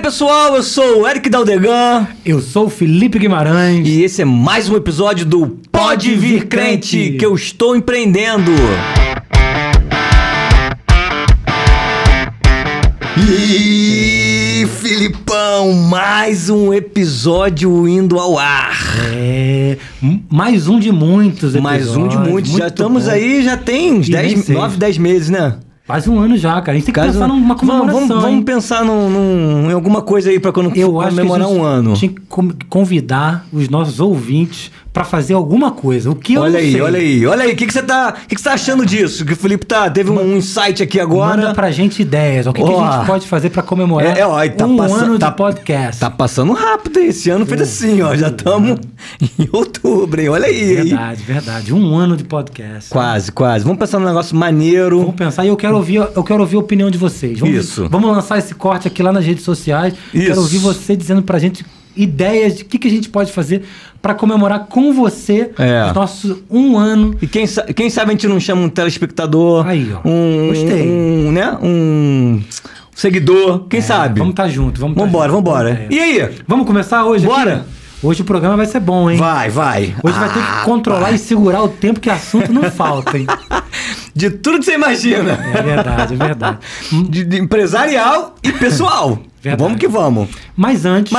pessoal, eu sou o Eric Daldegan. Eu sou o Felipe Guimarães. E esse é mais um episódio do Pode Vir Crente, que eu estou empreendendo. E Filipão, mais um episódio indo ao ar. Mais um de muitos episódios. Mais um de muitos. Já estamos bom. Aí, já tem uns 9, 10 meses, né? Quase um ano já, cara. A gente tem que pensar numa comemoração. Vamos pensar em alguma coisa aí pra quando comemorar um ano. Tinha que convidar os nossos ouvintes pra fazer alguma coisa. O que olha eu não sei. Olha aí. O que você tá achando disso? Que o Felipe teve um insight aqui agora. Manda pra gente ideias. O que a gente pode fazer pra comemorar ano de podcast. Tá passando rápido esse ano. Fez assim, ó. Já estamos em outubro, hein? Olha aí. Verdade. Um ano de podcast. Quase. Vamos pensar num negócio maneiro. Vamos pensar. E eu quero ouvir a opinião de vocês. Vamos lançar esse corte aqui lá nas redes sociais. Isso. Quero ouvir você dizendo pra gente ideias de o que a gente pode fazer para comemorar com você os nossos um ano. E quem sabe a gente não chama um telespectador, aí, ó. Gostei. Um seguidor, quem sabe? Vamos estar junto, vambora. E aí? Vamos começar hoje? Bora! Aqui? Hoje o programa vai ser bom, hein? Vai. Hoje vai ter que controlar e segurar o tempo, que assunto não falta, hein? De tudo que você imagina. É verdade. De empresarial e pessoal. Verdade. Vamos que vamos. Mas antes...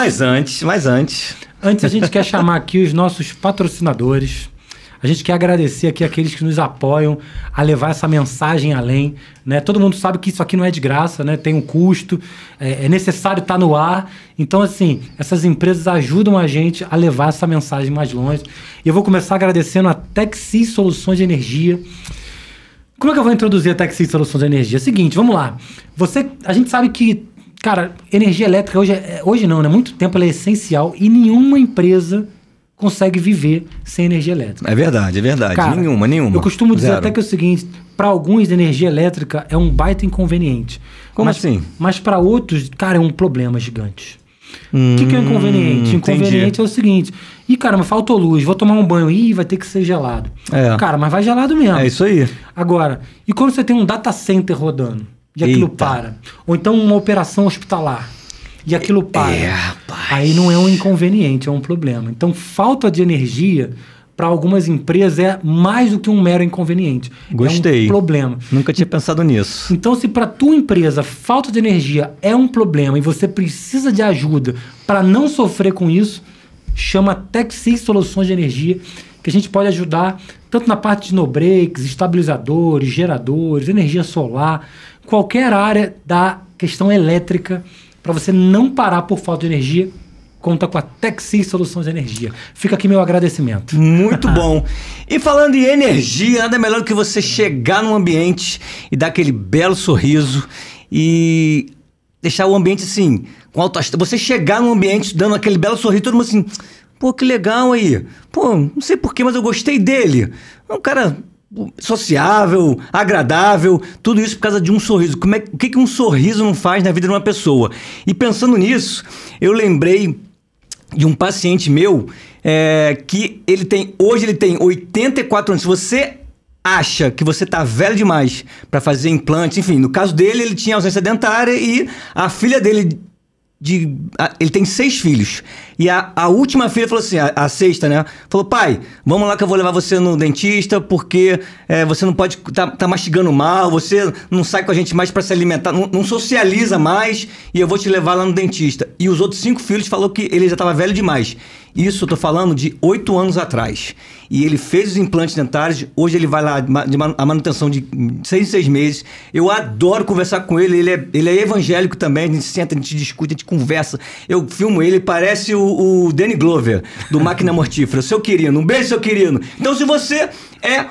Antes a gente quer chamar aqui os nossos patrocinadores. A gente quer agradecer aqui aqueles que nos apoiam a levar essa mensagem além, né? Todo mundo sabe que isso aqui não é de graça, né? Tem um custo, é necessário estar no ar. Então, assim, essas empresas ajudam a gente a levar essa mensagem mais longe. E eu vou começar agradecendo a Texi Soluções de Energia. Como é que eu vou introduzir a Texi Soluções de Energia? Seguinte, vamos lá. A gente sabe que, cara, energia elétrica hoje não, né? Muito tempo ela é essencial e nenhuma empresa consegue viver sem energia elétrica. É verdade. Cara, nenhuma. Eu costumo dizer até que é o seguinte, para alguns energia elétrica é um baita inconveniente. Como assim? Mas para outros, cara, é um problema gigante. O que é inconveniente? Inconveniente é o seguinte, caramba, faltou luz, vou tomar um banho, vai ter que ser gelado. Cara, mas vai gelado mesmo. É isso aí. Agora, e quando você tem um data center rodando e aquilo para? Ou então uma operação hospitalar e aquilo para? Aí não é um inconveniente, é um problema. Então, falta de energia para algumas empresas é mais do que um mero inconveniente. Gostei. É um problema. Nunca tinha pensado nisso. Então, se para tua empresa falta de energia é um problema e você precisa de ajuda para não sofrer com isso, chama Texi Soluções de Energia, que a gente pode ajudar tanto na parte de no-breaks, estabilizadores, geradores, energia solar, qualquer área da questão elétrica, para você não parar por falta de energia. Conta com a Texi Soluções de Energia. Fica aqui meu agradecimento. Muito bom. E falando em energia, nada melhor do que você chegar num ambiente e dar aquele belo sorriso e deixar o ambiente assim, com alto astral. Você chegar num ambiente dando aquele belo sorriso, todo mundo assim, pô, que legal aí. Pô, não sei porquê, mas eu gostei dele. É um cara sociável, agradável, tudo isso por causa de um sorriso. O que um sorriso não faz na vida de uma pessoa? E pensando nisso, eu lembrei de um paciente meu que hoje ele tem 84 anos. Se você acha que você tá velho demais para fazer implante, enfim, no caso dele, ele tinha ausência dentária e a filha dele ele tem 6 filhos. E a última filha falou assim, a sexta, né? Falou, pai, vamos lá que eu vou levar você no dentista porque você não pode tá mastigando mal, você não sai com a gente mais para se alimentar, não socializa mais e eu vou te levar lá no dentista. E os outros 5 filhos falou que ele já estava velho demais. Isso eu tô falando de 8 anos atrás. E ele fez os implantes dentários, hoje ele vai lá a manutenção de 6 em 6 meses. Eu adoro conversar com ele, ele é evangélico também, a gente senta, a gente discute, a gente conversa. Eu filmo ele, parece o Danny Glover, do Máquina Mortífera, seu querido. Um beijo, seu querido. Então, se você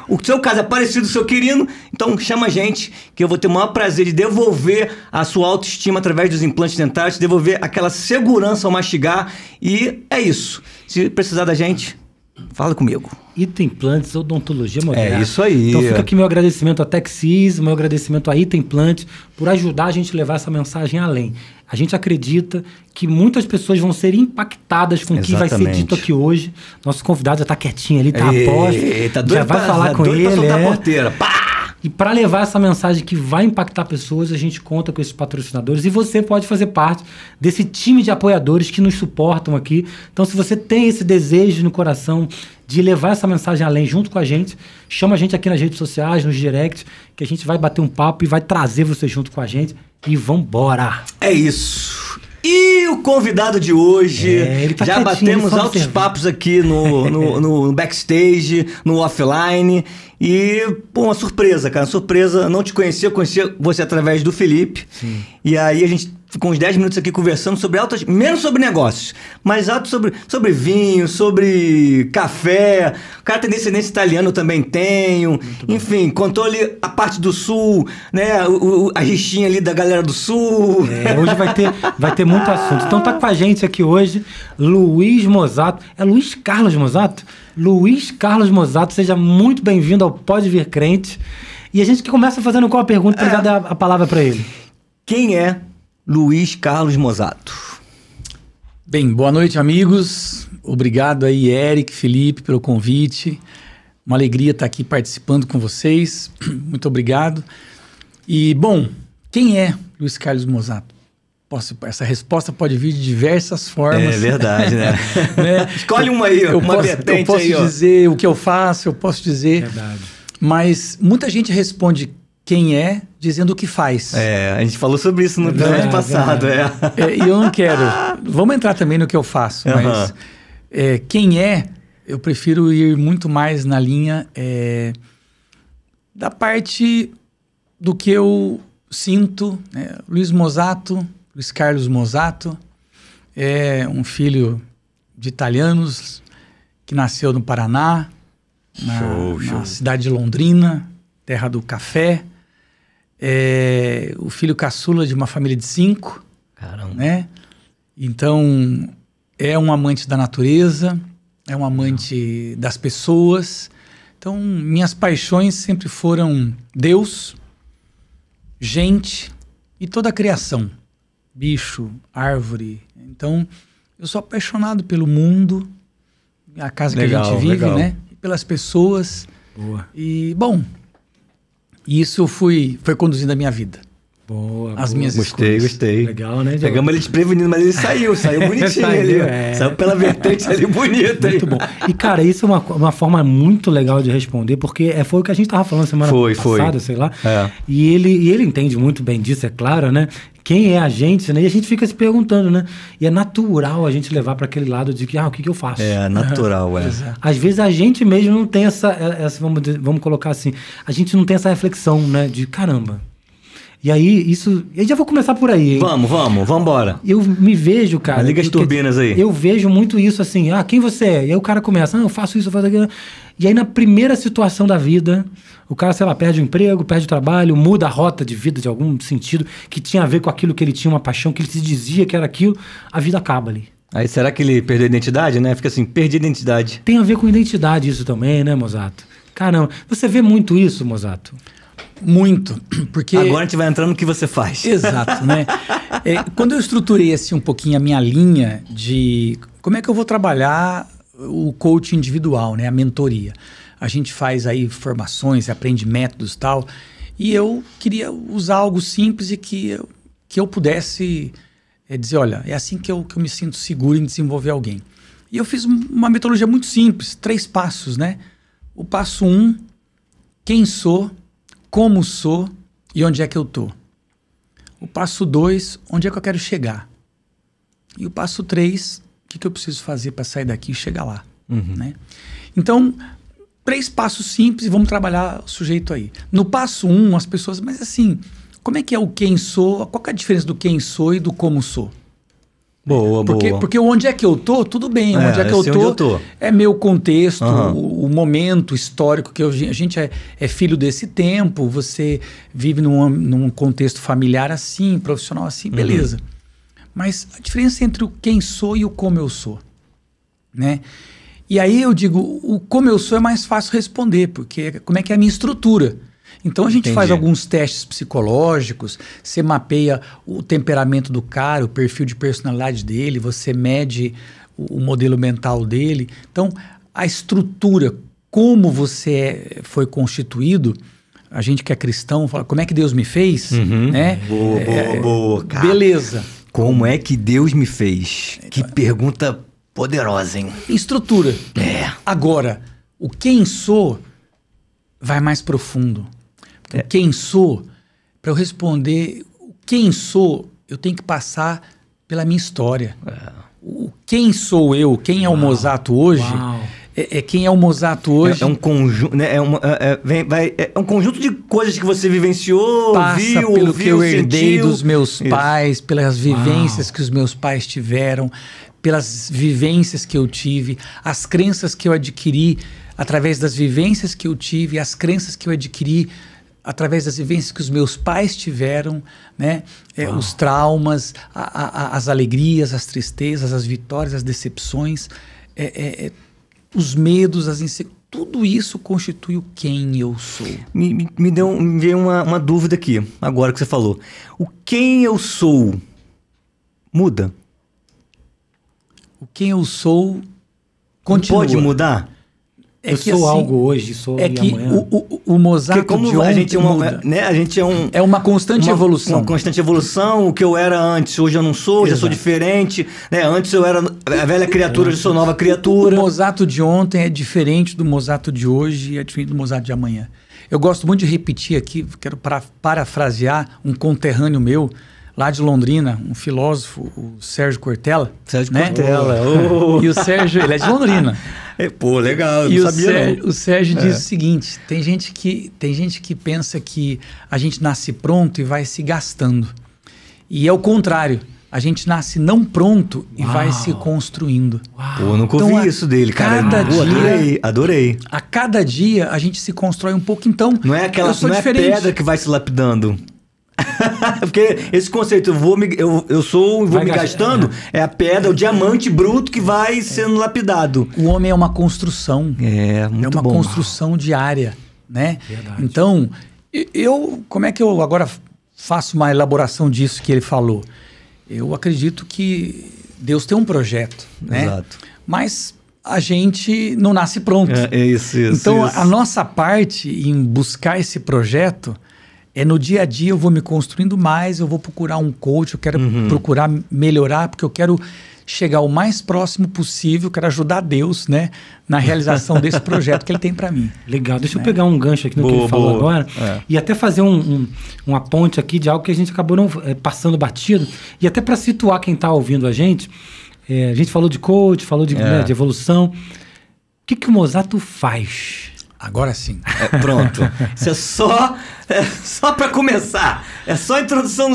o seu caso é parecido do seu querido, então chama a gente, que eu vou ter o maior prazer de devolver a sua autoestima através dos implantes dentários, devolver aquela segurança ao mastigar, e é isso. Se precisar da gente, fala comigo. Ita Implantes, odontologia moderna. É isso aí. Então fica aqui meu agradecimento a Texis, meu agradecimento a Ita Implantes por ajudar a gente a levar essa mensagem além. A gente acredita que muitas pessoas vão ser impactadas com o que vai ser dito aqui hoje. Nosso convidado já está quietinho ali, está a posto. Já vai falar com ele. Pra soltar a porteira. Pá! E para levar essa mensagem que vai impactar pessoas, a gente conta com esses patrocinadores e você pode fazer parte desse time de apoiadores que nos suportam aqui. Então, se você tem esse desejo no coração de levar essa mensagem além junto com a gente, chama a gente aqui nas redes sociais, nos directs, que a gente vai bater um papo e vai trazer você junto com a gente e vambora! É isso! E o convidado de hoje, ele tá já quietinho, batemos altos papos aqui no backstage, no offline. E, pô, uma surpresa, cara. Surpresa, não te conhecia, eu conhecia você através do Felipe. Sim. E aí a gente ficou uns 10 minutos aqui conversando sobre menos sobre negócios, mas alto sobre vinho, sobre café. O cara tem descendência italiana, eu também tenho. Enfim, contou ali a parte do sul, né? A rixinha ali da galera do sul. Hoje vai ter muito assunto. Então tá com a gente aqui hoje, Luiz Mosato. É Luiz Carlos Mosato? Luiz Carlos Mosato, seja muito bem-vindo ao Pode Vir Crente. E a gente que começa fazendo qual a pergunta para dar a palavra para ele? Quem é Luiz Carlos Mosato? Bem, boa noite, amigos. Obrigado aí, Eric, Felipe, pelo convite. Uma alegria estar aqui participando com vocês. Muito obrigado. E, bom, quem é Luiz Carlos Mosato? Essa resposta pode vir de diversas formas. É verdade, né? Escolhe uma aí, uma vertente aí. Eu posso dizer o que eu faço, eu posso dizer... Verdade. Mas muita gente responde quem é dizendo o que faz. A gente falou sobre isso no episódio passado. E eu não quero... Vamos entrar também no que eu faço, mas quem é, eu prefiro ir muito mais na linha da parte do que eu sinto. Luiz Carlos Mosato é um filho de italianos que nasceu no Paraná, na cidade de Londrina, terra do café. É o filho caçula de uma família de 5. Caramba. Né? Então, é um amante da natureza, é um amante das pessoas. Então, minhas paixões sempre foram Deus, gente e toda a criação. Bicho, árvore. Então, eu sou apaixonado pelo mundo, a casa que a gente vive, né? E pelas pessoas. Boa. E, bom, isso foi conduzindo a minha vida. Boa. As minhas escolhas. Gostei. Legal, né? Pegamos ele desprevenido, mas ele saiu bonitinho ali. Saiu pela vertente ali bonita. Muito bom. E, cara, isso é uma forma muito legal de responder, porque foi o que a gente tava falando semana passada, sei lá. E ele entende muito bem disso, é claro, né? Quem é a gente, né? E a gente fica se perguntando, né? E é natural a gente levar para aquele lado de que, o que eu faço? É natural, Às vezes a gente mesmo não tem essa vamos colocar assim, a gente não tem essa reflexão, né? De caramba. E aí, eu já vou começar por aí, hein? Vamos embora. Eu me vejo, cara... Liga as turbinas aí. Eu vejo muito isso assim, quem você é? E aí o cara começa, eu faço isso, eu faço aquilo. E aí na primeira situação da vida, o cara, sei lá, perde o emprego, perde o trabalho, muda a rota de vida de algum sentido, que tinha a ver com aquilo que ele tinha uma paixão, que ele se dizia que era aquilo, a vida acaba ali. Aí será que ele perdeu a identidade, né? Fica assim, perdi a identidade. Tem a ver com identidade isso também, né, Mosato? Caramba, você vê muito isso, Mosato? Muito, porque... Agora a gente vai entrando no que você faz. Exato, né? Quando eu estruturei assim um pouquinho a minha linha de como é que eu vou trabalhar o coaching individual, né? A mentoria. A gente faz aí formações, aprende métodos e tal, e eu queria usar algo simples e que eu pudesse dizer, olha, é assim que eu me sinto seguro em desenvolver alguém. E eu fiz uma metodologia muito simples, 3 passos, né? O passo 1, quem sou, como sou e onde é que eu tô. O passo 2, onde é que eu quero chegar. E o passo 3, o que eu preciso fazer para sair daqui e chegar lá. Né? Então, 3 passos simples e vamos trabalhar o sujeito aí. No passo 1, as pessoas, mas assim, como é que é o quem sou? Qual que é a diferença do quem sou e do como sou? Boa. Porque onde é que eu tô, tudo bem. Onde é que eu tô é meu contexto, o momento histórico que a gente é filho desse tempo, você vive num contexto familiar assim, profissional assim, beleza. Mas a diferença entre o quem sou e o como eu sou, né? E aí eu digo, o como eu sou é mais fácil responder, porque como é que é a minha estrutura? Então a gente faz alguns testes psicológicos, você mapeia o temperamento do cara, o perfil de personalidade dele, você mede o modelo mental dele. Então a estrutura, como você foi constituído, A gente que é cristão fala, como é que Deus me fez? Né? Boa, cara. Beleza. Como é que Deus me fez? Que pergunta poderosa, hein? Estrutura. Agora, o quem sou vai mais profundo. Então, quem sou, para eu responder o quem sou, eu tenho que passar pela minha história. O quem sou eu, quem é o Mozato hoje, quem é o Mozato hoje. É um conjunto, né? É um conjunto de coisas que você vivenciou, passa viu, pelo ouviu, que eu herdei sentiu. dos meus pais, pelas vivências que os meus pais tiveram, pelas vivências que eu tive, as crenças que eu adquiri através das vivências que eu tive, as crenças que eu adquiri através das vivências que os meus pais tiveram, né? Os traumas, as alegrias, as tristezas, as vitórias, as decepções, os medos, as inseguranças. Tudo isso constitui o quem eu sou. Me veio uma dúvida aqui, agora que você falou. O quem eu sou muda? O quem eu sou continua. Pode mudar? Eu sou algo hoje, sou amanhã. O Mozato de ontem a gente muda. A gente É uma constante evolução. Uma constante evolução. O que eu era antes, hoje eu não sou, já sou diferente. Né? Antes eu era a velha criatura, hoje eu sou nova criatura. O Mozato de ontem é diferente do Mozato de hoje e é diferente do Mozato de amanhã. Eu gosto muito de repetir aqui, quero parafrasear um conterrâneo meu, lá de Londrina, um filósofo, o Sérgio Cortella. Sérgio né? Cortella. E o Sérgio, ele é de Londrina. Pô, legal, eu e não sabia não. O Sérgio diz o seguinte, tem gente que pensa que a gente nasce pronto e vai se gastando. E é o contrário. A gente nasce não pronto e vai se construindo. Pô, eu nunca ouvi isso dele, cara. Adorei. A cada dia a gente se constrói um pouco, então não é aquela eu sou não diferente. É pedra que vai se lapidando. Porque esse conceito, eu vou me gastando, é a pedra, o diamante bruto que vai sendo lapidado. O homem é uma construção. Muito uma construção diária, né? Verdade. Então, como é que eu agora faço uma elaboração disso que ele falou? Eu acredito que Deus tem um projeto, né? Exato. Mas a gente não nasce pronto. Isso. Então, a nossa parte em buscar esse projeto no dia a dia eu vou me construindo mais, eu vou procurar um coach, eu quero procurar melhorar, porque eu quero chegar o mais próximo possível, quero ajudar Deus, né, na realização desse projeto que ele tem para mim. Legal, deixa eu pegar um gancho aqui no que ele falou agora e até fazer uma ponte aqui de algo que a gente acabou não passando batido, e até para situar quem está ouvindo a gente falou de coach, falou de evolução. O que o Mozato faz? Agora sim. Pronto. Isso é só para começar. É só introdução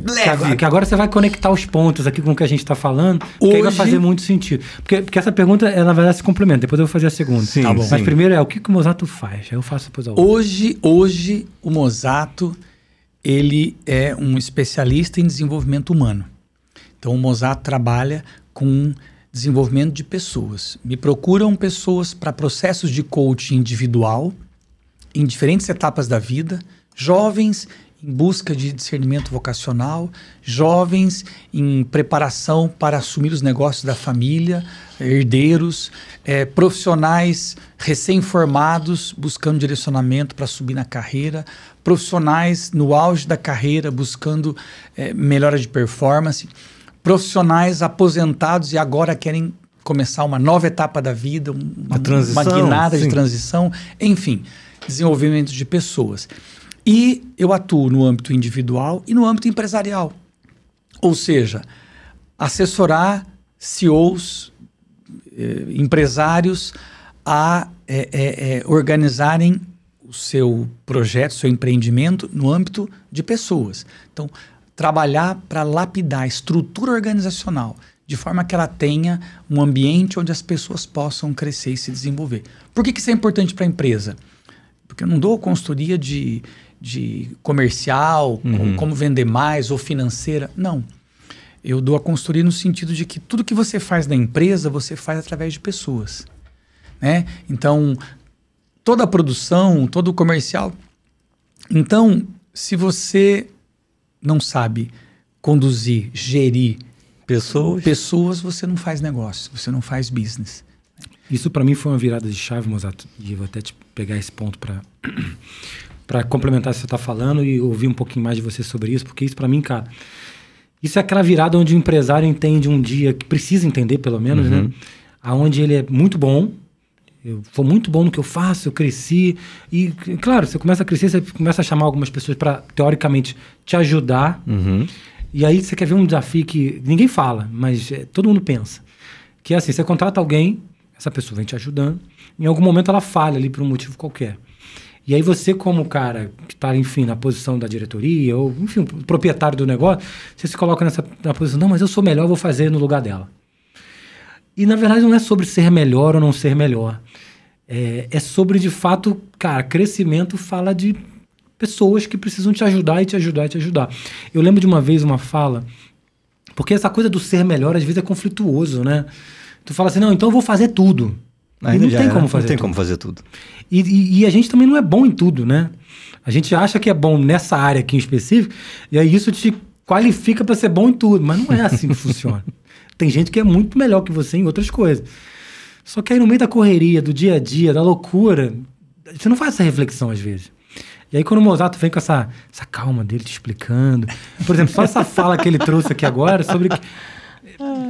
leve. Que agora você vai conectar os pontos aqui com o que a gente está falando, porque aí vai fazer muito sentido. Porque essa pergunta, ela vai se complementa. Depois eu vou fazer a segunda. Sim, tá bom. sim. Mas primeiro o que o Mozato faz? Aí eu faço depois a outra. Hoje o Mozato, ele é um especialista em desenvolvimento humano. Então o Mozato trabalha com desenvolvimento de pessoas. Me procuram pessoas para processos de coaching individual, em diferentes etapas da vida, jovens em busca de discernimento vocacional, jovens em preparação para assumir os negócios da família, herdeiros, profissionais recém-formados buscando direcionamento para subir na carreira, profissionais no auge da carreira buscando melhora de performance, profissionais aposentados e agora querem começar uma nova etapa da vida, uma guinada de transição, enfim, desenvolvimento de pessoas. E eu atuo no âmbito individual e no âmbito empresarial. Ou seja, assessorar CEOs, empresários a organizarem o seu projeto, seu empreendimento no âmbito de pessoas. Então, trabalhar para lapidar a estrutura organizacional de forma que ela tenha um ambiente onde as pessoas possam crescer e se desenvolver. Por que isso é importante para a empresa? Porque eu não dou consultoria de comercial, como vender mais ou financeira. Não. Eu dou a consultoria no sentido de que tudo que você faz na empresa, você faz através de pessoas. Né? Então, toda a produção, todo o comercial. Então, se você não sabe conduzir, gerir pessoas, você não faz negócio, você não faz business. Isso para mim foi uma virada de chave, Mozato, e vou até te pegar esse ponto para complementar o que você está falando e ouvir um pouquinho mais de você sobre isso, porque isso para mim, cara, isso é aquela virada onde o empresário entende um dia, que precisa entender pelo menos, né? Aonde ele é muito bom, eu sou muito bom no que eu faço, eu cresci, e claro, você começa a crescer, você começa a chamar algumas pessoas para, teoricamente, te ajudar, e aí você quer ver um desafio que ninguém fala, mas todo mundo pensa, que é assim, você contrata alguém, essa pessoa vem te ajudando, em algum momento ela falha ali por um motivo qualquer. E aí você, como cara que está, enfim, na posição da diretoria, ou, enfim, o proprietário do negócio, você se coloca na posição, não, mas eu sou melhor, eu vou fazer no lugar dela. E, na verdade, não é sobre ser melhor ou não ser melhor. É sobre, de fato, cara, crescimento fala de pessoas que precisam te ajudar e te ajudar e te ajudar. Eu lembro de uma vez uma fala, porque essa coisa do ser melhor, às vezes, é conflituoso, né? Tu fala assim, não, então eu vou fazer tudo. E não tem como fazer tudo. Não tem como fazer tudo. E a gente também não é bom em tudo, né? A gente acha que é bom nessa área aqui em específico, e aí isso te qualifica para ser bom em tudo, mas não é assim que funciona. Tem gente que é muito melhor que você em outras coisas. Só que aí no meio da correria, do dia a dia, da loucura, você não faz essa reflexão às vezes. E aí quando o Mozato vem com essa calma dele te explicando, por exemplo, só essa fala que ele trouxe aqui agora sobre...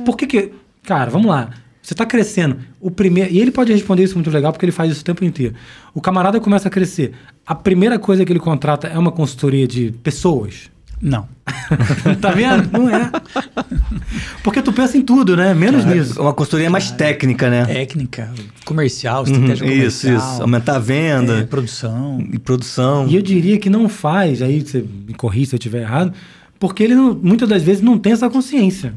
Por que... Cara, vamos lá. Você está crescendo. E ele pode responder isso muito legal, porque ele faz isso o tempo inteiro. O camarada começa a crescer. A primeira coisa que ele contrata é uma consultoria de pessoas? Não. Tá vendo? Não é. Porque tu pensa em tudo, né? Menos nisso. Uma consultoria mais técnica, né? Técnica, comercial, estratégia comercial. Isso. Aumentar a venda. Produção. E produção. E eu diria que não faz, aí você me corrija se eu estiver errado, porque ele muitas das vezes não tem essa consciência.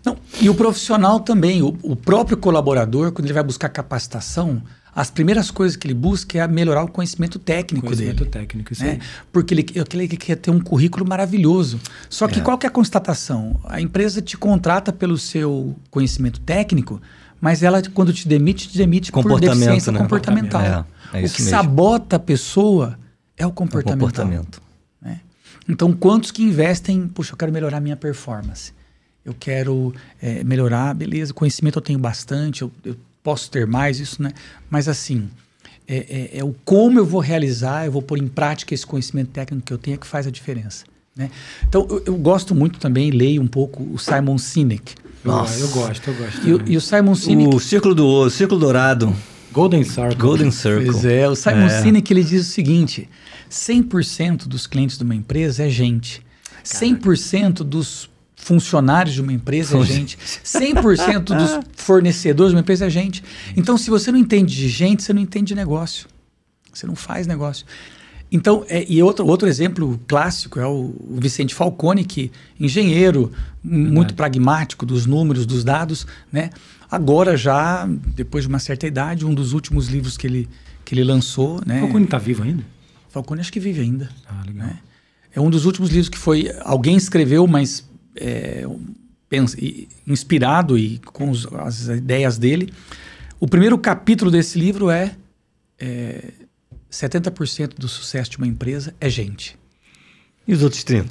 Não, e o profissional também, o próprio colaborador, quando ele vai buscar capacitação, as primeiras coisas que ele busca é melhorar o conhecimento técnico dele. Conhecimento técnico, isso aí. Porque ele quer ter um currículo maravilhoso. Só que qual que é a constatação? A empresa te contrata pelo seu conhecimento técnico, mas ela, quando te demite por deficiência comportamental. É isso o que mesmo. sabota a pessoa é o comportamento. Né? Então, quantos que investem, puxa, eu quero melhorar a minha performance. Eu quero melhorar, beleza, conhecimento eu tenho bastante, eu posso ter mais, isso, né? Mas assim, é o como eu vou realizar, eu vou pôr em prática esse conhecimento técnico que eu tenho que faz a diferença. Né? Então, eu gosto muito também, leio um pouco o Simon Sinek. Nossa, eu gosto. E o Simon Sinek... O Círculo Dourado. Golden Circle. Pois é, o Simon Sinek, ele diz o seguinte, 100% dos clientes de uma empresa é gente. 100% dos funcionários de uma empresa é gente. 100% dos fornecedores de uma empresa é gente. Então, se você não entende de gente, você não entende de negócio. Você não faz negócio. Então, e outro exemplo clássico é o Vicente Falcone, que engenheiro, muito pragmático dos números, dos dados, né? Agora já, depois de uma certa idade, um dos últimos livros que ele lançou... Né? Falcone está vivo ainda? Falcone acho que vive ainda. Ah, legal. Né? É um dos últimos livros que foi... Alguém escreveu, mas... inspirado e com as ideias dele. O primeiro capítulo desse livro é 70% do sucesso de uma empresa é gente. E os outros 30%?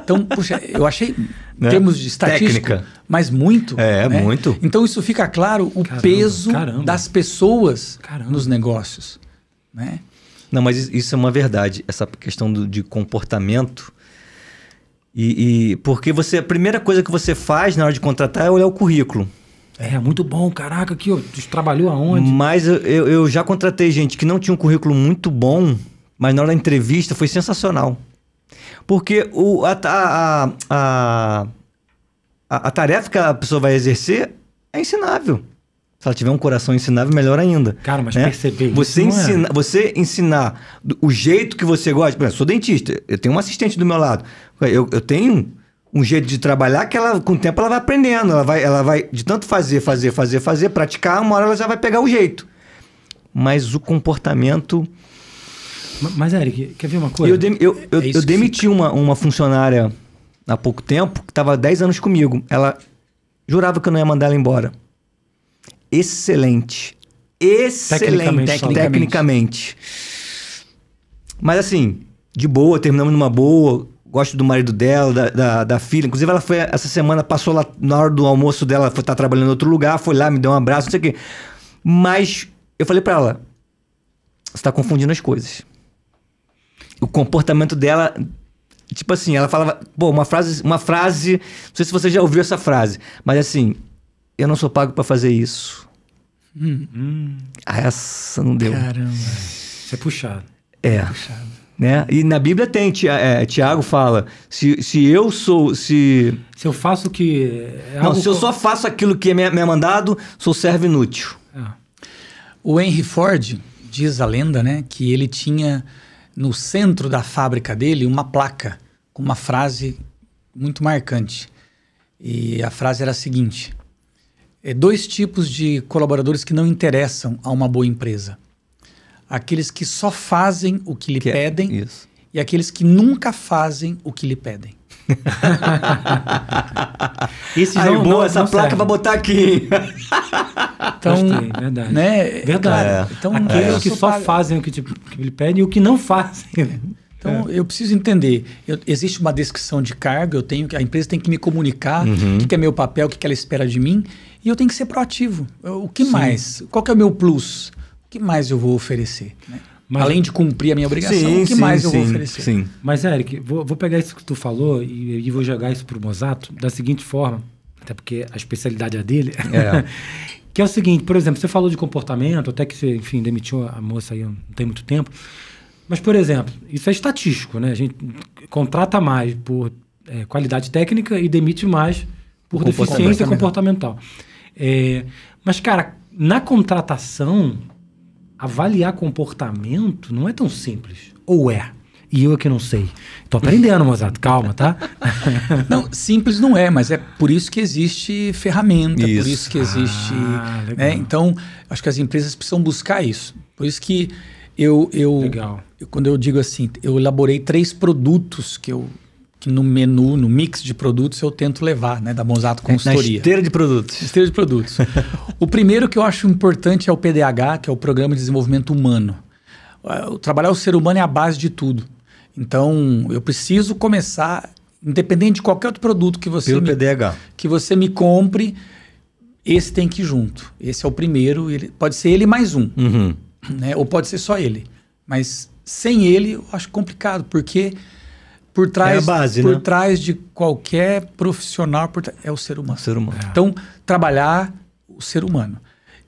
Então, puxa, eu achei, em termos de estatística, técnica, mas muito. Né? Muito. Então, isso fica claro, o peso das pessoas nos negócios. Né? Não, mas isso é uma verdade, essa questão de comportamento. Porque a primeira coisa que você faz na hora de contratar é olhar o currículo. Muito bom, caraca, aqui, ó, tu trabalhou aonde? Mas eu já contratei gente que não tinha um currículo muito bom, mas na hora da entrevista foi sensacional. Porque a tarefa que a pessoa vai exercer é ensinável. Se ela tiver um coração ensinável, melhor ainda. Cara, mas perceber você ensinar o jeito que você gosta. Por exemplo, eu sou dentista, eu tenho uma assistente do meu lado. Eu tenho um jeito de trabalhar que ela, com o tempo ela vai aprendendo. Ela vai de tanto fazer, praticar, uma hora ela já vai pegar o jeito. Mas o comportamento... Mas, Eric, quer ver uma coisa? Eu demiti uma funcionária há pouco tempo, que estava 10 anos comigo. Ela jurava que eu não ia mandar ela embora. Excelente. Tecnicamente. Mas assim, de boa, terminamos numa boa. Gosto do marido dela, da filha. Inclusive, ela foi essa semana, passou lá na hora do almoço dela, foi estar trabalhando em outro lugar, foi lá, me deu um abraço, não sei o quê. Mas eu falei pra ela, você tá confundindo as coisas. O comportamento dela, tipo assim, ela falava, pô, uma frase, não sei se você já ouviu essa frase, mas assim, eu não sou pago pra fazer isso. Essa não deu. Caramba. Isso é puxado. É. Né? E na Bíblia tem, Tiago fala, se eu faço o que... se eu só faço aquilo que me é mandado, sou servo inútil. O Henry Ford, diz a lenda, né, que ele tinha no centro da fábrica dele uma placa com uma frase muito marcante. E a frase era a seguinte: 2 tipos de colaboradores que não interessam a uma boa empresa. Aqueles que só fazem o que lhe pedem e aqueles que nunca fazem o que lhe pedem. Essa placa pra botar aqui. Então, gostei, verdade. Né? Verdade. Então, aqueles que só fazem o que lhe pedem e o que não fazem. Então, eu preciso entender. Existe uma descrição de cargo, a empresa tem que me comunicar o que é meu papel, o que ela espera de mim, e eu tenho que ser proativo. O que mais? Qual que é o meu plus? O que mais eu vou oferecer? Né? Além de cumprir a minha obrigação, o que mais eu vou oferecer? Sim. Mas, Eric, vou pegar isso que tu falou e vou jogar isso pro Mozato da seguinte forma, até porque a especialidade é dele, que é o seguinte, por exemplo, você falou de comportamento, até que você, enfim, demitiu a moça aí não tem muito tempo, mas, por exemplo, isso é estatístico, né? A gente contrata mais por qualidade técnica e demite mais por deficiência comportamental. Mas, cara, na contratação, avaliar comportamento não é tão simples. Ou é? E eu aqui não sei. Tô aprendendo, Mozato. Calma, tá? Não, simples não é, mas é por isso que existe ferramenta, por isso que existe... né? Então, acho que as empresas precisam buscar isso. Por isso que quando eu digo assim, eu elaborei 3 produtos que no menu, no mix de produtos, eu tento levar, né, da Mozato Consultoria. Na esteira de produtos. Esteira de produtos. O primeiro que eu acho importante é o PDH, que é o Programa de Desenvolvimento Humano. Trabalhar o ser humano é a base de tudo. Então, eu preciso começar, independente de qualquer outro produto que você me compre, esse tem que ir junto. Esse é o primeiro, pode ser ele mais um, né? Ou pode ser só ele. Mas sem ele, eu acho complicado, porque... Por trás de qualquer profissional é o ser humano. Então, trabalhar o ser humano.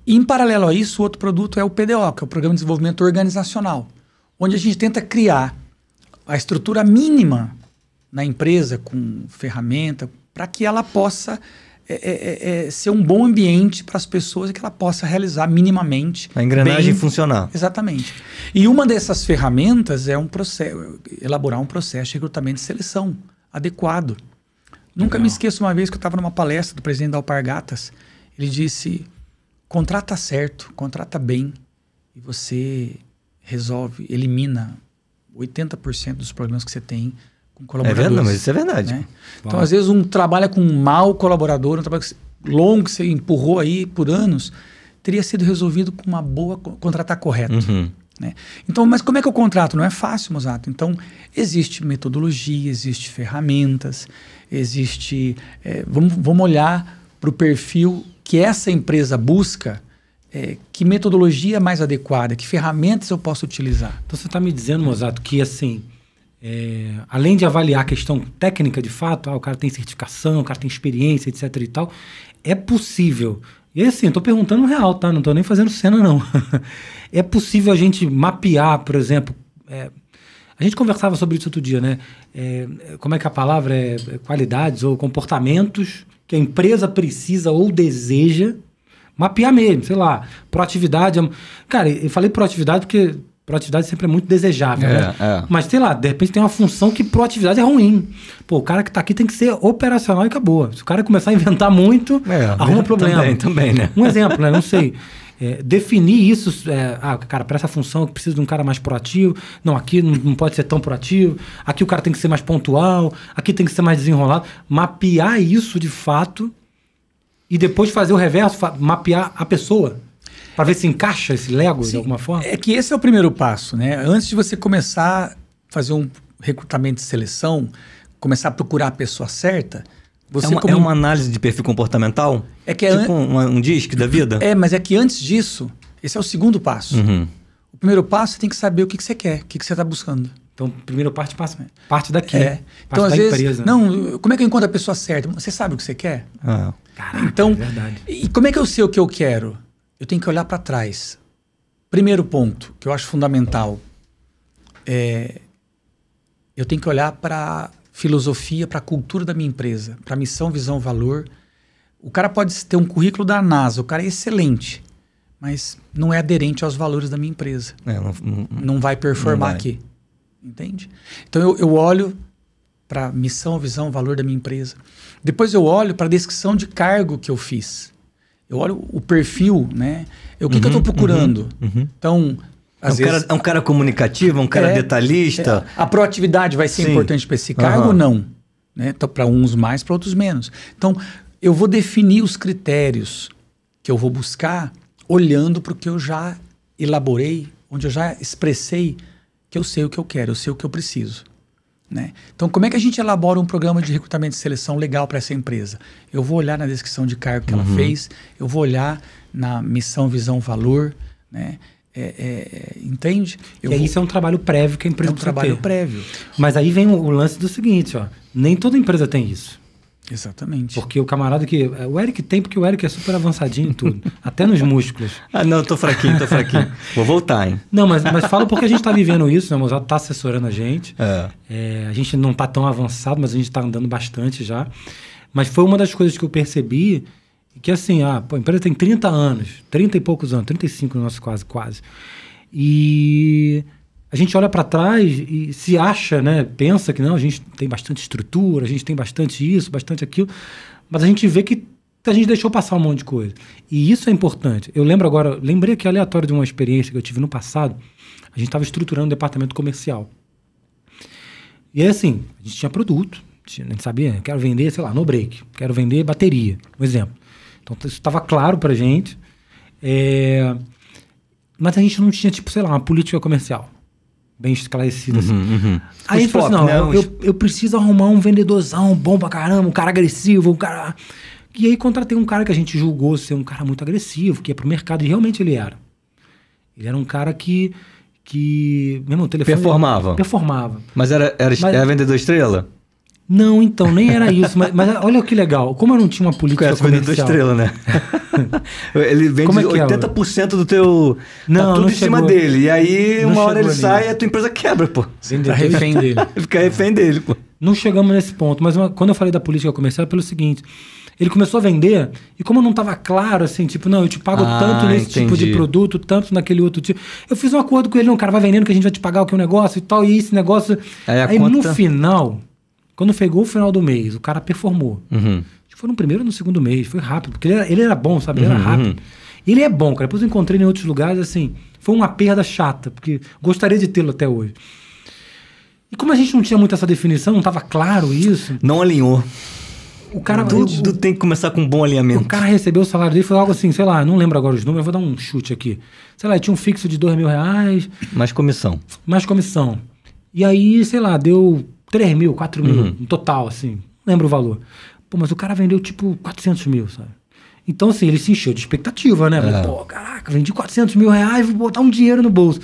E, em paralelo a isso, o outro produto é o PDO, que é o Programa de Desenvolvimento Organizacional, onde a gente tenta criar a estrutura mínima na empresa, com ferramenta, para que ela possa ser um bom ambiente para as pessoas e que ela possa realizar minimamente. A engrenagem funcionar. Exatamente. E uma dessas ferramentas é elaborar um processo de recrutamento e seleção adequado. Nunca me esqueço uma vez que eu estava numa palestra do presidente da Alpargatas. Ele disse: contrata certo, contrata bem e você elimina 80% dos problemas que você tem com colaboradores. É verdade, mas isso é verdade. Né? Então, às vezes, trabalha com um mau colaborador, um trabalho longo que você empurrou aí por anos, teria sido resolvido com uma boa contratar correto. Né? Então, mas como é que eu contrato? Não é fácil, Mozato. Então, existe metodologia, existe ferramentas, existe... vamos olhar para o perfil que essa empresa busca, que metodologia mais adequada, que ferramentas eu posso utilizar. Então, você está me dizendo, Mozato, que assim... além de avaliar a questão técnica de fato, o cara tem certificação, o cara tem experiência, etc e tal, é possível, e assim, eu tô perguntando real, tá? Não tô nem fazendo cena, não. É possível a gente mapear, por exemplo, a gente conversava sobre isso outro dia, né? Como é que a palavra é? Qualidades ou comportamentos que a empresa precisa ou deseja mapear mesmo, sei lá, proatividade. Cara, eu falei proatividade porque... Proatividade sempre é muito desejável, né? Mas, sei lá, de repente tem uma função que proatividade é ruim. Pô, o cara que tá aqui tem que ser operacional e acabou. Se o cara começar a inventar muito, arruma problema. Também, né? Um exemplo, né? Não sei. Definir isso, cara, para essa função eu preciso de um cara mais proativo. Não, aqui não pode ser tão proativo. Aqui o cara tem que ser mais pontual. Aqui tem que ser mais desenrolado. Mapear isso de fato e depois fazer o reverso, mapear a pessoa. Para ver se encaixa esse Lego de alguma forma? É que esse é o primeiro passo, né? Antes de você começar a fazer um recrutamento de seleção, começar a procurar a pessoa certa... É uma análise de perfil comportamental? Tipo um DISC da vida? Mas é que antes disso, esse é o segundo passo. primeiro passo, você tem que saber o que você quer, o que você está buscando. Então, primeiro parte daqui. Então, às vezes, empresa. não, como é que eu encontro a pessoa certa? Você sabe o que você quer? Caraca, então, é verdade. E como é que eu sei o que eu quero? Eu tenho que olhar para trás. Primeiro ponto, que eu acho fundamental, eu tenho que olhar para a filosofia, para a cultura da minha empresa, para a missão, visão, valor. O cara pode ter um currículo da NASA, o cara é excelente, mas não é aderente aos valores da minha empresa. Não vai performar aqui. Entende? Então eu olho para a missão, visão, valor da minha empresa. Depois eu olho para a descrição de cargo que eu fiz. Eu olho o perfil, né? O que eu estou procurando. Então, às vezes... É um cara comunicativo, um cara detalhista. A proatividade vai ser importante para esse cargo ou não? Né? Então, para uns mais, para outros menos. Então, eu vou definir os critérios que eu vou buscar olhando para o que eu já elaborei, onde eu já expressei que eu sei o que eu quero, eu sei o que eu preciso. Né? Então, como é que a gente elabora um programa de recrutamento e seleção legal para essa empresa? Eu vou olhar na descrição de cargo que ela fez, eu vou olhar na missão, visão, valor, né? Entende? Isso é um trabalho prévio que a empresa precisa ter. É um trabalho prévio. Mas aí vem o lance do seguinte, ó, nem toda empresa tem isso. Exatamente. Porque o camarada que... O Eric tem, porque o Eric é super avançadinho em tudo. Até nos músculos. Não, tô fraquinho. Vou voltar, hein? Não, mas fala porque a gente tá vivendo isso, né? O Mozart tá assessorando a gente. A gente não tá tão avançado, mas a gente tá andando bastante já. Mas foi uma das coisas que eu percebi, que assim, a empresa tem 30 anos, 30 e poucos anos, 35 no nosso quase. E... a gente olha para trás e se acha, né? Pensa que não, a gente tem bastante estrutura, a gente tem bastante isso, bastante aquilo, mas a gente vê que a gente deixou passar um monte de coisa. E isso é importante. Eu lembrei aqui aleatório de uma experiência que eu tive no passado. A gente estava estruturando um departamento comercial. E aí, assim, a gente tinha produto, a gente sabia, quero vender, sei lá, no break, quero vender bateria, um exemplo. Então, isso estava claro pra gente, mas a gente não tinha, tipo, sei lá, uma política comercial bem esclarecida. Assim. Aí a gente falou assim, não, eu preciso arrumar um vendedorzão bom pra caramba, um cara agressivo, um cara... E aí contratei um cara que a gente julgou ser um cara muito agressivo, que ia pro mercado, e realmente ele era. Ele era um cara que meu irmão, o telefone... Performava. Mas era vendedor estrela? Não, então, nem era isso. Mas olha que legal. Como eu não tinha uma política comercial... vendedor estrela, né? Ele vende 80% do teu... Tá tudo em cima dele. E aí, uma hora ele sai e a tua empresa quebra, pô. Fica refém dele. Fica refém dele, pô. Não chegamos nesse ponto. Mas quando eu falei da política comercial, é pelo seguinte... Ele começou a vender, e como não estava claro, assim, tipo, não, eu te pago tanto nesse tipo de produto, tanto naquele outro tipo. Eu fiz um acordo com ele, não, cara, vai vendendo que a gente vai te pagar o que é um negócio e tal, e esse negócio... Aí no final... Quando chegou o final do mês, o cara performou. Acho que foi no primeiro ou no segundo mês, foi rápido, porque ele era bom, sabe? Ele era rápido. E ele é bom, cara. Depois eu encontrei ele em outros lugares, assim, foi uma perda chata, porque gostaria de tê-lo até hoje. E como a gente não tinha muito essa definição, não estava claro isso... Não alinhou. O cara... Tudo tem que começar com um bom alinhamento. O cara recebeu o salário dele, foi algo assim, sei lá, não lembro agora os números, eu vou dar um chute aqui. Sei lá, tinha um fixo de R$2.000. Mais comissão. E aí, sei lá, deu... 3 mil, 4 mil, no total, assim. Não lembro o valor. Pô, mas o cara vendeu, tipo, 400 mil, sabe? Então, assim, ele se encheu de expectativa, né? Falei, pô, caraca, vendi 400 mil reais, vou botar um dinheiro no bolso.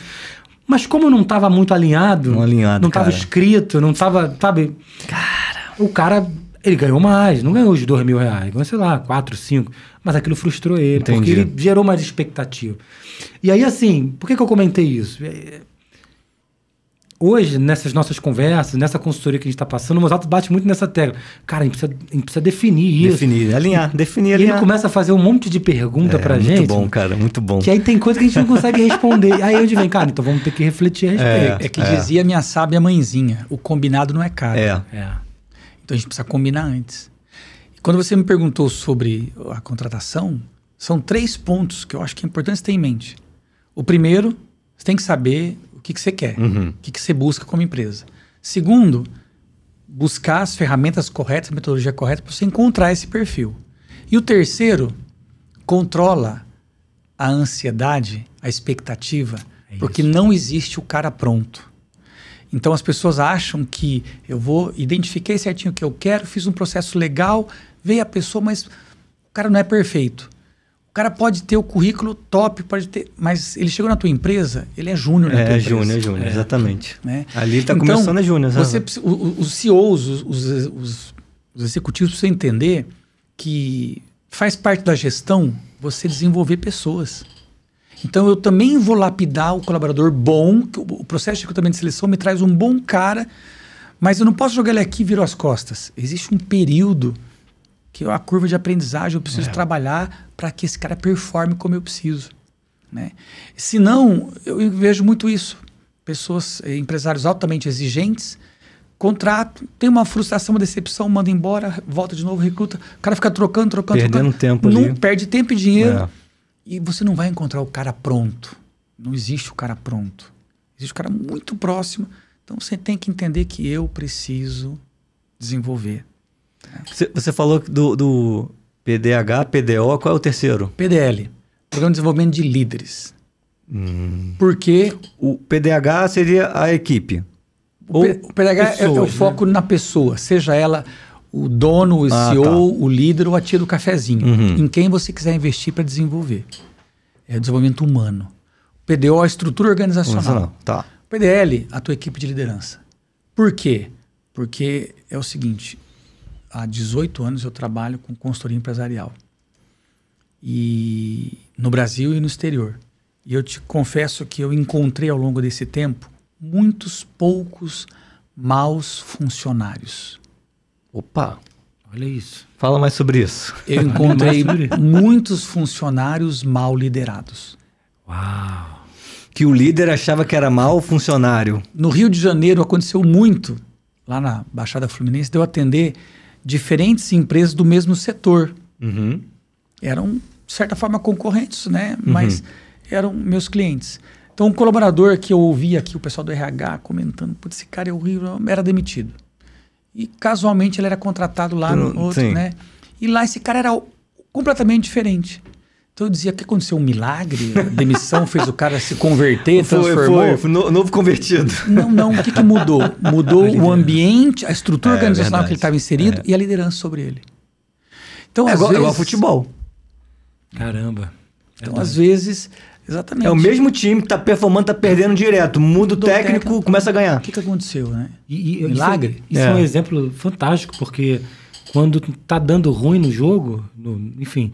Mas como não tava muito alinhado, não tava escrito, não tava, sabe? Cara, o cara, ele ganhou mais, não ganhou os 2 mil reais, ganhou, sei lá, 4, 5. Mas aquilo frustrou ele, porque ele gerou mais expectativa. E aí, assim, por que eu comentei isso? Hoje, nessas nossas conversas, nessa consultoria que a gente está passando, o Mozart bate muito nessa tecla. Cara, a gente precisa definir isso. Alinhar. E ele começa a fazer um monte de pergunta pra gente. Muito bom, cara, muito bom. Que aí tem coisa que a gente não consegue responder. Aí onde vem, cara, então vamos ter que refletir a respeito. Dizia minha sábia mãezinha, o combinado não é caro. Então a gente precisa combinar antes. E quando você me perguntou sobre a contratação, são 3 pontos que eu acho que é importante você ter em mente. O primeiro, você tem que saber... o que você quer, o que você busca como empresa. Segundo, buscar as ferramentas corretas, a metodologia correta para você encontrar esse perfil. E o terceiro, controla a ansiedade, a expectativa, porque não existe o cara pronto. Então as pessoas acham que eu identifiquei certinho o que eu quero, fiz um processo legal, veio a pessoa, mas o cara não é perfeito. O cara pode ter o currículo top, mas ele chegou na tua empresa, ele é júnior na tua empresa. É júnior, exatamente. Né? Ali ele está começando a júnior. Os CEOs, os executivos precisam entender que faz parte da gestão você desenvolver pessoas. Então eu também vou lapidar o colaborador bom, que o processo de recrutamento de seleção me traz um bom cara, mas eu não posso jogar ele aqui e virar as costas. Existe um período que é a curva de aprendizagem, eu preciso trabalhar para que esse cara performe como eu preciso. Né? Senão, eu vejo muito isso. Pessoas, empresários altamente exigentes, contrato, tem uma frustração, uma decepção, manda embora, volta de novo, recruta. O cara fica trocando. Perdendo tempo não ali. Perde tempo e dinheiro. E você não vai encontrar o cara pronto. Não existe o cara pronto. Existe o cara muito próximo. Então você tem que entender que eu preciso desenvolver. Você falou do PDH, PDO, qual é o terceiro? PDL, Programa de Desenvolvimento de Líderes. Porque o PDH seria a equipe. O PDH é o foco na pessoa, seja ela o dono, o CEO, o líder ou a tia do cafezinho. Em quem você quiser investir para desenvolver. É o desenvolvimento humano. O PDO é a estrutura organizacional. Tá. O PDL, a tua equipe de liderança. Por quê? Porque é o seguinte, há 18 anos eu trabalho com consultoria empresarial. E no Brasil e no exterior. E eu te confesso que eu encontrei ao longo desse tempo muitos poucos maus funcionários. Opa, olha isso. Fala mais sobre isso. Eu encontrei muitos funcionários mal liderados. Uau. Que o líder achava que era mau funcionário. No Rio de Janeiro aconteceu muito, lá na Baixada Fluminense, de eu atender diferentes empresas do mesmo setor. Eram, de certa forma, concorrentes, né? Mas eram meus clientes. Então, um colaborador que eu ouvia aqui, o pessoal do RH comentando, putz, esse cara é horrível, era demitido. E casualmente ele era contratado lá no outro, né? E lá esse cara era completamente diferente. Então eu dizia, o que aconteceu? Um milagre? A demissão fez o cara se converter, transformou? Foi novo convertido. Não. O que mudou? Mudou o ambiente, a estrutura organizacional que ele estava inserido e a liderança sobre ele. Então, às vezes, igual futebol. Caramba. Então, às vezes, exatamente. É o mesmo time que está performando, está perdendo direto. Muda o técnico, começa a ganhar. O que aconteceu, né? Milagre? Isso é um exemplo fantástico, porque quando tá dando ruim no jogo, enfim,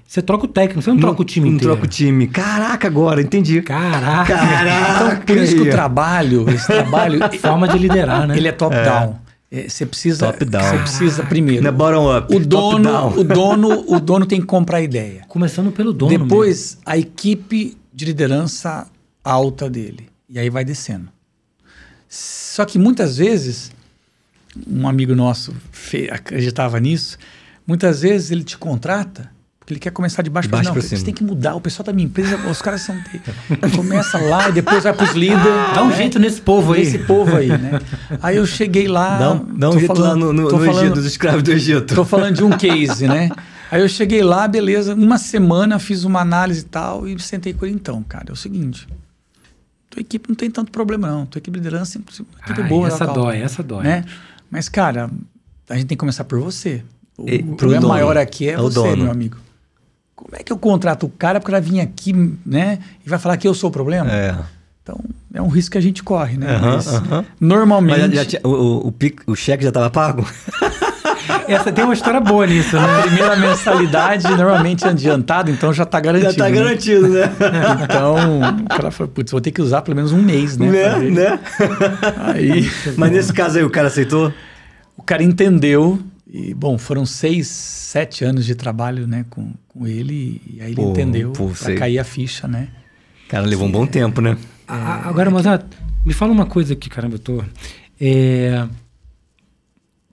você troca o técnico, você não troca o time inteiro. Não troca o time. Caraca, agora, entendi. Caraca. Então, por isso que esse trabalho... Forma de liderar, né? Ele é top-down. Você precisa primeiro. Não é bottom-up. O dono tem que comprar a ideia. Começando pelo dono. Depois, a equipe de liderança alta dele. E aí vai descendo. Só que muitas vezes, um amigo nosso acreditava nisso, muitas vezes ele te contrata porque ele quer começar de baixo para cima. Você tem que mudar. O pessoal da minha empresa, os caras são... Começa lá e depois vai pros líderes. Dá um jeito nesse povo aí. Né? Aí eu cheguei lá... Dá um jeito lá no Egito, dos escravos do Egito. Tô falando de um case, né? Aí eu cheguei lá, beleza, uma semana fiz uma análise e tal e sentei com ele. Então, cara, é o seguinte, tua equipe não tem tanto problema não, tua equipe de liderança é tudo boa. Essa dói. Né? Mas, cara, a gente tem que começar por você. O problema maior aqui é você, dono. Meu amigo. Como é que eu contrato o cara para vir aqui, né, e vai falar que eu sou o problema? Então, é um risco que a gente corre, né? Normalmente... Mas o cheque já estava pago? Essa tem uma história boa nisso, né? A primeira mensalidade normalmente é adiantada, então já está garantido. Já está garantido, né? Então, o cara falou, putz, vou ter que usar pelo menos um mês, né? Aí, mas nesse caso aí, o cara aceitou? O cara entendeu. E, bom, foram 6, 7 anos de trabalho, né, com ele. E aí ele entendeu para cair a ficha, né? Cara, levou um bom tempo, né? Agora, mas me fala uma coisa aqui, caramba, eu tô...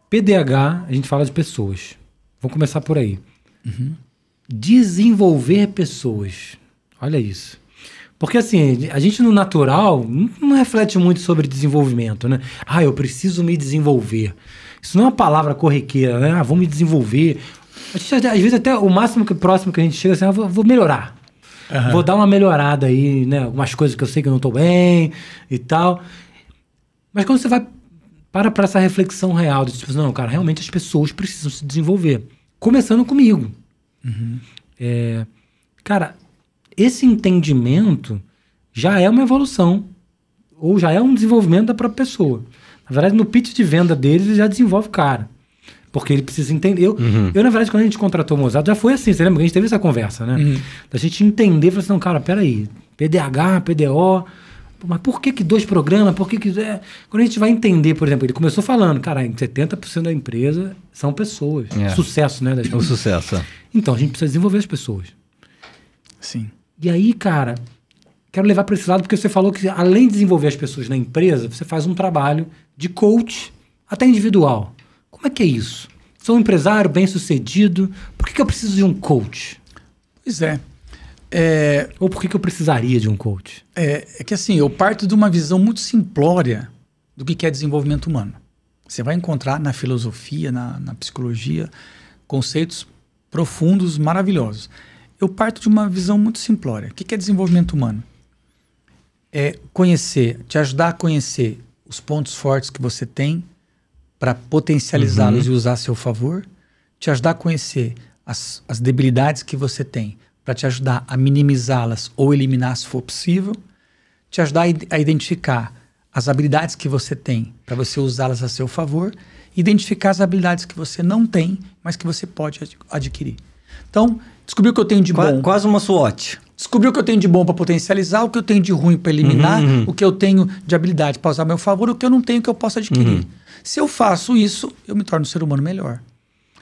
PDH, a gente fala de pessoas. Vamos começar por aí. Desenvolver pessoas. Olha isso. Porque assim, a gente no natural não reflete muito sobre desenvolvimento, né? Eu preciso me desenvolver. Isso não é uma palavra corriqueira, né? Vou me desenvolver. A gente, às vezes até o máximo próximo que a gente chega assim, vou melhorar. Vou dar uma melhorada aí, né? Algumas coisas que eu sei que eu não estou bem e tal. Mas quando você vai para essa reflexão real, de tipo, não, cara, realmente as pessoas precisam se desenvolver. Começando comigo. Cara, esse entendimento já é uma evolução. Ou já é um desenvolvimento da própria pessoa. Na verdade, no pitch de venda deles, ele já desenvolve o cara. Porque ele precisa entender. Eu, na verdade, quando a gente contratou o Mozart, já foi assim. Você lembra que a gente teve essa conversa, né? Da gente entender, falar assim, não, cara, peraí. PDH, PDO... Mas por que 2 programas? Por que... Quando a gente vai entender, por exemplo, ele começou falando, cara, 70% da empresa são pessoas. Sucesso, né? Das o sucesso. Então, a gente precisa desenvolver as pessoas. Sim. E aí, cara, quero levar para esse lado, porque você falou que além de desenvolver as pessoas na empresa, você faz um trabalho de coach, até individual. Como é que é isso? Sou um empresário bem-sucedido, por que eu preciso de um coach? Pois é. Ou por que eu precisaria de um coach? É que assim, eu parto de uma visão muito simplória do que é desenvolvimento humano. Você vai encontrar na filosofia, na psicologia, conceitos profundos, maravilhosos. Eu parto de uma visão muito simplória. O que é desenvolvimento humano? É conhecer, te ajudar a conhecer os pontos fortes que você tem para potencializá-los e usar a seu favor, te ajudar a conhecer as debilidades que você tem para te ajudar a minimizá-las ou eliminar se for possível, te ajudar a identificar as habilidades que você tem para você usá-las a seu favor, identificar as habilidades que você não tem, mas que você pode adquirir. Então, descobriu o que eu tenho de bom. Quase uma SWOT. Descobriu o que eu tenho de bom para potencializar, o que eu tenho de ruim para eliminar, o que eu tenho de habilidade para usar a meu favor, o que eu não tenho que eu posso adquirir. Se eu faço isso, eu me torno um ser humano melhor.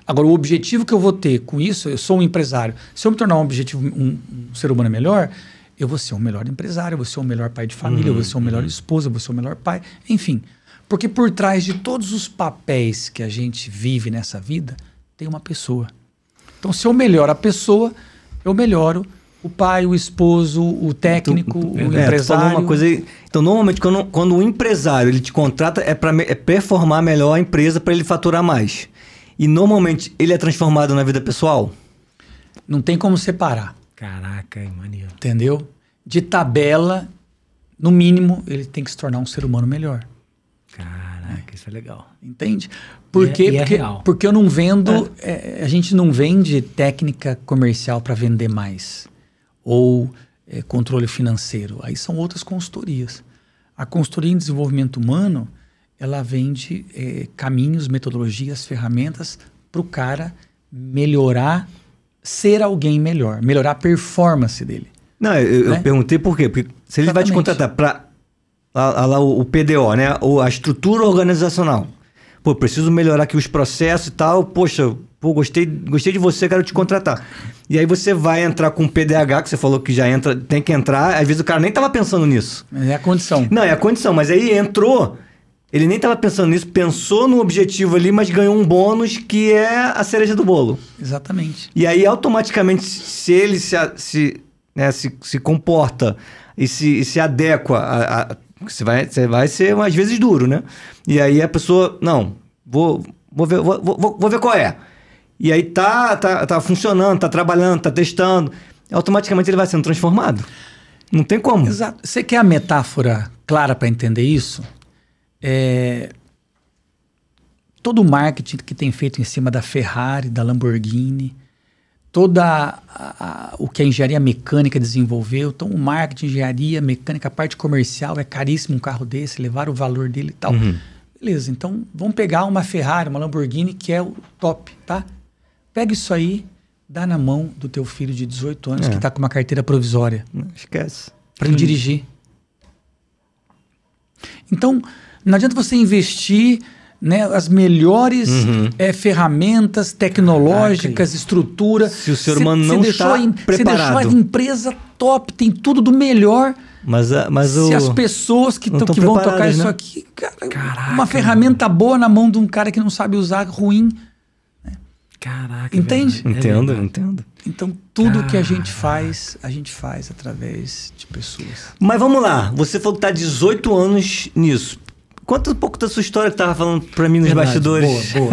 Agora, o objetivo que eu vou ter com isso, eu sou um empresário. Se eu me tornar um ser humano melhor, eu vou ser um melhor empresário, eu vou ser um melhor pai de família, eu vou ser um melhor esposa, eu vou ser um melhor pai, enfim. Porque por trás de todos os papéis que a gente vive nessa vida, tem uma pessoa. Então, se eu melhoro a pessoa, eu melhoro o pai, o esposo, o técnico, o empresário. Tu falou uma coisa aí. Então, normalmente, quando o empresário ele te contrata, é para performar melhor a empresa para ele faturar mais. E normalmente ele é transformado na vida pessoal? Não tem como separar. Caraca, maneiro. Entendeu? De tabela, no mínimo, ele tem que se tornar um ser humano melhor. Caraca, isso é legal. Entende? Por quê? É real. Porque eu não vendo... a gente não vende técnica comercial para vender mais. Ou controle financeiro. Aí são outras consultorias. A consultoria em desenvolvimento humano... ela vende caminhos, metodologias, ferramentas para o cara melhorar, ser alguém melhor, melhorar a performance dele. Não, eu perguntei por quê. Porque se ele vai te contratar para o PDO, né? Ou a estrutura organizacional. Pô, preciso melhorar aqui os processos e tal. Poxa, gostei de você, quero te contratar. E aí você vai entrar com o PDH, que você falou que já entra, tem que entrar. Às vezes o cara nem estava pensando nisso. Mas é a condição. Não, é a condição, mas aí entrou... Ele nem estava pensando nisso, pensou no objetivo ali, mas ganhou um bônus que é a cereja do bolo. Exatamente. E aí, automaticamente, se ele se comporta e se adequa, você vai ser às vezes duro, né? E aí a pessoa, não, vou ver qual é. E aí tá funcionando, tá trabalhando, tá testando. Automaticamente ele vai sendo transformado. Não tem como. Exato. Você quer a metáfora clara para entender isso? Todo o marketing que tem feito em cima da Ferrari, da Lamborghini, o que a engenharia mecânica desenvolveu, então o marketing, engenharia mecânica, a parte comercial, é caríssimo um carro desse, levar o valor dele e tal. Beleza, então vamos pegar uma Ferrari, uma Lamborghini, que é o top, tá? Pega isso aí, dá na mão do teu filho de 18 anos que tá com uma carteira provisória. Não esquece. Para ele dirigir. Então... não adianta você investir, né, as melhores ferramentas tecnológicas, estrutura. Se o ser humano não está preparado. Você deixou a empresa top, tem tudo do melhor. Mas se as pessoas que vão tocar isso aqui... Caraca, uma ferramenta boa na mão de um cara que não sabe usar, ruim. Né? Caraca. Entende? Entendo. Então, tudo que a gente faz através de pessoas. Mas vamos lá. Você falou que está 18 anos nisso. Conta um pouco da sua história que tava falando pra mim nos bastidores. Boa.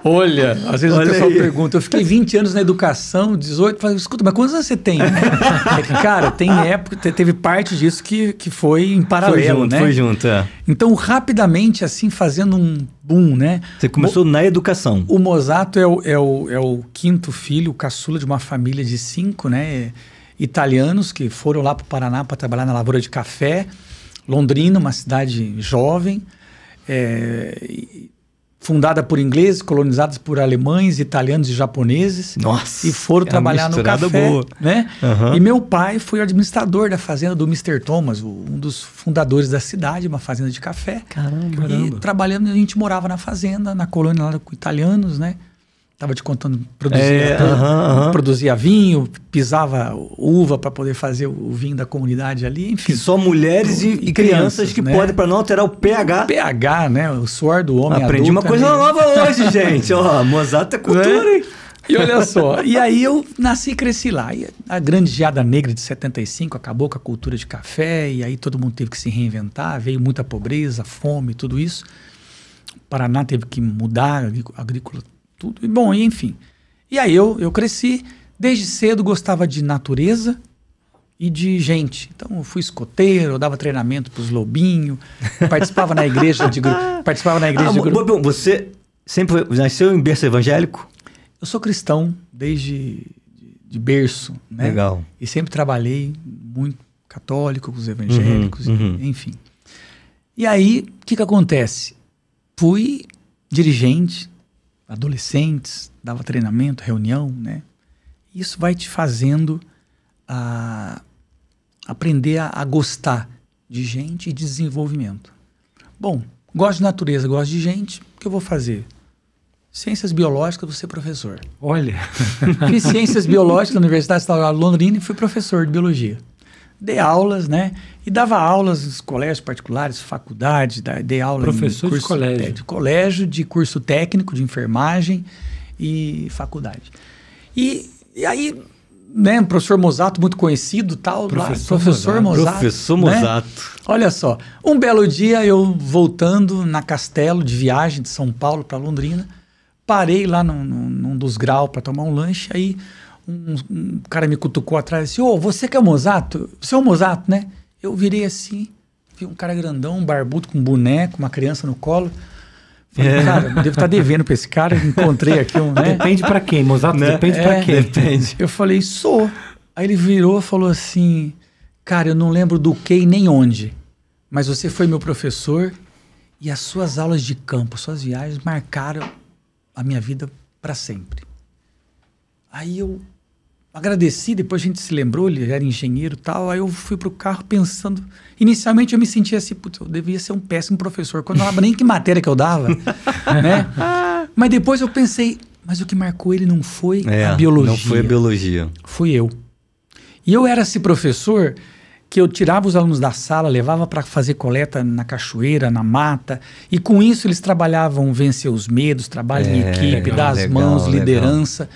Olha, às vezes Olha o pessoal aí. pergunta, eu fiquei 20 anos na educação, 18, fala, escuta, mas quantos anos você tem? É que, cara, tem época, teve parte disso que foi em paralelo, né? Foi junto, é. Então, rapidamente, assim, fazendo um boom, né? Você começou na educação. O Mosato é o quinto filho, o caçula de uma família de 5, né? Italianos que foram lá para o Paraná para trabalhar na lavoura de café. Londrina, uma cidade jovem, fundada por ingleses, colonizados por alemães, italianos e japoneses. Nossa, e foram trabalhar no café. boa. Né? Uhum. E meu pai foi o administrador da fazenda do Mr. Thomas, um dos fundadores da cidade, uma fazenda de café. Caramba. E trabalhando, a gente morava na fazenda, na colônia lá com italianos, né? Tava te contando, produzia vinho, pisava uva para poder fazer o vinho da comunidade ali, enfim. Que só mulheres e crianças que né? podem, para não alterar o pH. O pH, né? O suor do homem Aprendi adulto. uma coisa nova hoje, gente. Ó, Mosato é cultura, hein? E olha só, e aí eu nasci e cresci lá. E a grande geada negra de 75 acabou com a cultura de café, e aí todo mundo teve que se reinventar, veio muita pobreza, fome, tudo isso. O Paraná teve que mudar, a agrícola, tudo. E bom, enfim. E aí eu cresci, desde cedo gostava de natureza e de gente. Então eu fui escoteiro, eu dava treinamento para os lobinhos, participava na igreja de grupo. Você sempre nasceu em berço evangélico? Eu sou cristão desde de berço, né? Legal. E sempre trabalhei muito católico com os evangélicos, enfim. E aí, o que acontece? Fui dirigente, adolescentes, dava treinamento, reunião, né? Isso vai te fazendo aprender a gostar de gente e de desenvolvimento. Bom, gosto de natureza, gosto de gente, o que eu vou fazer? Ciências biológicas, vou ser professor. Olha. Fiz ciências biológicas na Universidade Estadual de Londrina e fui professor de biologia. Dei aulas, né? E dava aulas nos colégios particulares, faculdades, dei aula professor em curso de colégio. De colégio, de curso técnico, de enfermagem e faculdade. E aí, né, o professor Mosato, muito conhecido, tal, professor Mosato. Professor né? Mosato. Olha só, um belo dia eu voltando na Castelo de viagem de São Paulo para Londrina, parei lá num dos graus para tomar um lanche, aí um cara me cutucou atrás e disse, ô, você que é o Mosato? Você é o Mosato, né? Eu virei assim, vi um cara grandão, um barbudo com um boneco, uma criança no colo. Falei, cara, eu devo estar devendo para esse cara, encontrei aqui um, né? Depende para quem, Mosato, Né? depende para quem. Depende. Eu falei, sou. Aí ele virou e falou assim, cara, eu não lembro do que e nem onde, mas você foi meu professor e as suas aulas de campo, suas viagens marcaram a minha vida para sempre. Aí eu agradeci, depois a gente se lembrou, ele era engenheiro e tal, aí eu fui pro carro pensando, inicialmente eu me sentia assim, putz, eu devia ser um péssimo professor, quando eu não lembro nem que matéria que eu dava, né? Mas depois eu pensei, mas o que marcou ele não foi a biologia. Não foi a biologia. Fui eu. E eu era esse professor que eu tirava os alunos da sala, levava para fazer coleta na cachoeira, na mata, e com isso eles trabalhavam vencer os medos, trabalho em equipe, dar as mãos, liderança.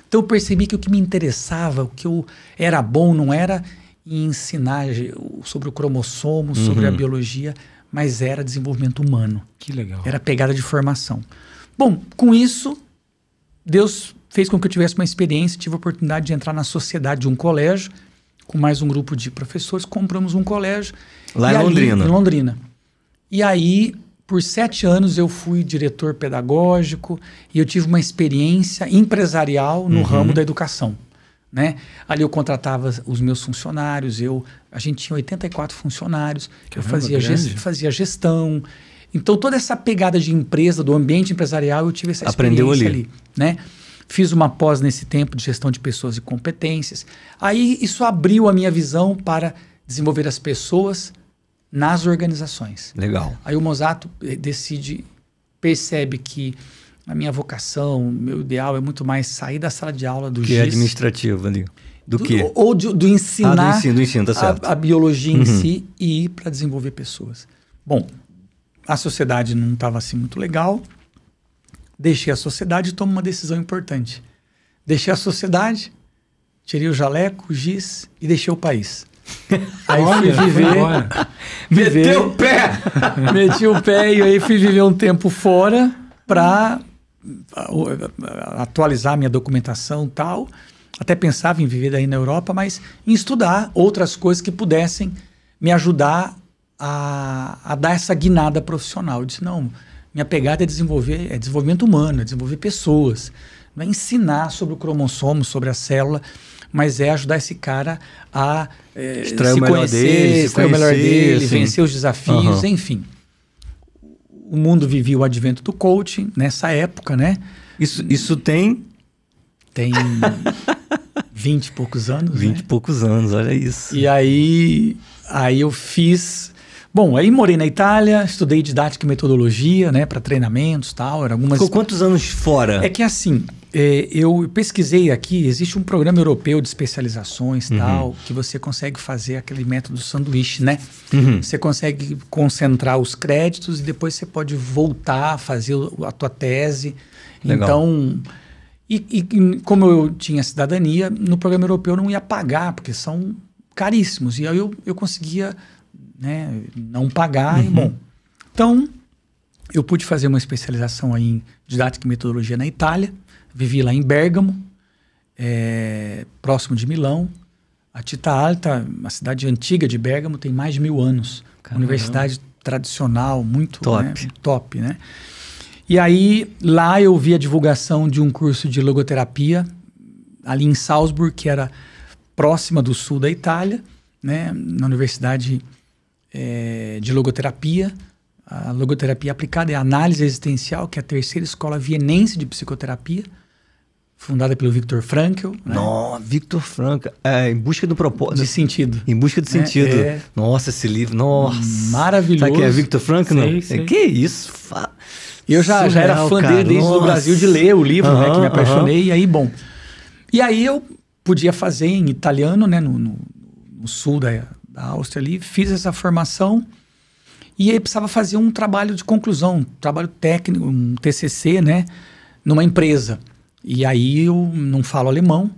Então eu percebi que o que me interessava, o que eu era bom, não era em ensinar sobre o cromossomo, sobre a biologia, mas era desenvolvimento humano. Que legal. Era pegada de formação. Bom, com isso, Deus fez com que eu tivesse uma experiência, tive a oportunidade de entrar na sociedade de um colégio, com mais um grupo de professores, compramos um colégio. Lá em Londrina. Em Londrina. E aí, por 7 anos, eu fui diretor pedagógico e eu tive uma experiência empresarial no ramo da educação. Né? Ali eu contratava os meus funcionários, a gente tinha 84 funcionários, eu fazia gestão. Então, toda essa pegada de empresa, do ambiente empresarial, eu tive essa experiência ali. Né? Fiz uma pós nesse tempo de gestão de pessoas e competências. Aí isso abriu a minha visão para desenvolver as pessoas nas organizações. Legal. Aí o Mosato percebe que a minha vocação, meu ideal é muito mais sair da sala de aula do Que GIS. é administrativo ali. Do quê? Ou do ensinar do ensino, tá certo. a biologia em si e ir para desenvolver pessoas. Bom, a sociedade não estava assim muito legal. Deixei a sociedade e tomo uma decisão importante. Deixei a sociedade, tirei o jaleco, o giz e deixei o país. Aí fui viver... Meteu o pé! Meti o pé e aí fui viver um tempo fora para atualizar minha documentação e tal. Até pensava em viver daí na Europa, mas em estudar outras coisas que pudessem me ajudar a dar essa guinada profissional. Eu disse, não, minha pegada é desenvolvimento humano, é desenvolver pessoas. Não é ensinar sobre o cromossomo, sobre a célula, mas é ajudar esse cara a extrair se o melhor conhecer, dele, extrair o melhor dele, assim. vencer os desafios, enfim. O mundo vivia o advento do coaching nessa época, né? Isso tem 20 e poucos anos, 20 né? e poucos anos, olha isso. E aí eu fiz... Bom, aí morei na Itália, estudei didática e metodologia, né? Para treinamentos e tal. Ficou quantos anos fora? É que assim, eu pesquisei aqui, existe um programa europeu de especializações e tal, que você consegue fazer aquele método sanduíche, né? Você consegue concentrar os créditos e depois você pode voltar a fazer a tua tese. Legal. Então... E como eu tinha cidadania, no programa europeu eu não ia pagar, porque são caríssimos. E aí eu conseguia, né, não pagar. E, bom, então, eu pude fazer uma especialização aí em didática e metodologia na Itália. Vivi lá em Bérgamo, próximo de Milão. A Città Alta, uma cidade antiga de Bérgamo, tem mais de 1000 anos. Caramba. Universidade tradicional, muito top, né, top, né? E aí, lá eu vi a divulgação de um curso de logoterapia, ali em Salzburg, que era próxima do sul da Itália, né, na Universidade de Logoterapia. A logoterapia aplicada é a análise existencial, que é a terceira escola vienense de psicoterapia, fundada pelo Viktor Frankl. Né? Nossa, Viktor Frankl, em busca do propósito. De sentido. Em busca de sentido. Nossa, esse livro, nossa. Maravilhoso. Sabe quem é Viktor Frankl? Sei. Que isso? Eu já era fã dele desde o Brasil de ler o livro, né, que me apaixonei. E aí, bom. E aí eu podia fazer em italiano, né, no sul da Áustria ali. Fiz essa formação e aí precisava fazer um trabalho de conclusão, um trabalho técnico, um TCC, né, numa empresa. E aí eu não falo alemão.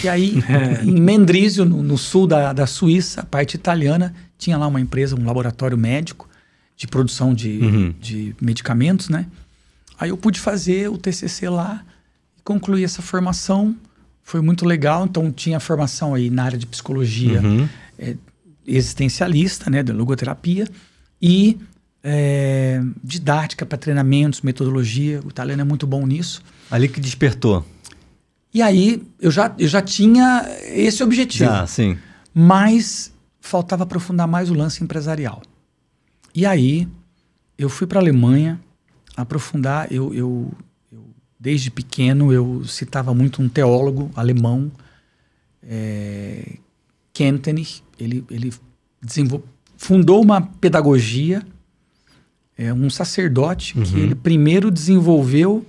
E aí, em Mendrisio, no sul da Suíça, a parte italiana, tinha lá uma empresa, um laboratório médico de produção de medicamentos, né? Aí eu pude fazer o TCC lá, concluí essa formação, foi muito legal. Então tinha formação aí na área de psicologia existencialista, né, da logoterapia, e didática para treinamentos, metodologia. O italiano é muito bom nisso. Ali que despertou. E aí eu já tinha esse objetivo. Já, sim. Mas faltava aprofundar mais o lance empresarial. E aí eu fui para a Alemanha aprofundar. Eu desde pequeno eu citava muito um teólogo alemão, Kentenich. Ele fundou uma pedagogia, um sacerdote que ele primeiro desenvolveu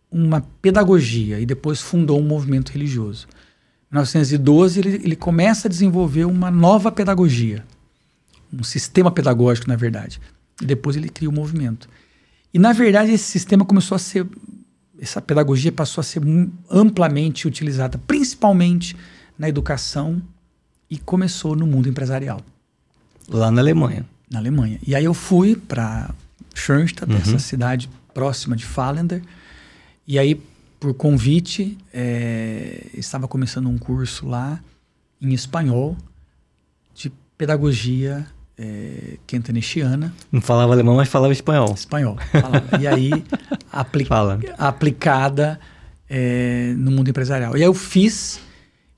uma pedagogia e depois fundou um movimento religioso. Em 1912 ele começa a desenvolver uma nova pedagogia, um sistema pedagógico, na verdade. E depois ele cria o movimento. E, na verdade, esse sistema começou a ser... Essa pedagogia passou a ser amplamente utilizada, principalmente na educação, e começou no mundo empresarial. Lá na Alemanha. Na Alemanha. E aí eu fui para Schoenstatt, essa cidade próxima de Fallender. E aí, por convite, estava começando um curso lá, em espanhol, de pedagogia kentenichiana. Não falava alemão, mas falava espanhol. Espanhol, falava. E aí, aplicada no mundo empresarial. E aí eu fiz,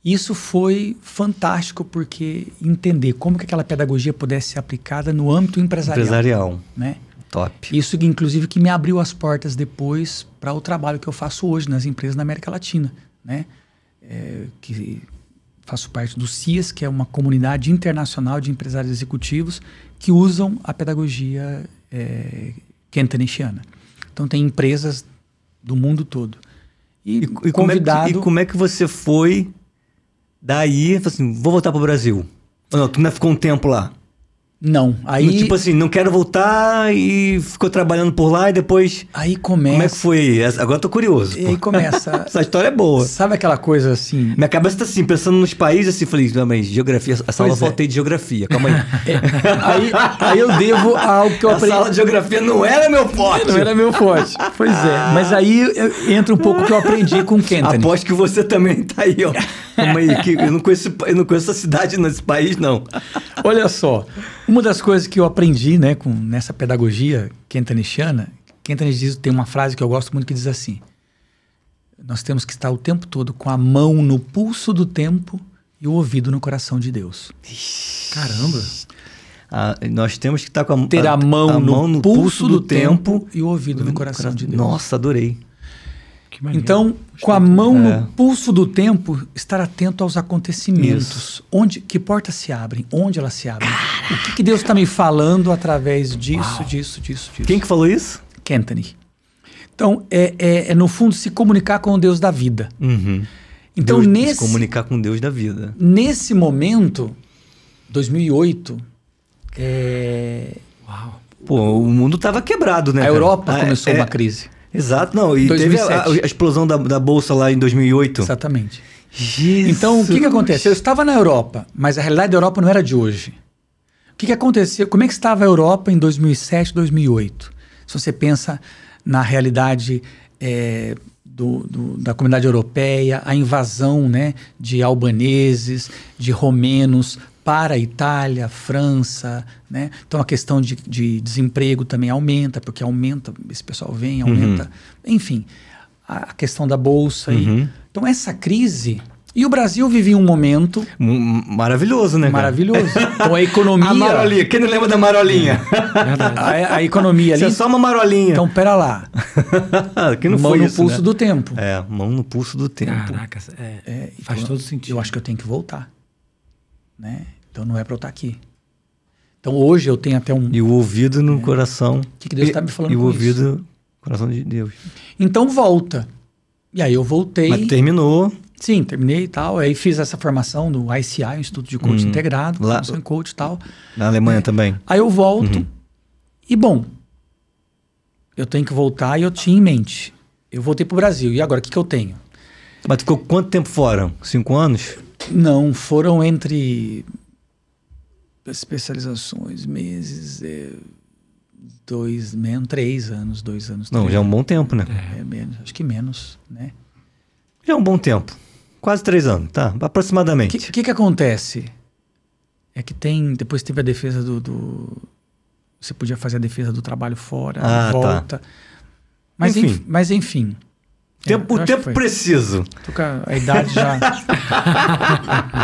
isso foi fantástico, porque entender como que aquela pedagogia pudesse ser aplicada no âmbito empresarial. Né? Top. Isso, inclusive, que me abriu as portas depois para o trabalho que eu faço hoje nas empresas na América Latina, né? Que faço parte do CIAS, que é uma comunidade internacional de empresários executivos que usam a pedagogia kentenichiana. Então, tem empresas do mundo todo. E convidado... Como é que você foi daí? Falei assim, vou voltar para o Brasil. Ou não, tu ainda ficou um tempo lá? Não. Aí, Tipo assim, não quero voltar e ficou trabalhando por lá e depois... aí começa... Como é que foi? Agora eu tô curioso. E aí começa... Essa história é boa. Sabe aquela coisa assim... Minha cabeça tá assim, pensando nos países, assim, falei, não, mas geografia, essa aula eu faltei de geografia, calma aí. Aí eu devo a algo que eu aprendi... Essa aula de geografia não era meu forte. Não era meu forte. Pois é. Mas aí entra um pouco que eu aprendi com o Kenton. Aposto que você também tá aí, ó. Calma aí, que eu não conheço essa cidade nesse país, não. Olha só, uma das coisas que eu aprendi, né, nessa pedagogia kentaniana, Kenton tem uma frase que eu gosto muito que diz assim: nós temos que estar o tempo todo com a mão no pulso do tempo e o ouvido no coração de Deus. Caramba. Nós temos que estar com Ter a mão no pulso do tempo e o ouvido no coração de Deus. Nossa, adorei. Então, com a mão no pulso do tempo, estar atento aos acontecimentos. Que portas se abrem, onde elas se abrem. O que Deus está me falando através disso. Quem que falou isso? Kenton. Então, no fundo, se comunicar com o Deus da vida. Uhum. Então, se comunicar com Deus da vida. Nesse momento, 2008... Uau. Pô, o mundo tava quebrado, né? A Europa começou uma crise. Exato, não. E 2007. Teve a explosão da Bolsa lá em 2008. Exatamente. Jesus. Então, o que acontece? Eu estava na Europa, mas a realidade da Europa não era de hoje. O que aconteceu? Como é que estava a Europa em 2007, 2008? Se você pensa na realidade da comunidade europeia, a invasão, né, de albaneses, de romenos para a Itália, França, né? Então a questão de desemprego também aumenta, porque esse pessoal vem, aumenta. Enfim, a questão da Bolsa. Então essa crise... E o Brasil vivia um momento... Maravilhoso, né, cara? Maravilhoso. Então a economia... A marolinha. Quem não lembra da marolinha? A economia ali... Isso é só uma marolinha. Então, pera lá. Que não mão foi no isso, pulso né? do tempo. Mão no pulso do tempo. Caraca, faz todo sentido. Eu acho que eu tenho que voltar. Né? Então não é para eu estar aqui. Então hoje eu tenho até um... E o ouvido no coração. O que Deus está me falando com isso? E o ouvido no coração de Deus. Então volta. E aí eu voltei... Mas terminou... Sim, terminei e tal. Aí fiz essa formação no ICI, o Instituto de Coach Integrado, formação em coach e tal. Na Alemanha também. Aí eu volto e, bom, eu tenho que voltar e eu tinha em mente. Eu voltei pro Brasil. E agora, o que eu tenho? Mas ficou quanto tempo fora? 5 anos? Não, foram entre especializações, meses, 3 anos, 2 anos. Não, já é um bom tempo, né? Menos, acho que menos, né? Já é um bom tempo. Quase 3 anos, tá? Aproximadamente. O que acontece? É que depois teve a defesa você podia fazer a defesa do trabalho fora, volta. Tá. Mas enfim. O tempo preciso. Tô com a idade já.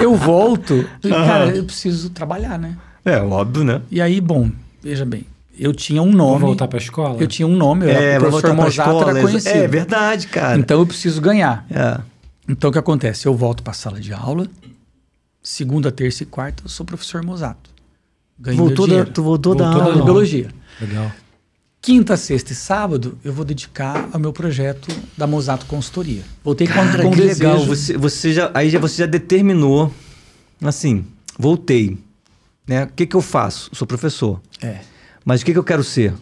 Eu volto e, cara, eu preciso trabalhar, né? Óbvio, né? E aí, bom, veja bem. Eu tinha um nome. Vou voltar pra escola? Eu tinha um nome, eu era o professor Mosato, era conhecido. É verdade, cara. Então eu preciso ganhar. É. Então o que acontece? Eu volto pra sala de aula, segunda, terça e quarta, eu sou professor Mosato. Ganho Tu voltou da aula de biologia. Legal. Quinta, sexta e sábado, eu vou dedicar ao meu projeto da Mosato Consultoria. Voltei com que desejo. legal. Você já determinou, assim, voltei. Né? O que eu faço? Sou professor. Mas o que eu quero ser?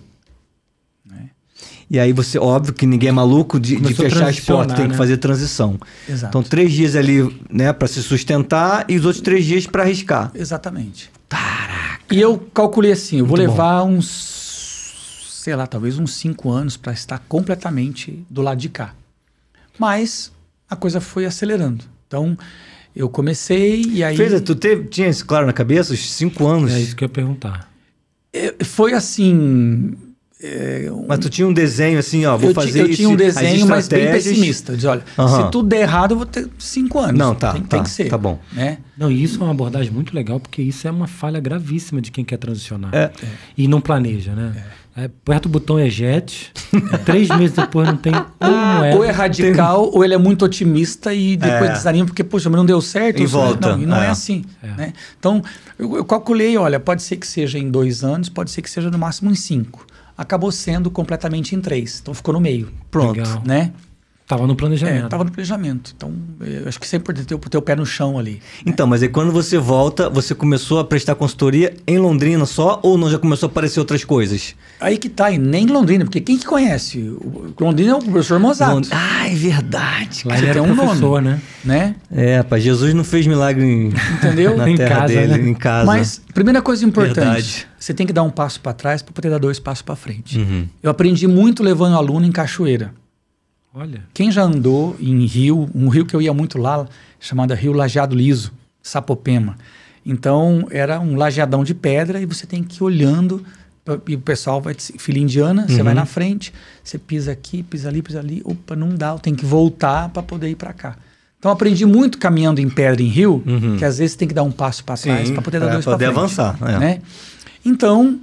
E aí você, óbvio que ninguém é maluco de fechar as portas, tem que fazer transição. Exato. Então 3 dias ali, né, para se sustentar e os outros 3 dias para arriscar. Exatamente. Caraca. E eu calculei assim, eu vou Muito levar talvez uns 5 anos para estar completamente do lado de cá. Mas a coisa foi acelerando. Então eu comecei e aí... Tinha isso claro na cabeça, os 5 anos? É isso que eu ia perguntar. Foi assim... Mas tu tinha um desenho assim, ó, vou fazer isso. Eu tinha um desenho, mas bem pessimista. Diz, olha, se tudo der errado, eu vou ter 5 anos. Não, tem que ser. Tá bom. Né? Não, e isso é uma abordagem muito legal, porque isso é uma falha gravíssima de quem quer transicionar. E não planeja, né? Aperta o botão eject, 3 meses depois não tem uma moeda. Ou é radical, ou ele é muito otimista e depois desanima, porque, poxa, mas não deu certo. E volta. Não é assim. Né? Então, eu calculei, olha, pode ser que seja em 2 anos, pode ser que seja no máximo em 5. Acabou sendo completamente em 3. Então ficou no meio. Pronto. Legal. Né? Tava no planejamento. Estava no planejamento. Então, eu acho que sempre ter o pé no chão ali. Então, mas aí quando você volta, você começou a prestar consultoria em Londrina só ou não já começou a aparecer outras coisas? Aí que tá, e nem Londrina, porque quem que conhece? O Londrina é o professor Mozato. Ah, é verdade. Lá ele era tem um professor, nome, né? É, rapaz, Jesus não fez milagre Entendeu? na Em terra casa, dele, né? em casa. Mas, primeira coisa importante, Verdade. você tem que dar um passo para trás para poder dar 2 passos para frente. Uhum. Eu aprendi muito levando aluno em cachoeira. Olha. Quem já andou em rio, um rio que eu ia muito lá, chamado Rio Lajeado Liso, Sapopema. Então, era um lajeadão de pedra e você tem que ir olhando, e o pessoal vai, filha indiana, você vai na frente, você pisa aqui, pisa ali, opa, não dá, eu tenho que voltar para poder ir para cá. Então, aprendi muito caminhando em pedra em rio, que às vezes tem que dar um passo para trás para poder dar 2 para frente. Poder avançar. É. Né? Então,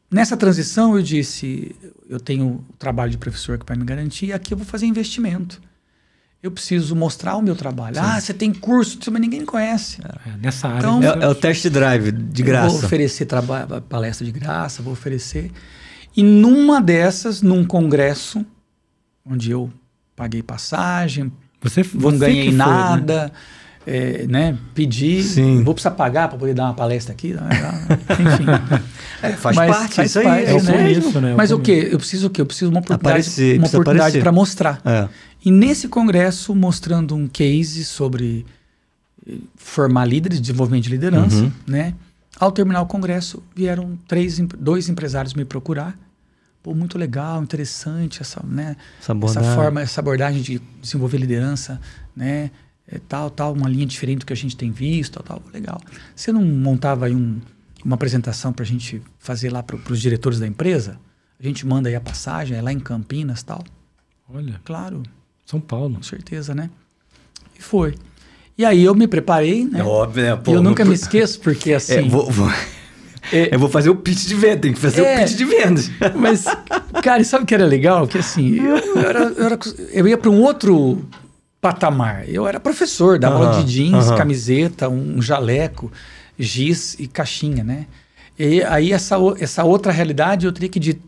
nessa transição, eu disse, eu tenho o trabalho de professor que vai me garantir, aqui eu vou fazer investimento. Eu preciso mostrar o meu trabalho. Ah, você tem curso, mas ninguém conhece. Nessa área. Então, É o test drive de graça. Eu vou oferecer palestra de graça, vou oferecer. E numa dessas, num congresso, onde eu paguei passagem, não ganhei que foi, nada, né? Pedi, Sim. vou precisar pagar para poder dar uma palestra aqui. Enfim. Faz parte, faz isso aí. parte, É o né? começo, né? Mas o quê? Eu preciso o quê? Eu preciso de uma Aparecer, precisa oportunidade aparecer. para mostrar. É. E nesse congresso, mostrando um case sobre formar líderes, desenvolvimento de liderança, né? Ao terminar o congresso, vieram 2 empresários me procurar. Pô, muito legal, interessante essa essa abordagem de desenvolver liderança, né? Tal, uma linha diferente do que a gente tem visto, tal, legal. Você não montava aí uma apresentação para a gente fazer lá para os diretores da empresa? A gente manda aí a passagem, é lá em Campinas, tal. Olha, Claro, São Paulo. com certeza, né? E foi. E aí eu me preparei, né? É óbvio, né? Pô, E eu nunca me esqueço, porque assim... Eu vou fazer o pitch de venda, tem que fazer o pitch de vendas. Mas, cara, e sabe o que era legal? Que assim, eu ia para um outro patamar. Eu era professor, dava aula de jeans, camiseta, um jaleco, giz e caixinha, né? E aí essa outra realidade eu teria que de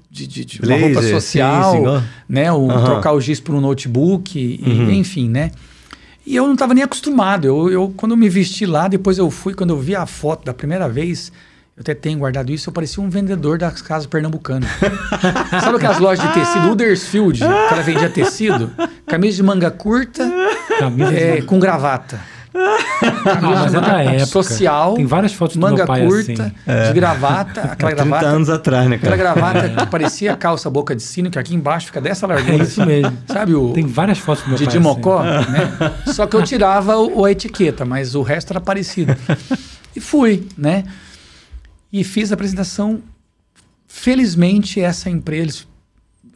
uma roupa social, né? Trocar o giz por um notebook, enfim, né? E eu não estava nem acostumado. Eu quando eu me vesti lá, depois eu fui, quando eu vi a foto da primeira vez, eu até tenho guardado isso, eu parecia um vendedor das casas pernambucanas. Sabe aquelas lojas de tecido? Huddersfield, que ela vendia tecido? Camisa de manga curta, com gravata. Mas é da época. Social, tem várias fotos do manga meu pai curta, assim. de gravata. Aquela 30 gravata, anos atrás, né, cara? aquela gravata que parecia calça boca de sino, que aqui embaixo fica dessa largura. É isso mesmo. Sabe Tem várias fotos do meu pai Didi Mocó, né? Só que eu tirava a etiqueta, mas o resto era parecido. E fui, né? E fiz a apresentação. Felizmente, essa empresa, eles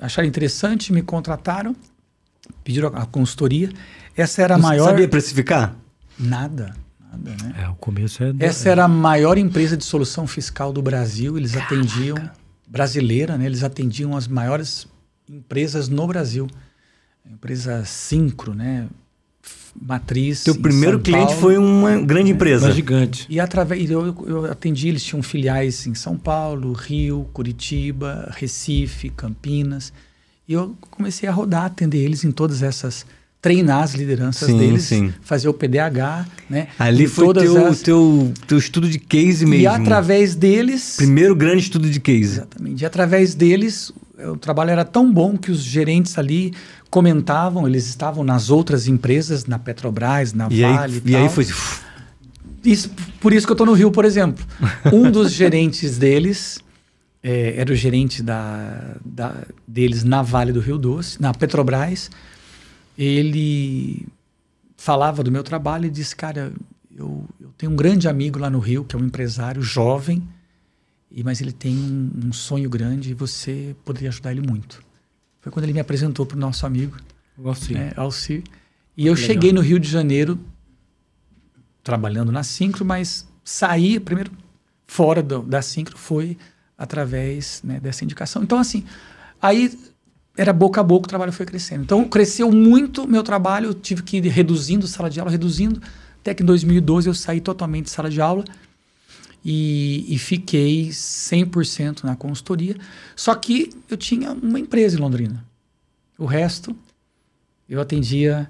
acharam interessante, me contrataram, pediram a consultoria. Essa era a maior... Sabia precificar? Nada, né? O começo é... Essa era a maior empresa de solução fiscal do Brasil. Eles atendiam... Brasileira, né? Eles atendiam as maiores empresas no Brasil. A empresa Syncro, né? Matriz. Teu primeiro cliente foi uma grande empresa. Uma gigante. E através eu atendi, eles tinham filiais em São Paulo, Rio, Curitiba, Recife, Campinas. E eu comecei a rodar, atender eles em todas essas, treinar as lideranças deles, fazer o PDH, né? Ali foi teu estudo de case mesmo. E através deles... Primeiro grande estudo de case. Exatamente. E através deles, o trabalho era tão bom que os gerentes ali comentavam, eles estavam nas outras empresas, na Petrobras, na Vale e tal. Aí foi... Por isso que eu estou no Rio, por exemplo. Um dos gerentes deles era o gerente deles na Vale do Rio Doce, na Petrobras. Ele falava do meu trabalho e disse, cara, eu tenho um grande amigo lá no Rio, que é um empresário jovem, mas ele tem um sonho grande e você poderia ajudar ele muito. Foi quando ele me apresentou para o nosso amigo, Alcir. E eu cheguei no Rio de Janeiro, trabalhando na Syncro, mas saí, primeiro, fora da Syncro, foi através, né, dessa indicação. Então, assim, aí era boca a boca, o trabalho foi crescendo. Então, cresceu muito meu trabalho, eu tive que ir reduzindo sala de aula, até que em 2012 eu saí totalmente de sala de aula e fiquei 100% na consultoria. Só que eu tinha uma empresa em Londrina. O resto Eu atendia,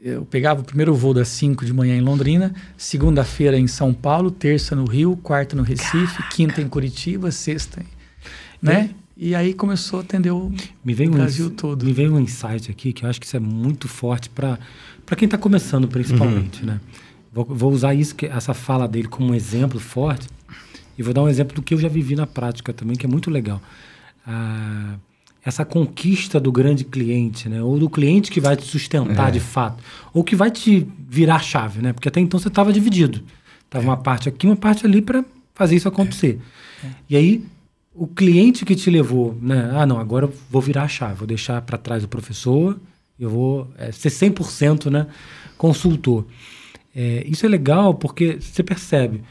eu pegava o primeiro voo das 5 de manhã em Londrina, segunda-feira em São Paulo, terça no Rio, quarta no Recife, quinta em Curitiba, sexta, né? E aí começou a atender o Brasil todo. Me veio um insight aqui que eu acho que isso é muito forte para quem está começando, principalmente, né? Vou usar essa fala dele como um exemplo forte e vou dar um exemplo do que eu já vivi na prática também, que é muito legal. Essa conquista do grande cliente, né? Ou do cliente que vai te sustentar de fato, ou que vai te virar a chave, né? Porque até então você estava dividido. Estava uma parte aqui, uma parte ali para fazer isso acontecer. E aí, o cliente que te levou, né? Ah, não, agora eu vou virar a chave, vou deixar para trás o professor, eu vou ser 100%, né, consultor. Isso é legal porque você percebe,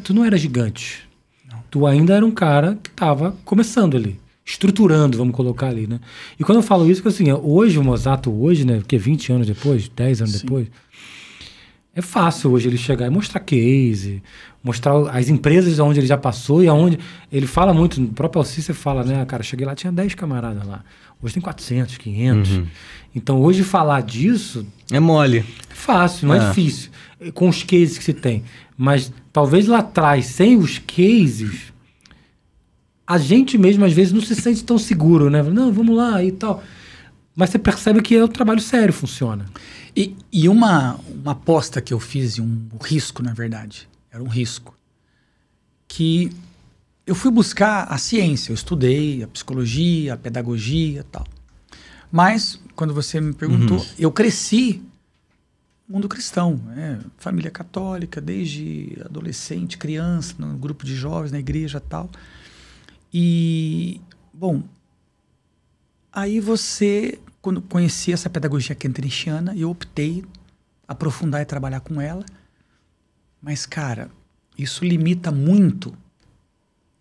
tu não era gigante. Não. Tu ainda era um cara que estava começando ali, estruturando, vamos colocar ali, né? E quando eu falo isso, que assim, hoje, o Mosato hoje, né, porque 20 anos depois, 10 anos depois, é fácil hoje ele chegar e mostrar case, mostrar as empresas onde ele já passou e aonde ele fala muito, no próprio Alcícer fala, né, cara, cheguei lá, tinha 10 camaradas lá, hoje tem 400, 500. Então hoje falar disso é mole. É fácil, não é difícil, com os cases que se tem. Mas talvez lá atrás, sem os cases, a gente mesmo às vezes não se sente tão seguro, né? Não, vamos lá e tal. Mas você percebe que é um trabalho sério, funciona. E uma aposta que eu fiz, um risco, na verdade, era um risco, que eu fui buscar a ciência, eu estudei a psicologia, a pedagogia e tal. Mas, quando você me perguntou, eu cresci no mundo cristão, né? Família católica, desde adolescente, criança, no grupo de jovens, na igreja e tal. E, bom, aí quando conheci essa pedagogia kenterichiana, eu optei aprofundar e trabalhar com ela. Mas, cara, isso limita muito,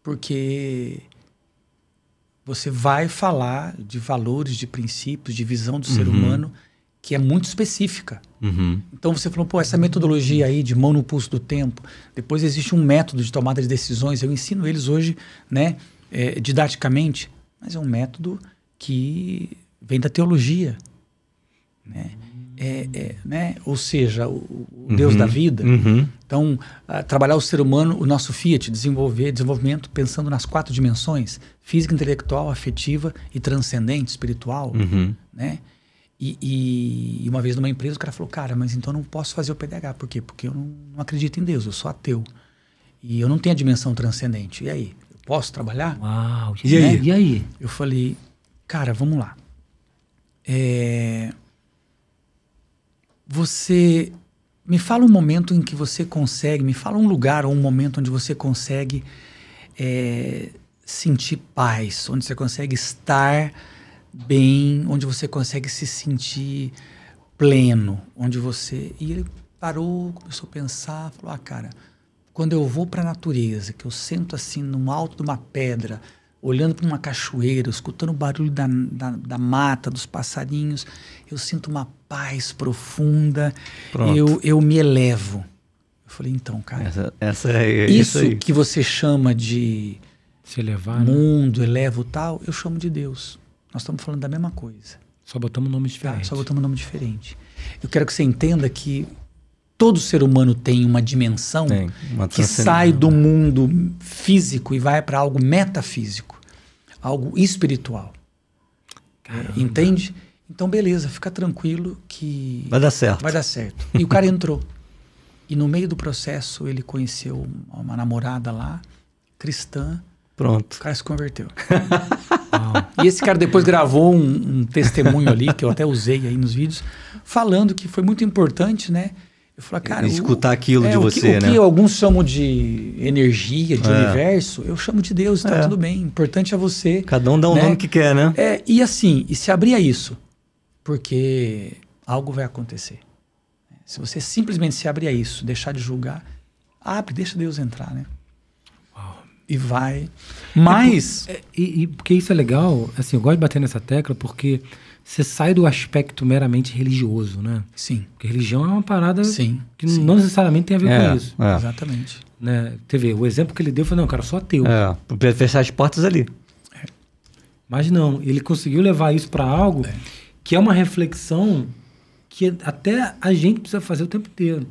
porque você vai falar de valores, de princípios, de visão do ser humano, que é muito específica. Então você falou, pô, essa metodologia aí de mão no pulso do tempo, depois existe um método de tomada de decisões, eu ensino eles hoje, né, didaticamente, mas é um método que vem da teologia, né? Né? Ou seja, o Deus da vida. Então, trabalhar o ser humano, o nosso Fiat, desenvolvimento pensando nas 4 dimensões, física, intelectual, afetiva e transcendente, espiritual, né? E uma vez numa empresa o cara falou, cara, mas então eu não posso fazer o PDH. Por quê? Porque eu não acredito em Deus, eu sou ateu. E eu não tenho a dimensão transcendente. E aí? Eu posso trabalhar? Uau! E aí? Eu falei, cara, vamos lá. Você me fala um momento em que você consegue, me fala um lugar ou um momento onde você consegue sentir paz, onde você consegue estar bem, onde você consegue se sentir pleno, onde você... E ele parou, começou a pensar, falou, cara, quando eu vou para a natureza, que eu sento assim no alto de uma pedra, olhando para uma cachoeira, escutando o barulho da mata, dos passarinhos, eu sinto uma paz profunda, eu me elevo. Eu falei, então, cara, essa é isso aí. que você chama de se elevar, mundo, elevo tal, eu chamo de Deus. Nós estamos falando da mesma coisa. Só botamos nome diferente. Só botamos nome diferente. Eu quero que você entenda que todo ser humano tem uma dimensão que sai do mundo físico e vai para algo metafísico, algo espiritual. Entende? Então, beleza, fica tranquilo que... Vai dar certo. Vai dar certo. E o cara entrou. E no meio do processo, ele conheceu uma namorada lá, cristã. Pronto. O cara se converteu. E esse cara depois gravou um testemunho ali, que eu até usei aí nos vídeos, falando que foi muito importante, né? Eu falei, cara... Escutar aquilo de você, né? O que alguns chamam de energia, de universo, eu chamo de Deus, tá tudo bem. O importante é você... Cada um dá um nome que quer, né? E assim, e se abrir a isso, porque algo vai acontecer. Se você simplesmente se abrir a isso, deixar de julgar, deixa Deus entrar, né? E vai. Mas... porque isso é legal, assim, eu gosto de bater nessa tecla porque você sai do aspecto meramente religioso, né? Sim. Porque religião é uma parada que não necessariamente tem a ver com isso. Exatamente. Né? Você vê, o exemplo que ele deu foi, não, cara, eu sou ateu. Pra fechar as portas ali. Mas não, ele conseguiu levar isso para algo que é uma reflexão que até a gente precisa fazer o tempo inteiro.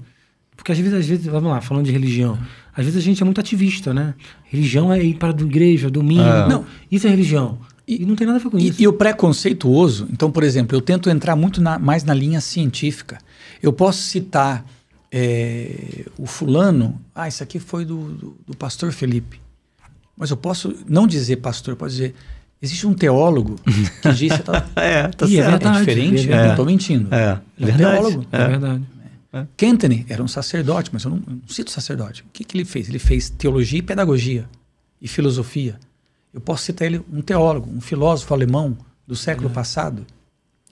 Porque às vezes, vamos lá, falando de religião, às vezes a gente é muito ativista, né? Religião é ir para a igreja, domingo. Não, isso é religião. E não tem nada a ver com isso. E o preconceituoso, então, por exemplo, eu tento entrar muito mais na linha científica. Eu posso citar o fulano, isso aqui foi do pastor Felipe. Mas eu posso não dizer pastor, posso dizer, existe um teólogo que diz... tá certo. É diferente, eu não estou mentindo. Ele é um teólogo. É verdade. Kenton era um sacerdote, mas eu não cito sacerdote. O que ele fez? Ele fez teologia e pedagogia e filosofia. Eu posso citar ele, um teólogo, um filósofo alemão do século passado.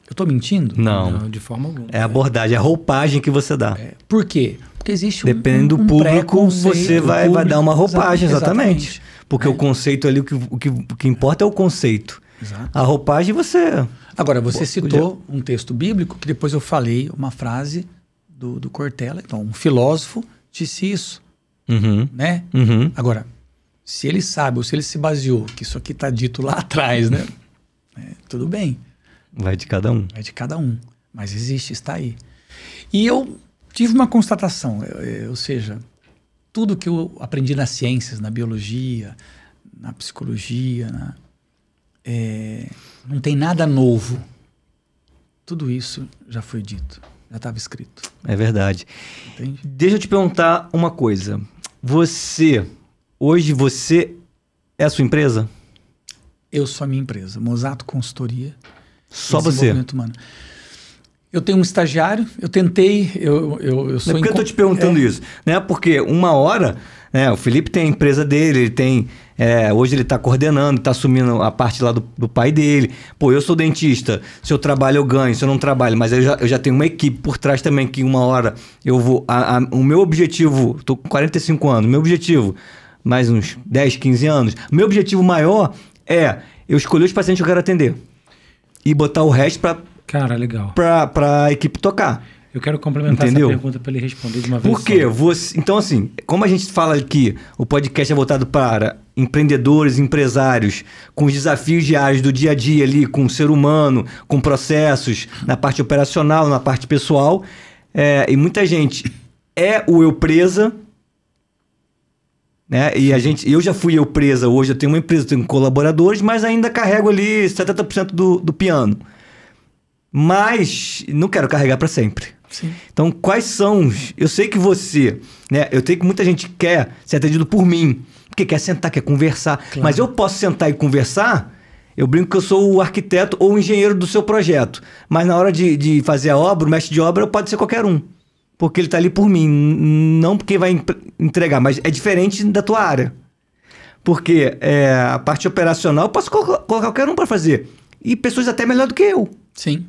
Eu estou mentindo? Não, de forma alguma. É a abordagem, a roupagem que você dá. Por quê? Porque existe dependendo do público, você vai dar uma roupagem, exatamente. Porque o conceito ali, o que importa é o conceito. Exato. A roupagem você... Agora, você citou um texto bíblico que depois eu falei uma frase do Cortella. Então, um filósofo disse isso, né? Agora, se ele sabe ou se ele se baseou que isso aqui está dito lá atrás, né? Tudo bem. Vai de cada um. Vai de cada um. Mas existe, está aí. E eu tive uma constatação, ou seja, tudo que eu aprendi nas ciências, na biologia, na psicologia, não tem nada novo. Tudo isso já foi dito, já estava escrito. É verdade. Entende? Deixa eu te perguntar uma coisa. Hoje você é a sua empresa? Eu sou a minha empresa, Mosato Consultoria. Só você? Desenvolvimento humano. Eu tenho um estagiário, eu tentei, eu sou... Por que eu estou te perguntando isso? Né? Porque uma hora, né, o Felipe tem a empresa dele, ele tem... hoje ele está coordenando, está assumindo a parte lá do pai dele. Pô, eu sou dentista, se eu trabalho eu ganho, se eu não trabalho, mas eu já tenho uma equipe por trás também que uma hora eu vou... o meu objetivo, estou com 45 anos, meu objetivo, mais uns 10, 15 anos, meu objetivo maior é eu escolher os pacientes que eu quero atender e botar o resto para... Cara, legal. Para a equipe tocar. Eu quero complementar essa pergunta para ele responder de uma vez. Por quê? Então, assim, como a gente fala aqui, o podcast é voltado para empreendedores, empresários, com os desafios diários do dia a dia ali, com o ser humano, com processos, na parte operacional, na parte pessoal. E muita gente é o eu presa, né? E eu já fui eu presa, hoje eu tenho uma empresa, tenho colaboradores, mas ainda carrego ali 70% do piano. Mas não quero carregar para sempre. Sim. Então, quais são... Eu sei que você... né? Eu sei que muita gente quer ser atendido por mim, porque quer sentar, quer conversar. Claro. Mas eu posso sentar e conversar, eu brinco que eu sou o arquiteto ou o engenheiro do seu projeto. Mas na hora de fazer a obra, o mestre de obra pode ser qualquer um. Porque ele está ali por mim, não porque vai entregar, mas é diferente da tua área. Porque a parte operacional eu posso colocar qualquer um para fazer. E pessoas até melhor do que eu. Sim.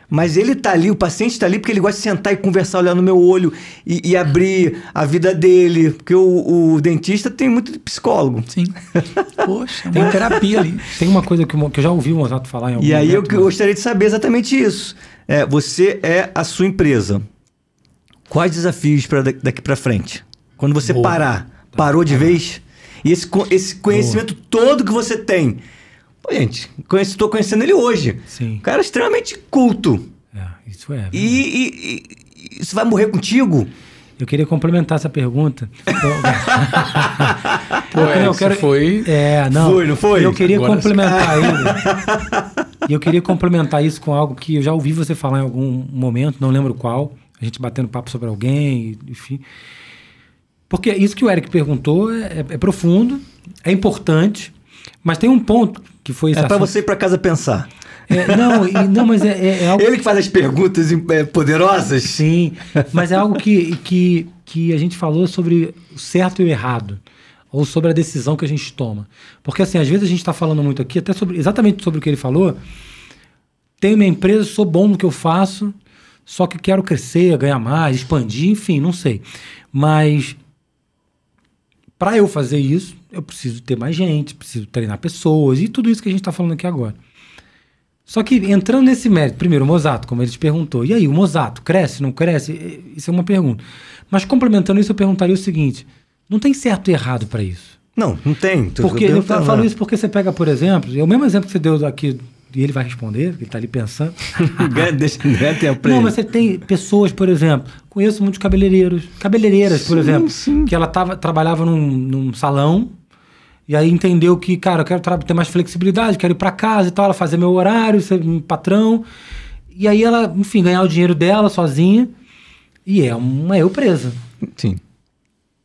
Mas ele tá ali, o paciente está ali porque ele gosta de sentar e conversar, olhar no meu olho e abrir a vida dele. Porque o dentista tem muito de psicólogo. Sim. Poxa, tem terapia ali. Tem uma coisa que eu já ouvi o Mosato falar em algum momento. E aí eu gostaria de saber exatamente isso. Você é a sua empresa. Quais desafios daqui para frente? Quando você parou de vez? E esse conhecimento todo que você tem... Pô, gente, estou conhecendo ele hoje. Sim. Um cara extremamente culto. Isso é. E isso vai morrer contigo? Eu queria complementar essa pergunta. Foi? Não foi? Eu queria complementar ele. E eu queria complementar isso com algo que eu já ouvi você falar em algum momento, não lembro qual. A gente batendo papo sobre alguém, enfim. Porque isso que o Eric perguntou é profundo, é importante, mas tem um ponto que foi... para você ir para casa pensar. Mas é algo... Ele que faz as perguntas poderosas. Sim, mas é algo que a gente falou sobre o certo e o errado, ou sobre a decisão que a gente toma. Porque assim, às vezes a gente está falando muito aqui, até exatamente sobre o que ele falou. Tenho minha empresa, sou bom no que eu faço, só que quero crescer, ganhar mais, expandir, enfim, não sei. Mas para eu fazer isso, eu preciso ter mais gente, preciso treinar pessoas e tudo isso que a gente está falando aqui agora. Só que entrando nesse mérito, primeiro o Mosato, como ele te perguntou, e aí, o Mosato cresce, não cresce? Isso é uma pergunta. Mas complementando isso, eu perguntaria o seguinte, não tem certo e errado para isso? Não tem. Porque eu falo isso porque você pega, por exemplo, o mesmo exemplo que você deu aqui e ele vai responder, porque ele tá ali pensando. Ganha tempo pra Não, ele. mas você tem pessoas, por exemplo, conheço muitos cabeleireiras, por exemplo, que ela trabalhava num salão, e aí entendeu que, cara, eu quero ter mais flexibilidade, quero ir pra casa e tal, ela fazer meu horário, ser um patrão, e aí ela, enfim, ganhar o dinheiro dela sozinha, e é uma eu presa. Sim.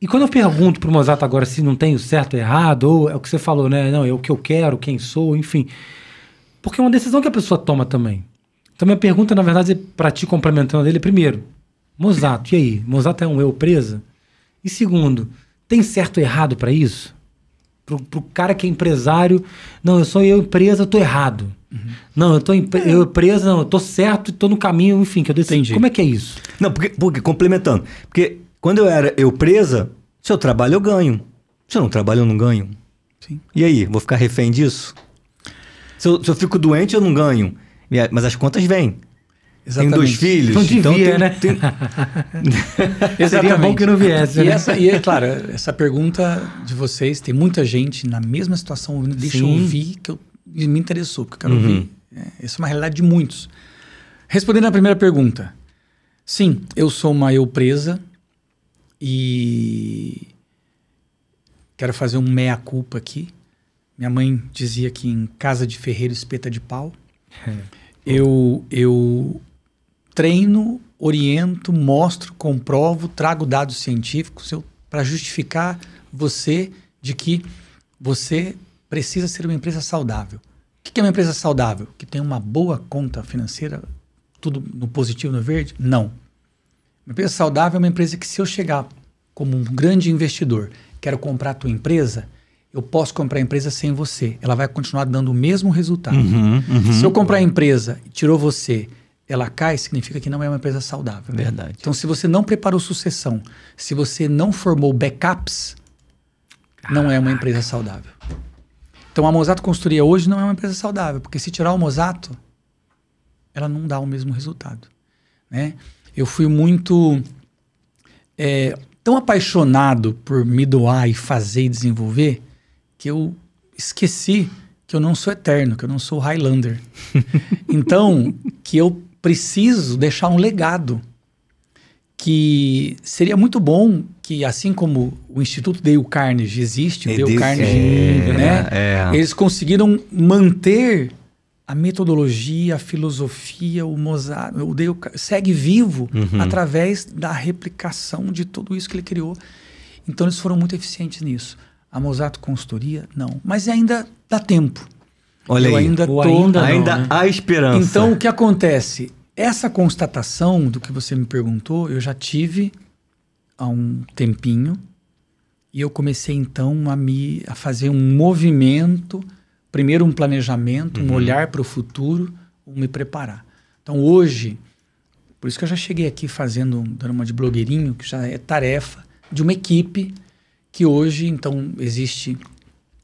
E quando eu pergunto pro Mozato agora se não tem o certo ou errado, ou é o que você falou, né? Não, é o que eu quero, quem sou, enfim. Porque é uma decisão que a pessoa toma também. Então, minha pergunta, na verdade, é pra ti, complementando ele, primeiro, Mozato, e aí? Mozato é um eu presa? E segundo, tem certo ou errado pra isso? Pro cara que é empresário, não, eu sou eu empresa, eu tô errado. Não, eu presa, não, eu tô certo, tô no caminho, enfim, que eu decidi. Entendi. Como é que é isso? Não, porque complementando. Porque quando eu era eu presa, se eu trabalho, eu ganho. Se eu não trabalho, eu não ganho. Sim. E aí, vou ficar refém disso? Se eu fico doente, eu não ganho. Mas as contas vêm. Tenho 2 filhos. Não devia, né? Seria bom que não viesse, né? E é claro, essa pergunta de vocês, tem muita gente na mesma situação ouvindo, deixa eu ouvir, me interessou, que eu quero ouvir. Essa é uma realidade de muitos. Respondendo à primeira pergunta, sim, eu sou uma eu presa e quero fazer um meia-culpa aqui. Minha mãe dizia que em casa de ferreiro espeta de pau. Eu treino, oriento, mostro, comprovo, trago dados científicos para justificar você de que você precisa ser uma empresa saudável. O que é uma empresa saudável? Que tem uma boa conta financeira, tudo no positivo, no verde? Não. Uma empresa saudável é uma empresa que, se eu chegar como um grande investidor, quero comprar a tua empresa, eu posso comprar a empresa sem você. Ela vai continuar dando o mesmo resultado. Se eu comprar a empresa e tirou você, ela cai, significa que não é uma empresa saudável. Verdade. Então, se você não preparou sucessão, se você não formou backups, não é uma empresa saudável. Então, a Mozato Consultoria hoje não é uma empresa saudável, porque se tirar o Mozato, ela não dá o mesmo resultado. Né? Eu fui muito tão apaixonado por me doar e fazer e desenvolver que eu esqueci que eu não sou eterno, que eu não sou Highlander. Então, que eu preciso deixar um legado, que seria muito bom que, assim como o Instituto Dale Carnegie existe, o Dale Carnegie, né? Eles conseguiram manter a metodologia, a filosofia, o Mozart, o Dale segue vivo através da replicação de tudo isso que ele criou. Então, eles foram muito eficientes nisso. A Mozato Consultoria, não. Mas ainda dá tempo. Olha eu aí. ainda há esperança. Então, o que acontece? Essa constatação do que você me perguntou, eu já tive há um tempinho. E eu comecei, então, a fazer um movimento, primeiro um planejamento, um olhar para o futuro, me preparar. Então, hoje, por isso que eu já cheguei aqui dando uma de blogueirinho, que já é tarefa de uma equipe que hoje, então, existe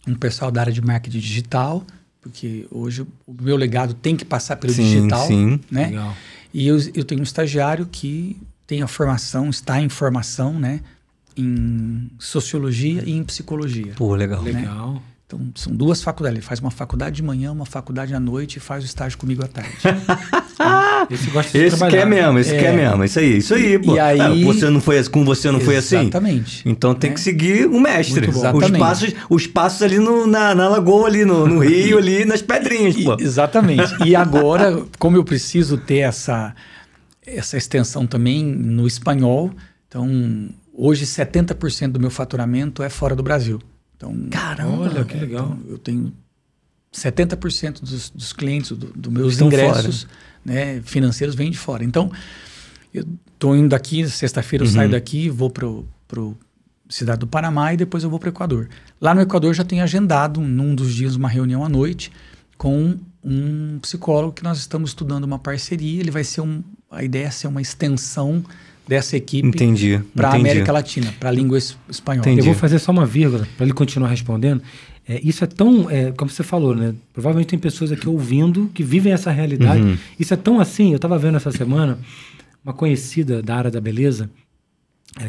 um pessoal da área de marketing digital, porque hoje o meu legado tem que passar pelo digital. Sim. Né? Legal. E eu tenho um estagiário que tem a formação, está em formação, né, em sociologia e em psicologia. Pô, legal. Né? Legal. Então, são 2 faculdades. Ele faz uma faculdade de manhã, uma faculdade à noite e faz o estágio comigo à tarde. Esse gosta de Esse trabalhar. quer mesmo, esse quer mesmo. Isso aí, pô. E aí- você não foi, com você não foi assim? Exatamente. Então tem que seguir o mestre. Muito bom. Os passos ali na lagoa, ali no rio, ali nas pedrinhas, pô. Exatamente. E agora, como eu preciso ter essa extensão também no espanhol, então hoje 70% do meu faturamento é fora do Brasil. Então, Caramba, olha, que legal. Então, eu tenho 70% dos clientes, dos meus Estão ingressos, né, financeiros vêm de fora. Então, eu estou indo daqui, sexta-feira eu saio daqui, vou para o Cidade do Panamá e depois eu vou para o Equador. Lá no Equador já tenho agendado, num dos dias, uma reunião à noite com um psicólogo que nós estamos estudando uma parceria. Ele vai ser a ideia é ser uma extensão dessa equipe para a América Latina, para a língua espanhola. Entendi. Eu vou fazer só uma vírgula para ele continuar respondendo. Isso é tão, como você falou, né? Provavelmente tem pessoas aqui ouvindo que vivem essa realidade. Isso é tão assim. Eu estava vendo essa semana uma conhecida da área da beleza,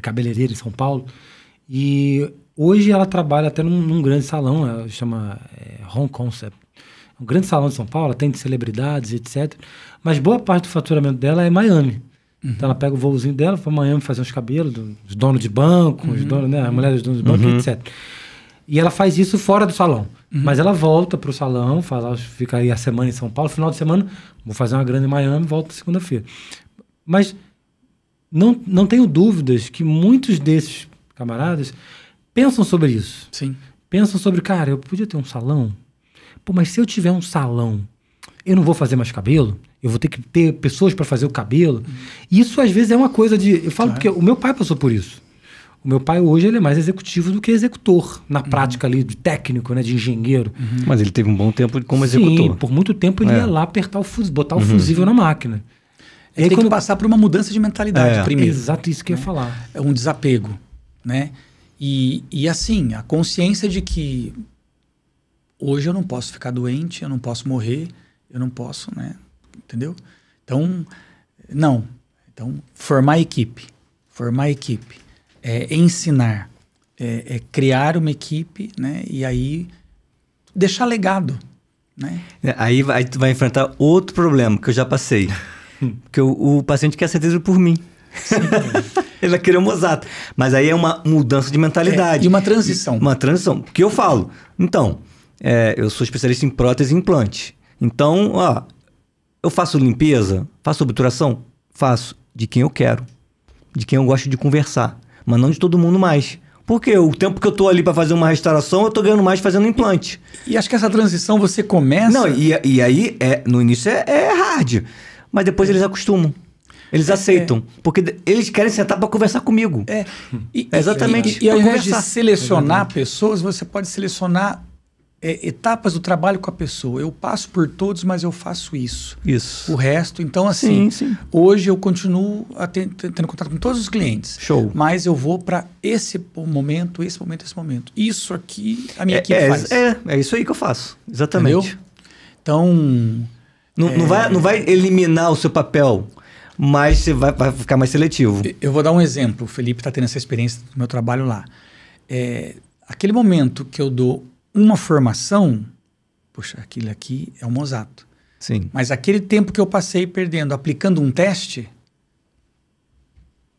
cabeleireira em São Paulo, e hoje ela trabalha até num grande salão, ela chama Home Concept. um grande salão de São Paulo, atende celebridades, etc. Mas boa parte do faturamento dela é Miami. Então ela pega o voozinho dela, vai para Miami fazer uns cabelos dos donos de banco, os donos, né, a mulher dos donos de banco, etc. E ela faz isso fora do salão. Mas ela volta pro salão, fica aí a semana em São Paulo, final de semana, vou fazer uma grande em Miami, volto segunda-feira. Mas não tenho dúvidas que muitos desses camaradas pensam sobre isso. Sim. Pensam sobre, cara, eu podia ter um salão? Pô, mas se eu tiver um salão, eu não vou fazer mais cabelo? Eu vou ter que ter pessoas para fazer o cabelo? Isso, às vezes, é uma coisa de... Eu falo porque o meu pai passou por isso. O meu pai, hoje, ele é mais executivo do que executor. Na prática ali, de técnico, né, de engenheiro. Mas ele teve um bom tempo como executor. Sim, por muito tempo ele ia lá apertar botar o fusível na máquina. Ele tem que passar por uma mudança de mentalidade primeiro. Exato, isso que eu ia falar. É um desapego, né? E assim, a consciência de que hoje eu não posso ficar doente, eu não posso morrer, eu não posso, né? Entendeu? Então, não. Então, formar equipe, ensinar, criar uma equipe, né? E aí deixar legado, né? Aí tu vai enfrentar outro problema que eu já passei. Porque o paciente quer certeza por mim. Ele vai querer um Mozato. Mas aí é uma mudança de mentalidade. E uma transição. Uma transição. Porque eu falo, então, eu sou especialista em prótese e implante. Então, eu faço limpeza, faço obturação? Faço. De quem eu quero. De quem eu gosto de conversar. Mas não de todo mundo mais. Porque o tempo que eu tô ali para fazer uma restauração, eu tô ganhando mais fazendo implante. E acho que essa transição você começa... Não, e aí, no início é hard. Mas depois eles acostumam. Eles aceitam. Porque eles querem sentar para conversar comigo. Exatamente. E ao invés de selecionar pessoas, você pode selecionar etapas do trabalho com a pessoa. Eu passo por todos, mas eu faço isso. Isso. O resto, então assim, sim. Hoje eu continuo tendo contato com todos os clientes. Show. Mas eu vou para esse momento. Isso aqui a minha equipe faz. É isso aí que eu faço. Exatamente. Entendeu? Então... Não vai eliminar o seu papel, mas você vai ficar mais seletivo. Eu vou dar um exemplo. O Felipe está tendo essa experiência do meu trabalho lá. Aquele momento que eu dou uma formação, poxa, aquilo aqui é um Mozato. Sim. Mas aquele tempo que eu passei perdendo aplicando um teste...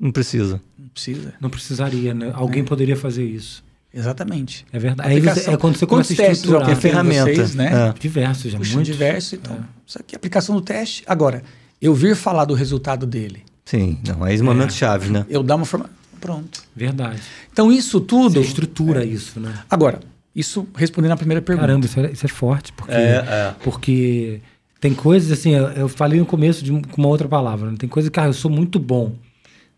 Não precisa. Não precisa. Não precisaria, né? Alguém poderia fazer isso. Exatamente. É verdade. Aí é quando você começa a estruturar. É ferramenta. Vocês, né? Diversos, já muito. Diversos, então. Isso aqui é aplicação do teste. Agora, eu vir falar do resultado dele. Sim, não, é esse momento chave, né? Eu dar uma forma... Pronto. Verdade. Então, isso tudo... Você estrutura isso, né? Agora, isso respondendo a primeira pergunta. Caramba, isso é forte, porque tem coisas, assim, eu falei no começo com uma outra palavra, né? Tem coisas que, cara, eu sou muito bom.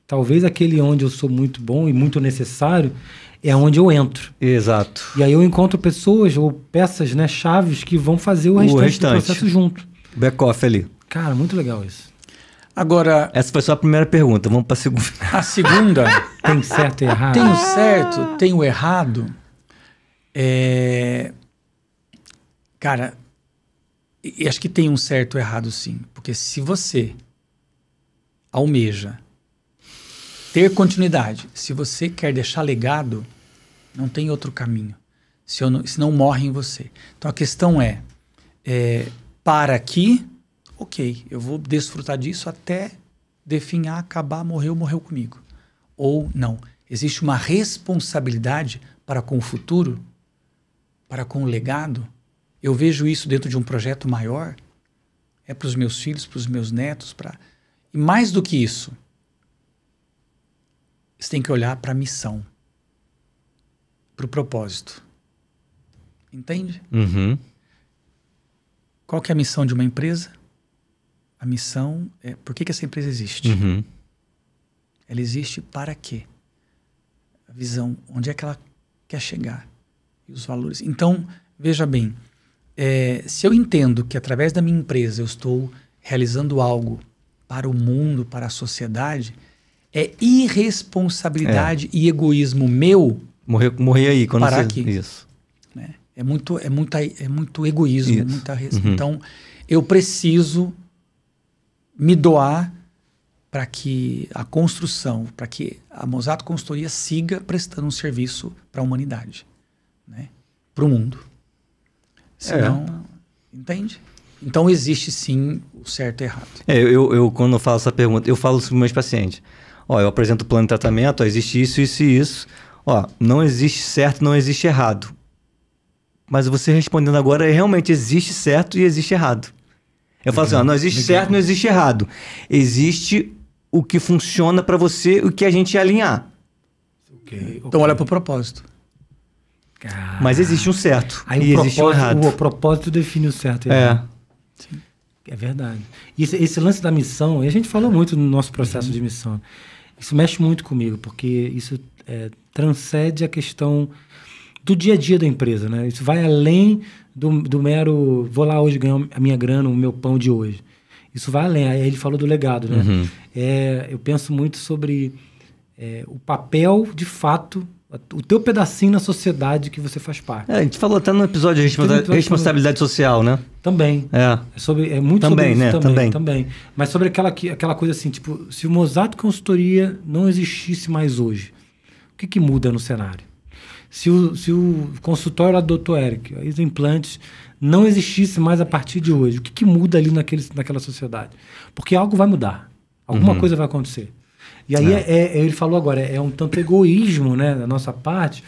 Talvez aquele onde eu sou muito bom e muito necessário é onde eu entro. Exato. E aí eu encontro pessoas ou peças, né, chaves que vão fazer o restante do processo junto. Back-off ali. Cara, muito legal isso. Agora... Essa foi só a primeira pergunta, vamos para a segunda. A segunda... Tem certo e errado? Tem o certo, tem o errado. Cara, e acho que tem um certo e errado sim. Porque se você almeja ter continuidade, se você quer deixar legado, não tem outro caminho. Se não morre em você. Então a questão para aqui, ok, eu vou desfrutar disso até definhar, acabar, morreu comigo. Ou não. Existe uma responsabilidade para com o futuro, para com o legado. Eu vejo isso dentro de um projeto maior. É para os meus filhos, para os meus netos. E mais do que isso, você tem que olhar para a missão, para o propósito. Entende? Uhum. Qual que é a missão de uma empresa? A missão é por que essa empresa existe. Uhum. Ela existe para quê? A visão, onde é que ela quer chegar? E os valores. Então, veja bem, se eu entendo que através da minha empresa eu estou realizando algo para o mundo, para a sociedade, é irresponsabilidade e egoísmo meu morrer aí quando parar você... aqui. Isso. Né? É muito egoísmo. Então, eu preciso me doar para que a construção, para que a Mozato Consultoria siga prestando um serviço para a humanidade, né? Para o mundo. Senão... Entende? Então existe sim o certo e errado. Eu quando eu falo essa pergunta, eu falo para os meus pacientes. Ó, eu apresento o plano de tratamento, ó, existe isso, isso e isso. Ó, não existe certo, não existe errado. Mas você respondendo agora, realmente existe certo e existe errado. Eu falo assim, ó, não existe certo, não existe errado. Existe o que funciona para você, o que a gente alinhar. Então olha para o propósito. Mas existe um certo Aí e existe um errado. O propósito define o certo e errado. Sim. É verdade. E esse lance da missão, e a gente falou muito no nosso processo de missão, isso mexe muito comigo, porque isso transcende a questão do dia a dia da empresa, né? Isso vai além do mero, vou lá hoje ganhar a minha grana, o meu pão de hoje. Isso vai além. Aí ele falou do legado, né? Uhum. Eu penso muito sobre o papel, de fato, o teu pedacinho na sociedade que você faz parte. A gente falou até no episódio de responsabilidade social, né? Também. É muito também, sobre isso, né? Também. Mas sobre aquela coisa assim, tipo, se o Mosato Consultoria não existisse mais hoje, o que muda no cenário? Se o consultório lá do Dr. Eric, os implantes, não existisse mais a partir de hoje, o que muda ali naquela sociedade? Porque algo vai mudar. Alguma coisa vai acontecer. E aí, ele falou agora, é um tanto egoísmo, né, da nossa parte,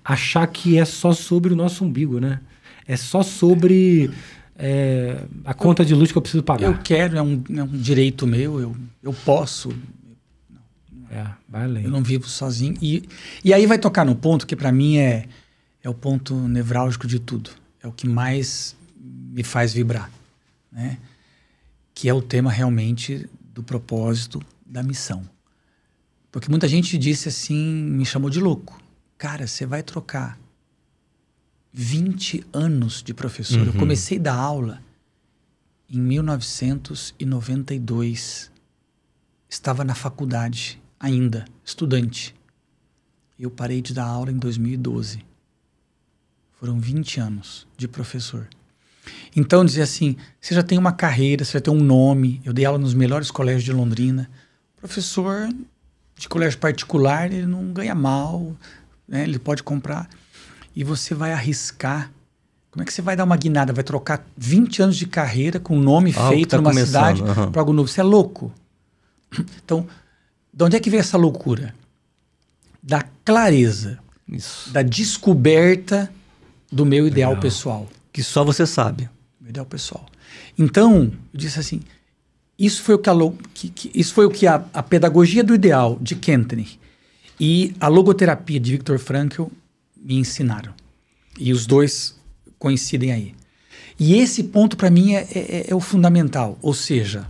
achar que é só sobre o nosso umbigo, né? É só sobre a conta de luz que eu preciso pagar. Eu quero, é um direito meu, eu posso. Vai além. Eu não vivo sozinho. E aí vai tocar no ponto que para mim é o ponto nevrálgico de tudo. É o que mais me faz vibrar, né? Que é o tema realmente do propósito, da missão. Porque muita gente disse assim, me chamou de louco. Cara, você vai trocar 20 anos de professor. Eu comecei a dar aula em 1992. Estava na faculdade ainda, estudante. Eu parei de dar aula em 2012. Foram 20 anos de professor. Então, dizer assim, você já tem uma carreira, você já tem um nome. Eu dei aula nos melhores colégios de Londrina. Professor de colégio particular, ele não ganha mal, né? Ele pode comprar. E você vai arriscar. Como é que você vai dar uma guinada? Vai trocar 20 anos de carreira com um nome feito numa cidade para algo novo. Você é louco. Então, de onde é que vem essa loucura? Da clareza, da descoberta do meu ideal pessoal. Que só você sabe. Meu ideal pessoal. Então, eu disse assim, isso foi o que a pedagogia do ideal de Kentenich e a logoterapia de Viktor Frankl me ensinaram. E os dois coincidem aí. E esse ponto para mim é o fundamental. Ou seja,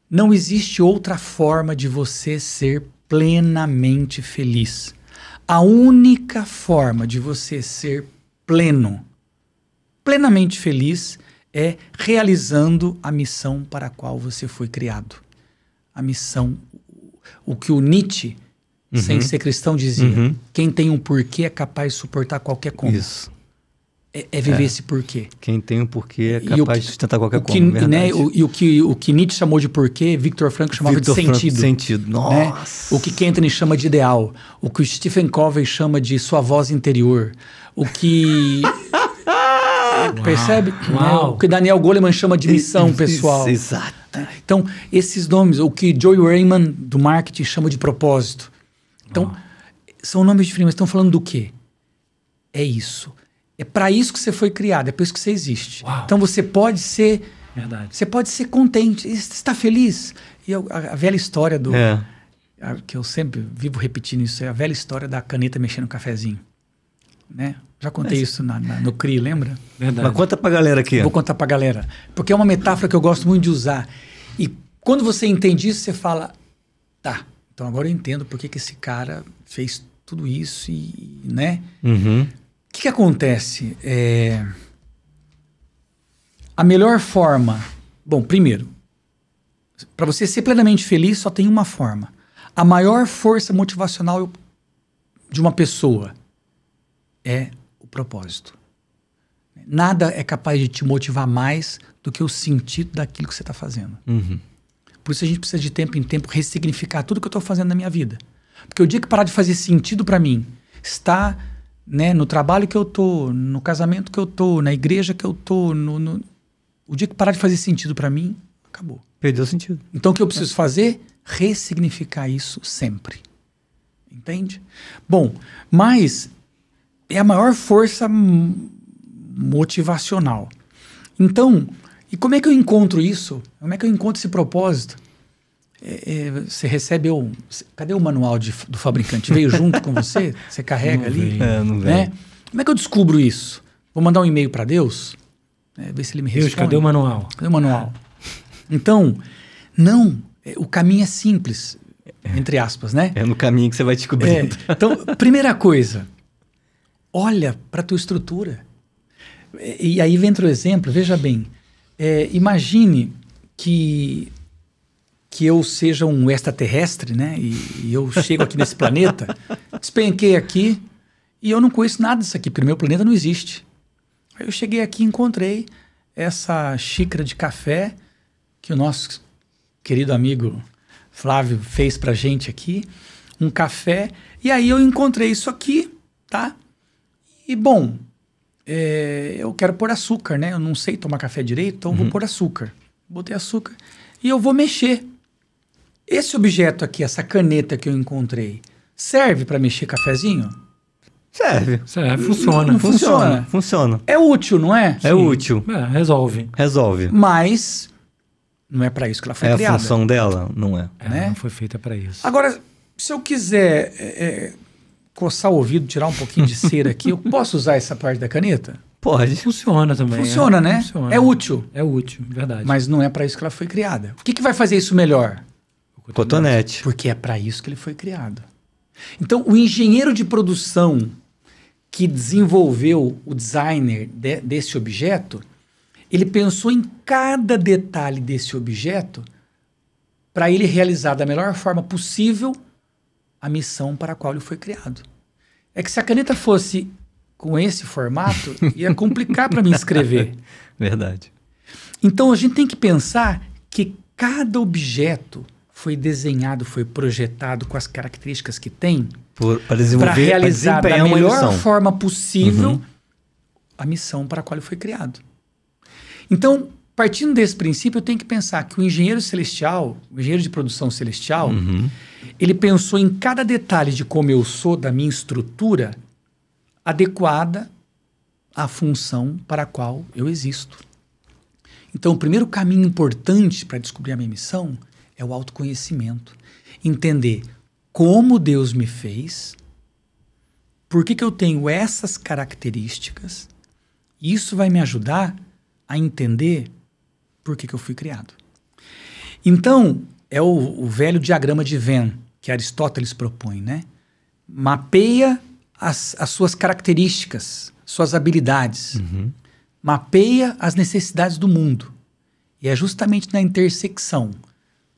não existe outra forma de você ser plenamente feliz. A única forma de você ser plenamente feliz é realizando a missão para a qual você foi criado. A missão, o que o Nietzsche, sem ser cristão, dizia, quem tem um porquê é capaz de suportar qualquer como. Isso. É viver esse porquê. Quem tem um porquê é capaz de sustentar qualquer como, né, o que Nietzsche chamou de porquê, Viktor Frankl chamava de sentido. Sentido. Nossa. Né? O que Kentenich chama de ideal. O que Stephen Covey chama de sua voz interior. O que... Percebe? Né? O que Daniel Goleman chama de missão pessoal. Exato. Então, esses nomes, o que Joey Rayman, do marketing, chama de propósito. Então, são nomes diferentes, mas estão falando do quê? É isso. É para isso que você foi criado, é para isso que você existe. Uau. Então, você pode ser... Verdade. Você pode ser contente. Você está feliz. E a velha história do... que eu sempre vivo repetindo isso, é a velha história da caneta mexendo no cafezinho. Né? Já contei isso no CRI, lembra? Verdade. Mas conta pra galera aqui. Vou contar pra galera. Porque é uma metáfora que eu gosto muito de usar. E quando você entende isso, você fala, tá, então agora eu entendo por que esse cara fez tudo isso e, né? O que acontece? A melhor forma... Bom, primeiro, para você ser plenamente feliz, só tem uma forma. A maior força motivacional de uma pessoa é o propósito. Nada é capaz de te motivar mais do que o sentido daquilo que você está fazendo. Por isso a gente precisa de tempo em tempo ressignificar tudo que eu estou fazendo na minha vida. Porque o dia que parar de fazer sentido para mim, está né? No trabalho que eu tô, no casamento que eu tô, na igreja que eu tô, o dia que parar de fazer sentido para mim, acabou. Perdeu o sentido. Então o que eu preciso fazer? Ressignificar isso sempre. Entende? Bom, mas é a maior força motivacional. Então, e como é que eu encontro isso? Como é que eu encontro esse propósito? Você recebe cadê o manual do fabricante? Veio junto com você? Você carrega ali? Não veio. Né? Como é que eu descubro isso? Vou mandar um e-mail para Deus? Ver se ele me responde. Deus, cadê o manual? Cadê o manual? Então, o caminho é simples, entre aspas, né? É no caminho que você vai descobrindo. Então, primeira coisa, olha para a tua estrutura. E aí vem outro exemplo, veja bem, imagine que eu seja um extraterrestre, né? E eu chego aqui nesse planeta, despenquei aqui e eu não conheço nada disso aqui, porque no meu planeta não existe. Aí eu cheguei aqui e encontrei essa xícara de café que o nosso querido amigo Flávio fez pra gente aqui, um café, e aí eu encontrei isso aqui, tá? E bom, eu quero pôr açúcar, né? Eu não sei tomar café direito, então vou pôr açúcar. Botei açúcar e eu vou mexer. Esse objeto aqui, essa caneta que eu encontrei, serve para mexer cafezinho? Serve. Funciona. Não funciona. Funciona. É útil, não é? É útil. Resolve. Resolve. Mas não é para isso que ela foi É criada. a função dela? Não é. Né? Não foi feita para isso. Agora, se eu quiser coçar o ouvido, tirar um pouquinho de cera aqui, eu posso usar essa parte da caneta? Pode. Funciona também. Funciona, né? Funciona. É útil. É útil, verdade. Mas não é para isso que ela foi criada. O que vai fazer isso melhor? Cotonete. Porque é para isso que ele foi criado. Então, o engenheiro de produção que desenvolveu o designer desse objeto, ele pensou em cada detalhe desse objeto para ele realizar da melhor forma possível a missão para a qual ele foi criado. É que se a caneta fosse com esse formato, ia complicar para mim escrever. Verdade. Então a gente tem que pensar que cada objeto foi desenhado, foi projetado com as características que tem Para desenvolver, para realizar da uma melhor missão. forma possível a missão para a qual ele foi criado. Então, partindo desse princípio, eu tenho que pensar que o engenheiro celestial, o engenheiro de produção celestial, ele pensou em cada detalhe de como eu sou, da minha estrutura, adequada à função para a qual eu existo. Então, o primeiro caminho importante para descobrir a minha missão é o autoconhecimento. Entender como Deus me fez, por que eu tenho essas características. Isso vai me ajudar a entender por que eu fui criado. Então, é o velho diagrama de Venn que Aristóteles propõe, né? Mapeia as suas características, suas habilidades. Mapeia as necessidades do mundo. E é justamente na intersecção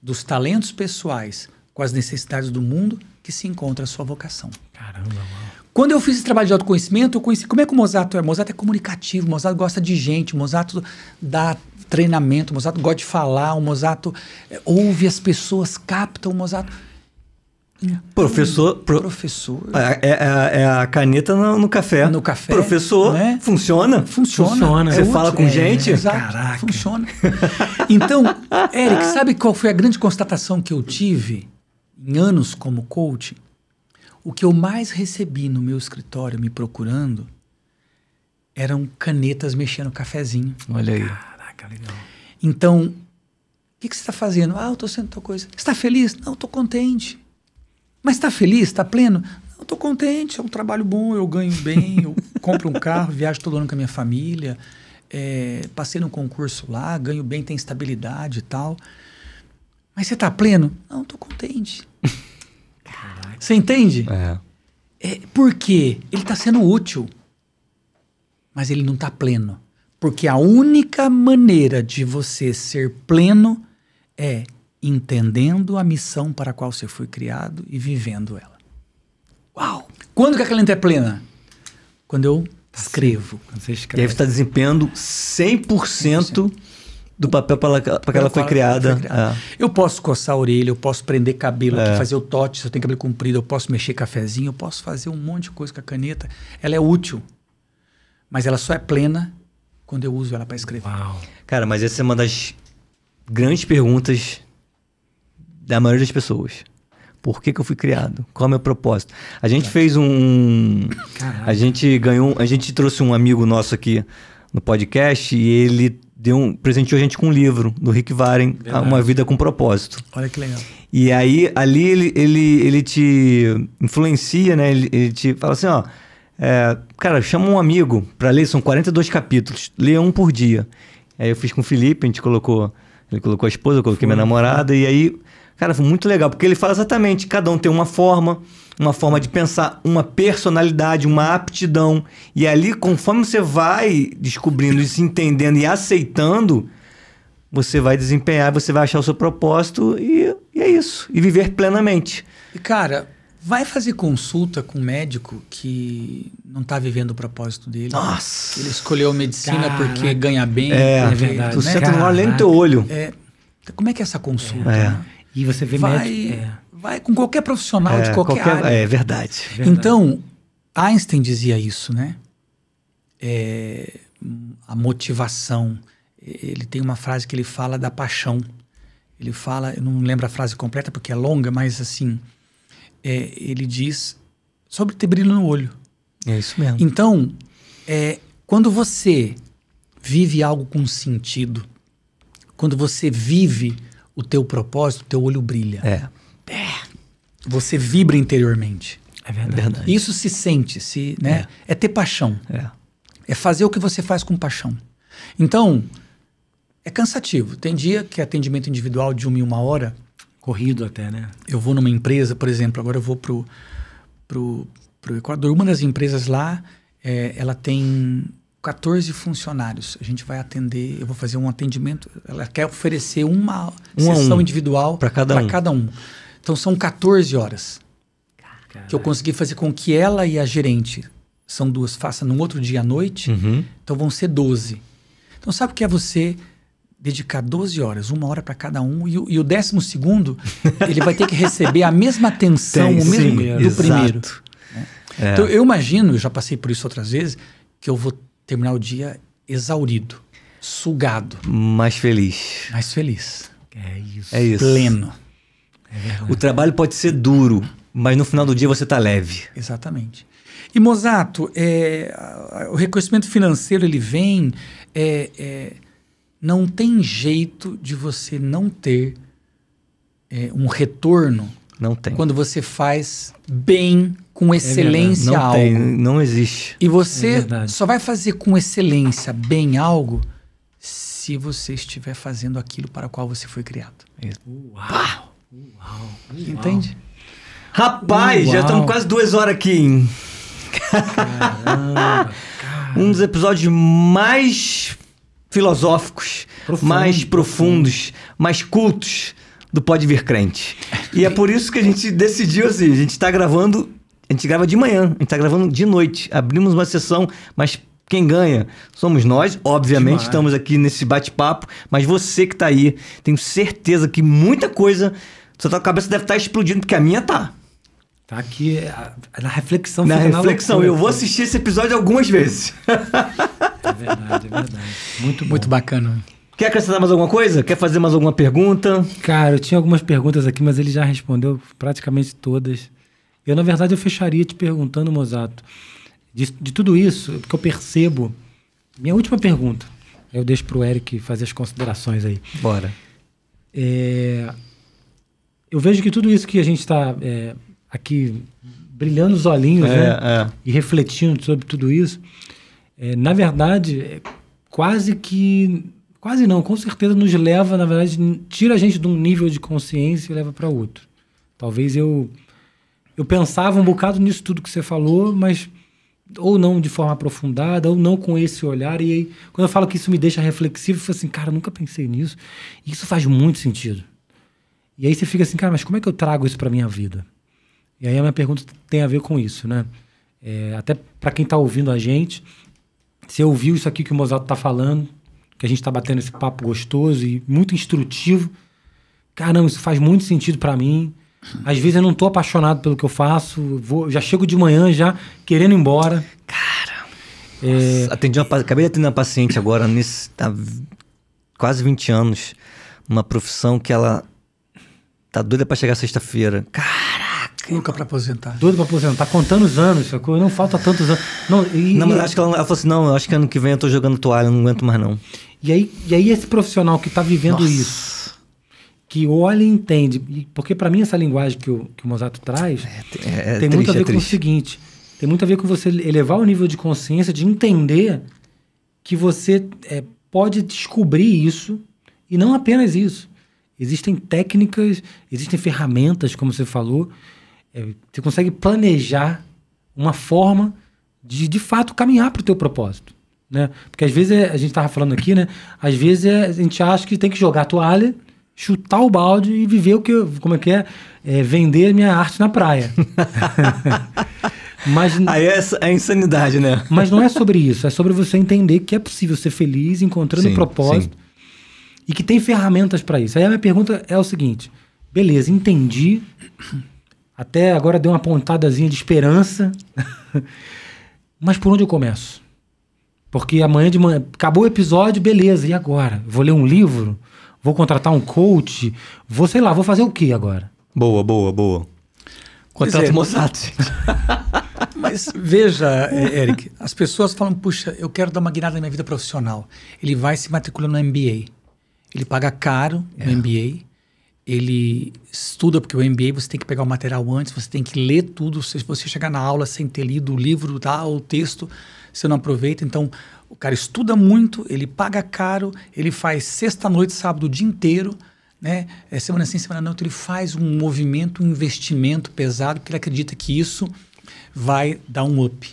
dos talentos pessoais com as necessidades do mundo que se encontra a sua vocação. Caramba, uau. Quando eu fiz esse trabalho de autoconhecimento, eu conheci como é que o Mozato é. O Mozato é comunicativo, o Mozato gosta de gente, o Mozato dá treinamento, o Mozato gosta de falar, o Mozato ouve as pessoas, capta o Mozato. Professor. É a caneta no café. No café. Professor, né? Funciona? Funciona. Você É fala útil. com gente? Exato, Caraca. funciona. Então, Eric, sabe qual foi a grande constatação que eu tive em anos como coach? O que eu mais recebi no meu escritório me procurando eram canetas mexendo cafezinho. Olha aí. Caraca, legal. Então, o que você está fazendo? Eu estou sendo tal coisa. Você está feliz? Não, estou contente. Mas está feliz? Está pleno? Não, estou contente. É um trabalho bom, eu ganho bem, eu compro um carro, viajo todo ano com a minha família, passei no concurso lá, ganho bem, tem estabilidade e tal. Mas você está pleno? Não, estou contente. Você entende? Por quê? Ele está sendo útil, mas ele não está pleno. Porque a única maneira de você ser pleno é entendendo a missão para a qual você foi criado e vivendo ela. Uau! Quando que a caneta é plena? Quando eu escrevo. Quando você E aí escreve. você está desempenhando 100% do papel para que ela foi criada. Eu posso coçar a orelha, eu posso prender cabelo, fazer o tote, se eu tenho cabelo comprido, eu posso mexer cafezinho, eu posso fazer um monte de coisa com a caneta. Ela é útil, mas ela só é plena quando eu uso ela para escrever. Uau. Cara, mas essa é uma das grandes perguntas da maioria das pessoas. Por que eu fui criado? Qual é o meu propósito? A gente fez Caraca. A gente trouxe um amigo nosso aqui no podcast e ele presenteou a gente com um livro do Rick Warren, Uma Vida com Propósito. Olha que legal. E aí, ali ele te influencia, né? Ele te fala assim, ó... cara, chama um amigo pra ler, são 42 capítulos. Lê um por dia. Aí eu fiz com o Felipe, ele colocou a esposa, eu coloquei minha namorada, e aí... Cara, foi muito legal, porque ele fala exatamente, cada um tem uma forma de pensar, uma personalidade, uma aptidão. E ali, conforme você vai descobrindo e se entendendo e aceitando, você vai desempenhar, você vai achar o seu propósito e é isso. E viver plenamente. E, cara, vai fazer consulta com um médico que não tá vivendo o propósito dele. Nossa! Ele escolheu medicina porque ganha bem. É verdade. Tu né? senta no além do teu olho. Como é que é essa consulta? Né? E você vê médico. Vai com qualquer profissional de qualquer área. É verdade. Então, Einstein dizia isso, né? A motivação. Ele tem uma frase que ele fala da paixão. Ele fala, eu não lembro a frase completa porque é longa, mas assim, ele diz sobre ter brilho no olho. É isso mesmo. Então, quando você vive algo com sentido, quando você vive o teu propósito, o teu olho brilha. Você vibra interiormente. É verdade. Isso se sente, né? É ter paixão. É fazer o que você faz com paixão. Então, é cansativo. Tem dia que é atendimento individual de 1 em 1 hora. Corrido até, né? Eu vou numa empresa, por exemplo, agora eu vou pro Equador. Uma das empresas lá, ela tem 14 funcionários. A gente vai atender, eu vou fazer um atendimento. Ela quer oferecer uma sessão individual para cada um. Então são 14 horas. Caraca. Que eu consegui fazer com que ela e a gerente, são duas, façam num outro dia à noite. Então vão ser 12. Então sabe o que é você dedicar 12 horas, 1 hora para cada um, e o 12º, ele vai ter que receber a mesma atenção, do primeiro. Né? Então eu imagino, eu já passei por isso outras vezes, que eu vou terminar o dia exaurido, sugado. Mais feliz. Mais feliz. É isso. Pleno. O trabalho pode ser duro, mas no final do dia você tá leve. Exatamente. E, Mozato, o reconhecimento financeiro, ele vem... não tem jeito de você não ter um retorno. Não tem. Quando você faz bem, com excelência algo. Não existe. E você só vai fazer com excelência bem algo se você estiver fazendo aquilo para o qual você foi criado. Uau! Entende? Rapaz, já estamos quase 2 horas aqui, hein? Caramba, Um dos episódios mais filosóficos, mais profundos, mais cultos do Pode Vir Crente. E é por isso que a gente decidiu assim, a gente grava de manhã, a gente tá gravando de noite. Abrimos uma sessão, mas quem ganha somos nós, obviamente, estamos aqui nesse bate-papo, mas você que tá aí, tenho certeza que muita coisa, sua cabeça deve estar explodindo, porque a minha tá. Tá aqui na reflexão. Na reflexão, eu vou assistir esse episódio algumas vezes. É verdade. Muito bom. Muito bacana. Quer acrescentar mais alguma coisa? Quer fazer mais alguma pergunta? Cara, eu tinha algumas perguntas aqui, mas ele já respondeu praticamente todas. Eu, na verdade, eu fecharia te perguntando, Mozato, de tudo isso, porque eu percebo... Minha última pergunta, eu deixo pro Eric fazer as considerações aí. Bora. Eu vejo que tudo isso que a gente está aqui brilhando os olhinhos, né? E refletindo sobre tudo isso, na verdade, quase não, com certeza nos leva, na verdade, tira a gente de um nível de consciência e leva para outro. Talvez eu pensava um bocado nisso tudo que você falou, mas ou não de forma aprofundada, ou não com esse olhar. E aí, quando eu falo que isso me deixa reflexivo, eu falo assim, cara, eu nunca pensei nisso. E isso faz muito sentido. E aí você fica assim, cara, mas como é que eu trago isso para minha vida? E aí a minha pergunta tem a ver com isso, né? Até para quem está ouvindo a gente, você ouviu isso aqui que o Mozato está falando, que a gente tá batendo esse papo gostoso e muito instrutivo. Caramba, isso faz muito sentido para mim. Às vezes eu não tô apaixonado pelo que eu faço, já chego de manhã já querendo ir embora. Cara, acabei de atender uma paciente agora, há quase 20 anos, uma profissão que ela tá doida pra chegar sexta-feira. Caraca! Nunca pra aposentar. Doido pra aposentar, contando os anos, sacou? Não falta tantos anos. Mas acho que ela falou assim, não, eu acho que ano que vem eu tô jogando toalha, não aguento mais não. E aí esse profissional que tá vivendo isso, que olha e entende, porque para mim essa linguagem que o Mosato traz tem muito a ver com o seguinte, tem muito a ver com você elevar o nível de consciência, de entender que você pode descobrir isso, e não apenas isso. Existem técnicas, existem ferramentas, como você falou, você consegue planejar uma forma de fato caminhar para o teu propósito, né? Porque às vezes, a gente estava falando aqui, né? Às vezes a gente acha que tem que jogar a toalha, chutar o balde e viver como é que é? Vender minha arte na praia. Mas, aí é insanidade, né? Mas não é sobre isso. É sobre você entender que é possível ser feliz encontrando um propósito e que tem ferramentas para isso. Aí a minha pergunta é o seguinte. Beleza, entendi. Até agora deu uma pontadazinha de esperança. Mas por onde eu começo? Porque amanhã de manhã... Acabou o episódio, beleza. E agora? Vou ler um livro? Vou contratar um coach? Vou fazer o quê agora? Boa. Contrato Mosato. Mas veja, Eric, as pessoas falam, puxa, eu quero dar uma guinada na minha vida profissional. Ele vai se matriculando no MBA. Ele paga caro no MBA. Ele estuda, porque o MBA você tem que pegar o material antes, você tem que ler tudo. Se você chegar na aula sem ter lido o livro, o texto, você não aproveita. Então, o cara estuda muito, ele paga caro, ele faz sexta-noite, sábado, o dia inteiro, né? Semana sim, semana não. Então, ele faz um movimento, um investimento pesado, porque ele acredita que isso vai dar um up.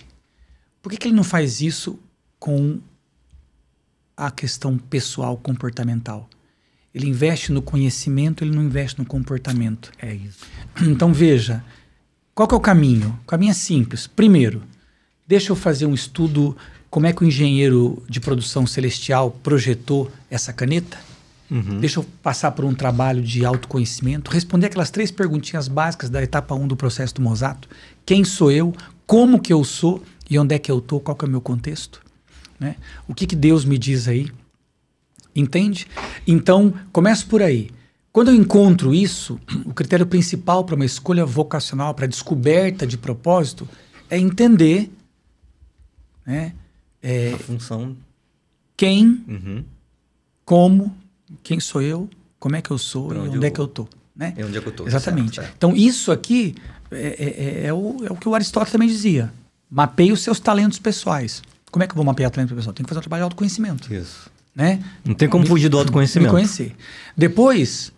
Por que ele não faz isso com a questão pessoal, comportamental? Ele investe no conhecimento, ele não investe no comportamento. É isso. Então, veja, qual que é o caminho? O caminho é simples. Primeiro, deixa eu fazer um estudo, como é que o engenheiro de produção celestial projetou essa caneta. Deixa eu passar por um trabalho de autoconhecimento, responder aquelas 3 perguntinhas básicas da etapa 1 do processo do Mosato. Quem sou eu? Como que eu sou? E onde é que eu estou? Qual que é o meu contexto? Né? O que Deus me diz aí? Entende? Então, começo por aí. Quando eu encontro isso, o critério principal para uma escolha vocacional, para descoberta de propósito, é entender, né, a função. Quem, como, quem sou eu, como é que eu sou e onde é que eu estou. Né? E onde é que eu estou. Exatamente. Certo. Então, isso aqui é o que o Aristóteles também dizia. Mapeie os seus talentos pessoais. Como é que eu vou mapear talento pessoal? Tem que fazer um trabalho de autoconhecimento. Isso. Né? Não tem como fugir do autoconhecimento. Me conhecer. Depois,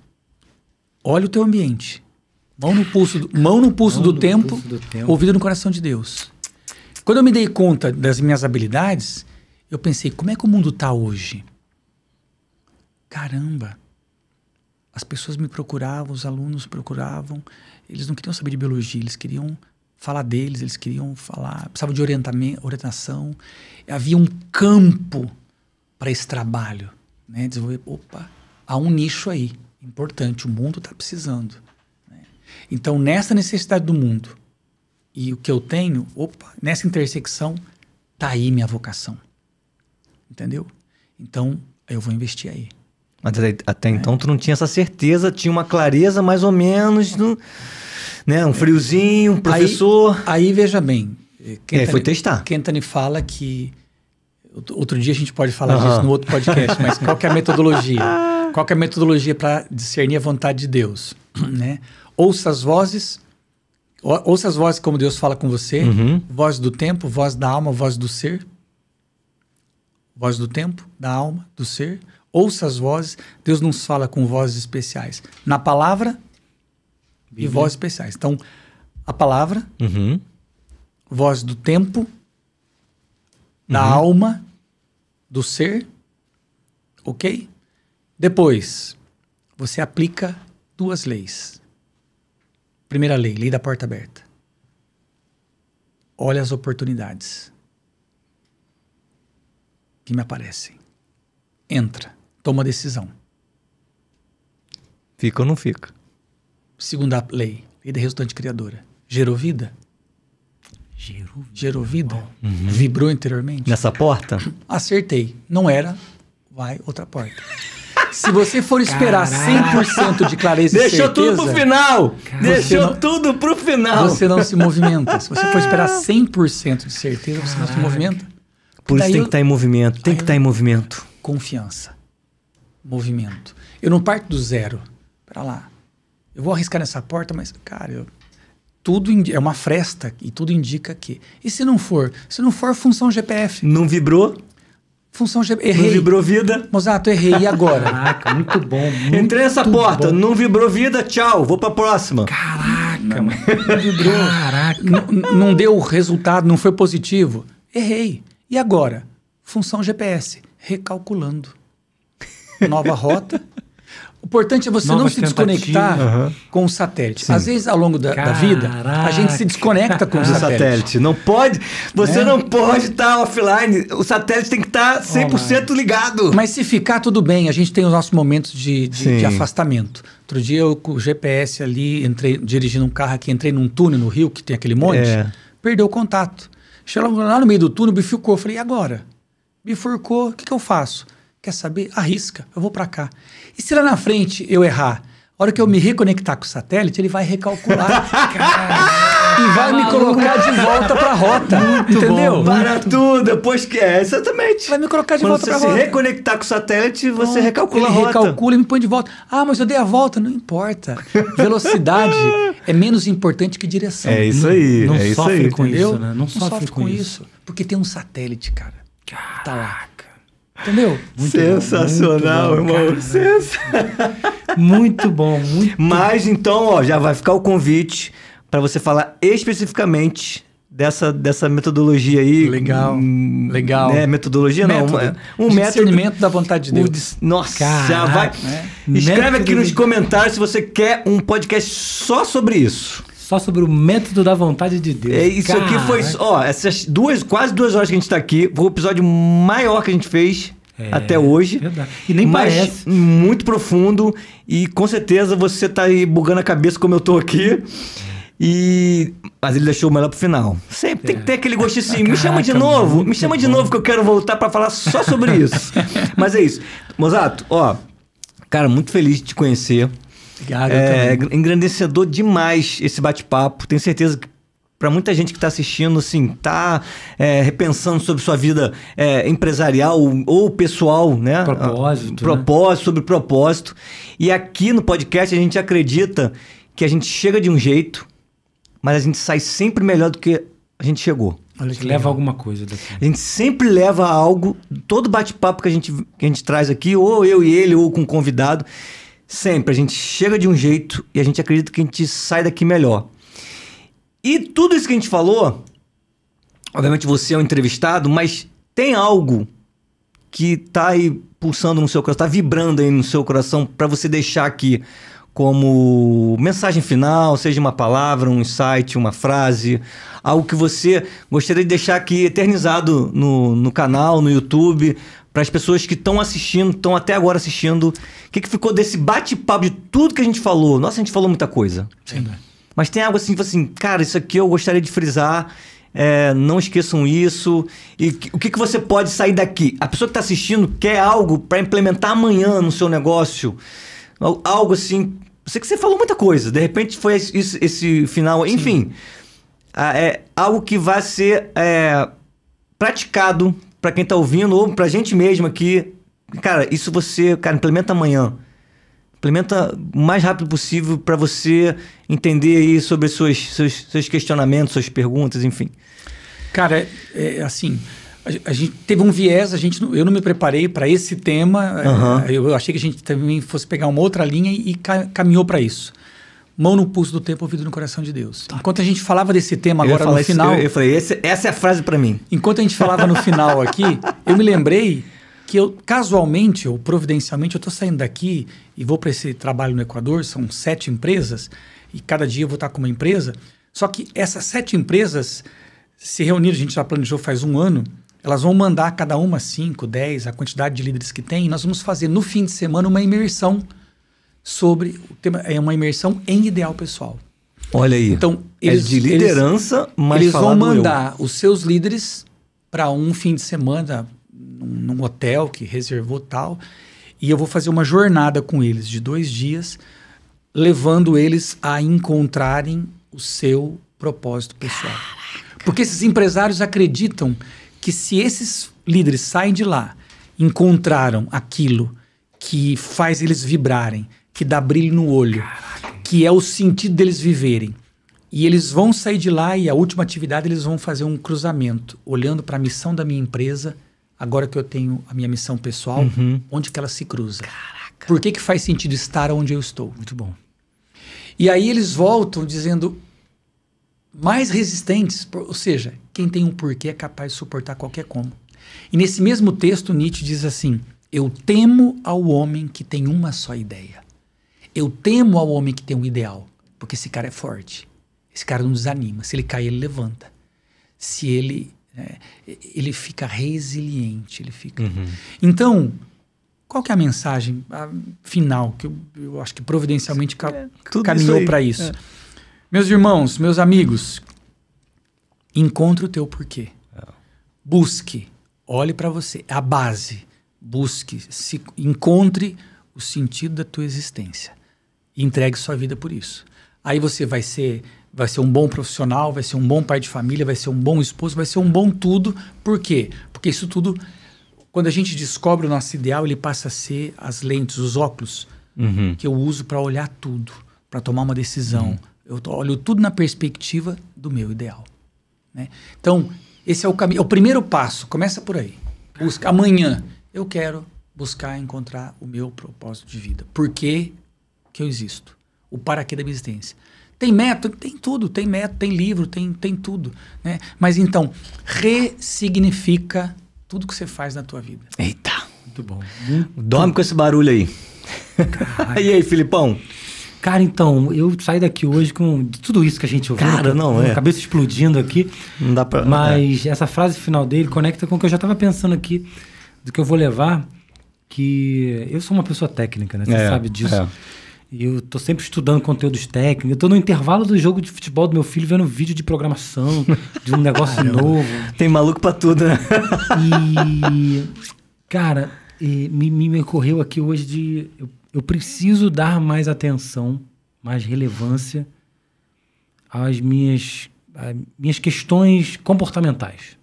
olha o teu ambiente. Mão no pulso do tempo, ouvido no coração de Deus. Quando eu me dei conta das minhas habilidades, eu pensei, como é que o mundo está hoje? Caramba! As pessoas me procuravam, os alunos procuravam, eles não queriam saber de biologia, eles queriam falar deles, eles queriam falar, precisavam de orientação. Havia um campo para esse trabalho, né? Desenvolver, há um nicho aí, importante, o mundo está precisando. Né? Então, nessa necessidade do mundo e o que eu tenho, nessa intersecção, está aí minha vocação. Entendeu? Então, eu vou investir aí. Mas até então tu não tinha essa certeza, tinha uma clareza mais ou menos, né? Um friozinho, um professor... Aí veja bem... foi testar. Kentani fala que... Outro dia a gente pode falar disso no outro podcast, mas qual que é a metodologia? Qual que é a metodologia para discernir a vontade de Deus? Né? Ouça as vozes como Deus fala com você, voz do tempo, voz da alma, voz do ser. Voz do tempo, da alma, do ser. Ouça as vozes, Deus nos fala com vozes especiais. Na palavra e vozes especiais. Então, a palavra, voz do tempo, da alma, do ser, ok? Depois, você aplica 2 leis. Primeira lei da porta aberta. Olha as oportunidades que me aparecem. entra, toma decisão. Fica ou não fica? Segunda lei da resultante criadora. Gerou vida? Gerou vida? Vibrou anteriormente? Nessa porta? Acertei. Não era, vai outra porta. Se você for esperar 100% de clareza e certeza... Deixou tudo pro final! Deixou tudo pro final! Você não se movimenta. Se você for esperar 100% de certeza, você não se movimenta. Por isso tem que estar em movimento. Tem que estar em movimento. Confiança. Movimento. Eu não parto do zero. Pera lá. Eu vou arriscar nessa porta, mas, cara, é uma fresta e tudo indica que... E se não for? Se não for, função GPF. Não vibrou? Função GPF. Errei. Não vibrou vida? Mozato, errei. E agora? Caraca, muito bom. Entrei nessa porta, não vibrou vida, tchau, vou pra próxima. Caraca, mano. Não vibrou. Caraca. Não deu o resultado, não foi positivo. Errei. E agora? Função GPS. Recalculando. Nova rota. O importante é você não se desconectar com o satélite. Sim. Às vezes, ao longo da vida, a gente se desconecta com o satélite. Não pode, você não pode estar offline. O satélite tem que estar 100% ligado. Mas se ficar, tudo bem. A gente tem os nossos momentos de afastamento. Outro dia, eu com o GPS ali, dirigindo um carro aqui, entrei num túnel no Rio, que tem aquele monte, perdeu o contato. Chegou lá no meio do túnel, bifurcou. Eu falei, e agora? Bifurcou, o que eu faço? Quer saber? Arrisca, eu vou para cá. E se lá na frente eu errar? A hora que eu me reconectar com o satélite, ele vai recalcular. E vai me colocar de volta para a rota. Entendeu? Para tudo, depois que exatamente. Vai me colocar de volta para a rota. Quando você se reconectar com o satélite, você recalcula a rota. Recalcula e me põe de volta. Ah, mas eu dei a volta. Não importa. Velocidade é menos importante que direção. É isso aí. Não é sofre isso aí. com isso, né? Não sofre com isso. Porque tem um satélite, cara. Tá lá. Entendeu? Muito sensacional, bom, irmão. Muito bom, muito Mas então, ó, já vai ficar o convite para você falar especificamente dessa metodologia aí. Legal. Né? Metodologia método. Não. Um método. Discernimento da vontade de Deus. Nossa, Caraca, já vai. Escreve aqui nos comentários se você quer um podcast só sobre isso. Só sobre o método da vontade de Deus. Isso aqui foi... Ó, essas quase 2 horas que a gente tá aqui, foi o episódio maior que a gente fez até hoje. Verdade. E nem parece. Muito profundo. E com certeza você tá aí bugando a cabeça como eu tô aqui. Mas ele deixou o melhor pro final. Sempre tem que ter aquele gostinho assim. Me chama de novo. Me chama de novo que eu quero voltar pra falar só sobre isso. Mas é isso. Mozato, ó... Cara, muito feliz de te conhecer. Obrigado, engrandecedor demais esse bate-papo. Tenho certeza que para muita gente que está assistindo, assim, tá repensando sobre sua vida empresarial ou pessoal, né? Sobre propósito. E aqui no podcast a gente acredita que a gente chega de um jeito, mas a gente sai sempre melhor do que a gente chegou. A gente leva alguma coisa daqui. A gente sempre leva algo, todo bate-papo que a gente traz aqui, ou eu e ele, ou com um convidado, sempre a gente chega de um jeito e a gente acredita que a gente sai daqui melhor. E tudo isso que a gente falou, obviamente você é um entrevistado, mas tem algo que tá aí pulsando no seu coração, tá vibrando aí no seu coração para você deixar aqui como mensagem final, seja uma palavra, um insight, uma frase, algo que você gostaria de deixar aqui eternizado no canal, no YouTube, para as pessoas que estão assistindo, estão até agora assistindo. O que ficou desse bate-papo de tudo que a gente falou? Nossa, a gente falou muita coisa. Sim. Mas tem algo assim, cara, isso aqui eu gostaria de frisar, não esqueçam isso. E o que você pode sair daqui? A pessoa que está assistindo quer algo para implementar amanhã no seu negócio, algo assim. Eu sei que você falou muita coisa, de repente foi esse final, Sim. Enfim, algo que vai ser praticado para quem está ouvindo ou para a gente mesmo aqui. Cara, isso você, implementa amanhã. Implementa o mais rápido possível para você entender aí sobre seus questionamentos, suas perguntas, enfim. Cara, assim, a gente teve um viés, eu não me preparei para esse tema, eu achei que a gente também fosse pegar uma outra linha e caminhou para isso. Mão no pulso do tempo, ouvido no coração de Deus. Enquanto a gente falava desse tema agora no final... Eu falei, essa é a frase para mim. Enquanto a gente falava no final aqui, eu me lembrei que eu, casualmente ou providencialmente, eu estou saindo daqui e vou para esse trabalho no Equador, são 7 empresas, e cada dia eu vou estar com uma empresa, só que essas 7 empresas se reuniram, a gente já planejou faz um ano, Elas vão mandar cada uma 5, 10, a quantidade de líderes que tem. E nós vamos fazer no fim de semana uma imersão sobre o tema, uma imersão em ideal pessoal. Olha aí. Então, de liderança, mas eles vão mandar os seus líderes para um fim de semana num hotel que reservou tal. E eu vou fazer uma jornada com eles de 2 dias, levando eles a encontrarem o seu propósito pessoal. Caraca. Porque esses empresários acreditam que se esses líderes saem de lá, encontraram aquilo que faz eles vibrarem, que dá brilho no olho, que é o sentido deles viverem, e eles vão sair de lá e a última atividade eles vão fazer um cruzamento, olhando para a missão da minha empresa, agora que eu tenho a minha missão pessoal, onde que ela se cruza? Caraca. Por que faz sentido estar onde eu estou? Muito bom. E aí eles voltam dizendo mais resistentes, ou seja, quem tem um porquê é capaz de suportar qualquer como. E nesse mesmo texto, Nietzsche diz assim, eu temo ao homem que tem uma só ideia. Eu temo ao homem que tem um ideal, porque esse cara é forte. Esse cara não desanima. Se ele cair, ele levanta. Se ele... ele fica resiliente. Ele fica... Então, qual que é a mensagem final que eu acho que providencialmente caminhou para isso? Meus irmãos, meus amigos, encontre o teu porquê. Busque, olhe para você, a base. Busque, encontre o sentido da tua existência. E entregue sua vida por isso. Aí você vai ser um bom profissional, vai ser um bom pai de família, vai ser um bom esposo, vai ser um bom tudo. Por quê? Porque isso tudo, quando a gente descobre o nosso ideal, ele passa a ser as lentes, os óculos que eu uso para olhar tudo, para tomar uma decisão. Eu olho tudo na perspectiva do meu ideal. Né? Então, esse é o caminho. É o primeiro passo. Começa por aí. Busca. Amanhã eu quero buscar encontrar o meu propósito de vida. Por que eu existo? O para quê da minha existência. Tem método? Tem tudo. Tem método, tem livro, tem tudo. Né? Mas então, ressignifica tudo que você faz na tua vida. Eita. Muito bom. Dorme com esse barulho aí. E aí, Filipão? Cara, então, eu saí daqui hoje com tudo isso que a gente ouviu. Cara, não é. Cabeça explodindo aqui. Não dá pra... Mas essa frase final dele conecta com o que eu já estava pensando aqui, do que eu vou levar, que eu sou uma pessoa técnica, né? Você sabe disso. E eu tô sempre estudando conteúdos técnicos. Eu tô no intervalo do jogo de futebol do meu filho vendo vídeo de programação, de um negócio novo. Tem maluco pra tudo, né? E, cara, me ocorreu aqui hoje de... Eu preciso dar mais atenção, mais relevância às minhas questões comportamentais,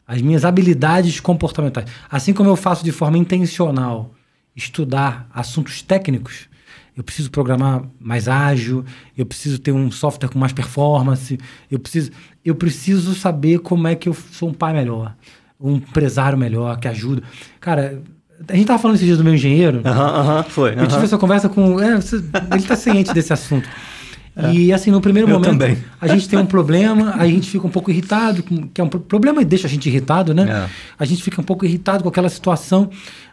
às minhas habilidades comportamentais. Assim como eu faço de forma intencional estudar assuntos técnicos, eu preciso programar mais ágil, eu preciso ter um software com mais performance, eu preciso saber como é que eu sou um pai melhor, um empresário melhor, que ajuda. Cara... A gente tava falando esses dias do meu engenheiro. Foi. Eu tive essa conversa com... ele tá ciente desse assunto. E assim, no primeiro momento, também. A gente tem um problema, a gente fica um pouco irritado, que é um problema e deixa a gente irritado, né? A gente fica um pouco irritado com aquela situação.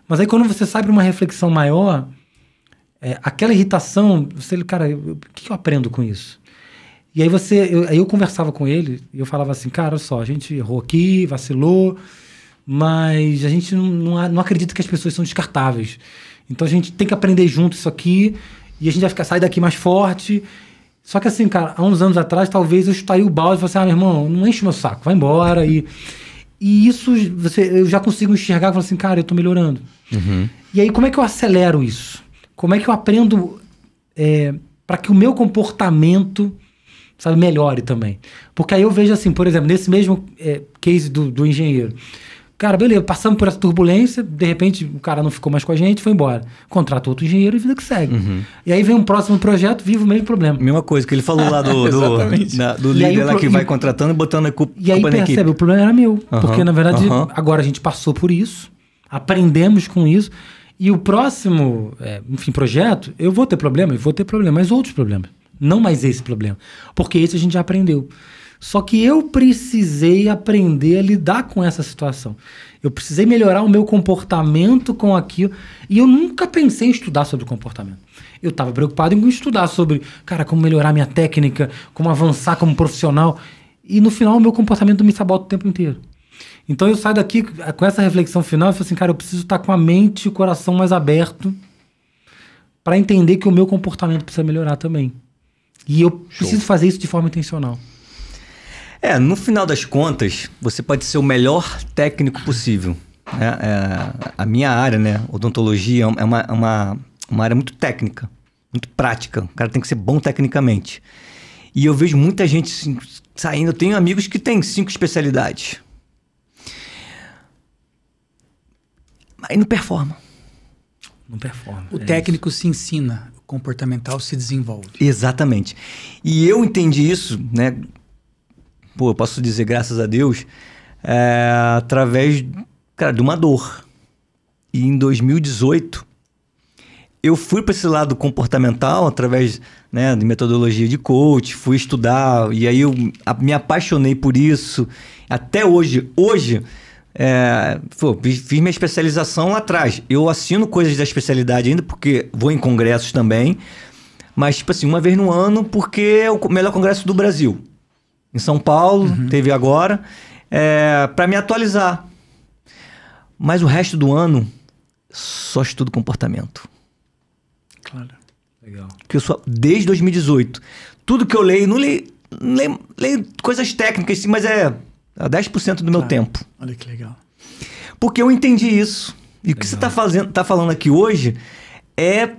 Mas aí quando você sai para uma reflexão maior, aquela irritação, você, cara, o que eu aprendo com isso? E aí eu conversava com ele e eu falava assim, cara, olha só, a gente errou aqui, vacilou, mas a gente não acredita que as pessoas são descartáveis. Então a gente tem que aprender junto isso aqui e a gente vai sair daqui mais forte. Só que assim, cara, há uns anos atrás, talvez eu chutaria o balde e falasse, meu irmão, não enche meu saco, vai embora. E isso eu já consigo enxergar e falar assim, cara, eu tô melhorando. E aí como é que eu acelero isso? Como é que eu aprendo para que o meu comportamento, sabe, melhore também? Porque aí eu vejo assim, por exemplo, nesse mesmo case do engenheiro. Cara, beleza, passamos por essa turbulência, de repente o cara não ficou mais com a gente, foi embora. Contrata outro engenheiro e vida que segue. E aí vem um próximo projeto, vive o mesmo problema. Mesma coisa que ele falou lá do líder lá que vai contratando e botando a culpa na equipe. E aí percebe, o problema era meu. Porque, na verdade, agora a gente passou por isso, aprendemos com isso, e o próximo, projeto, eu vou ter problema, mas outros problemas. Não mais esse problema. Porque esse a gente já aprendeu. Só que eu precisei aprender a lidar com essa situação. Eu precisei melhorar o meu comportamento com aquilo. E eu nunca pensei em estudar sobre comportamento. Eu estava preocupado em estudar sobre, cara, como melhorar minha técnica, como avançar como profissional. E no final o meu comportamento me sabota o tempo inteiro. Então eu saio daqui com essa reflexão final e falo assim, cara, eu preciso estar com a mente e o coração mais aberto para entender que o meu comportamento precisa melhorar também. E eu preciso fazer isso de forma intencional. No final das contas, você pode ser o melhor técnico possível. A minha área, né, odontologia, é uma área muito técnica, muito prática. O cara tem que ser bom tecnicamente. E eu vejo muita gente assim, saindo. Eu tenho amigos que têm 5 especialidades. Mas não performa. Não performa. O técnico se ensina, o comportamental se desenvolve. Exatamente. E eu entendi isso, né? Eu posso dizer graças a Deus, através, cara, de uma dor. E em 2018, eu fui para esse lado comportamental através, né, de metodologia de coach, fui estudar e aí eu me apaixonei por isso. Até hoje, fiz minha especialização lá atrás. Eu assino coisas da especialidade ainda porque vou em congressos também, mas tipo assim, uma vez no ano porque é o melhor congresso do Brasil. Em São Paulo, teve agora, para me atualizar. Mas o resto do ano, só estudo comportamento. Claro. Legal. Que eu sou desde 2018. Tudo que eu leio, não leio coisas técnicas, mas a 10% do meu tempo. Olha que legal. Porque eu entendi isso. E o que você tá falando aqui hoje é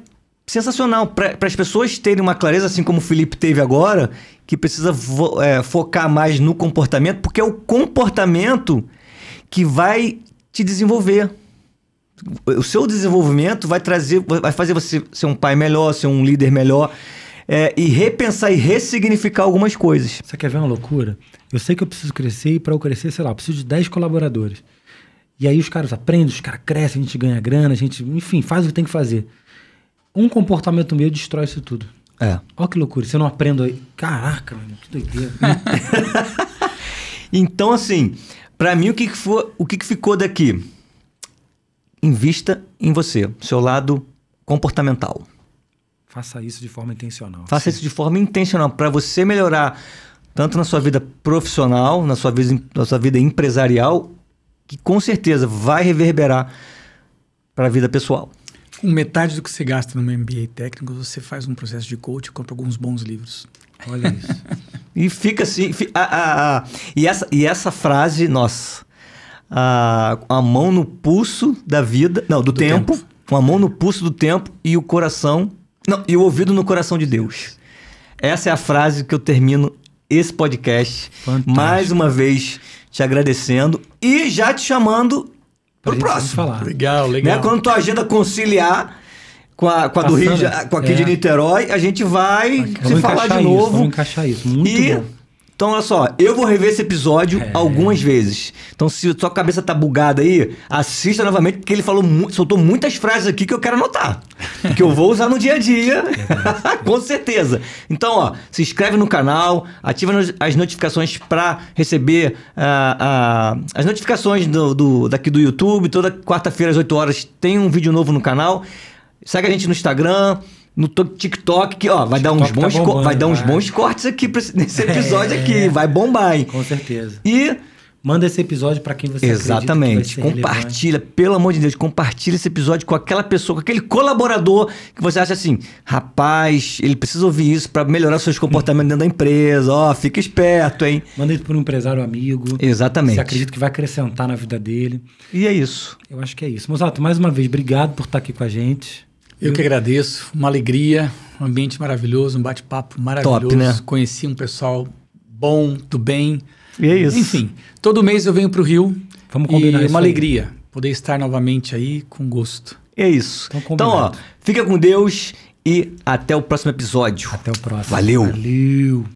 sensacional. Para as pessoas terem uma clareza, assim como o Felipe teve agora, que precisa focar mais no comportamento, porque é o comportamento que vai te desenvolver. O seu desenvolvimento vai fazer você ser um pai melhor, ser um líder melhor, e repensar e ressignificar algumas coisas. Você quer ver uma loucura? Eu sei que eu preciso crescer e para eu crescer, sei lá, eu preciso de 10 colaboradores. E aí os caras aprendem, os caras crescem, a gente ganha grana, a gente, enfim, faz o que tem que fazer. Um comportamento meu destrói isso tudo. Olha que loucura, você não aprende aí. Caraca, mano, que doideira. Então, assim, para mim, o que ficou daqui? Invista em você, seu lado comportamental. Faça isso de forma intencional. Faça isso de forma intencional, para você melhorar tanto na sua vida profissional, na sua vida empresarial, que com certeza vai reverberar para a vida pessoal. Com metade do que você gasta no MBA técnico, você faz um processo de coach e compra alguns bons livros. Olha isso. E fica assim... E essa frase, nossa... A mão no pulso da vida... Não, do tempo. Uma mão no pulso do tempo e o coração... Não, e o ouvido no coração de Deus. Essa é a frase que eu termino esse podcast. Fantástico. Mais uma vez te agradecendo e já te chamando pro próximo. Falar. Legal. Né? Quando tua agenda conciliar com a do Rio, com aqui de Niterói, a gente vai se falar de novo. Vamos encaixar isso. Muito bom. Então, olha só, eu vou rever esse episódio algumas vezes. Então, se sua cabeça tá bugada aí, assista novamente, porque ele soltou muitas frases aqui que eu quero anotar. Que eu vou usar no dia a dia, com certeza. Então, ó, se inscreve no canal, ativa as notificações para receber as notificações daqui do YouTube. Toda quarta-feira às 8 horas tem um vídeo novo no canal. Segue a gente no Instagram, no TikTok, que ó, vai dar uns bons cortes aqui nesse episódio aqui, vai bombar, hein? Com certeza. E manda esse episódio para quem você exatamente, acredita que vai ser compartilha, relevante. Pelo amor de Deus, compartilha esse episódio com aquela pessoa, com aquele colaborador que você acha assim, rapaz, ele precisa ouvir isso para melhorar seus comportamentos dentro da empresa, ó, fica esperto, hein? Manda isso para um empresário amigo. Exatamente. Você acredita que vai acrescentar na vida dele. E é isso. Eu acho que é isso. Mozato, mais uma vez, obrigado por estar aqui com a gente. Eu que agradeço, uma alegria, um ambiente maravilhoso, um bate-papo maravilhoso. Top, né? Conheci um pessoal bom, do bem. E é isso. Enfim, todo mês eu venho para o Rio. Vamos combinar isso. Uma alegria poder estar novamente aí com gosto. É isso. Então, ó, fica com Deus e até o próximo episódio. Até o próximo. Valeu. Valeu.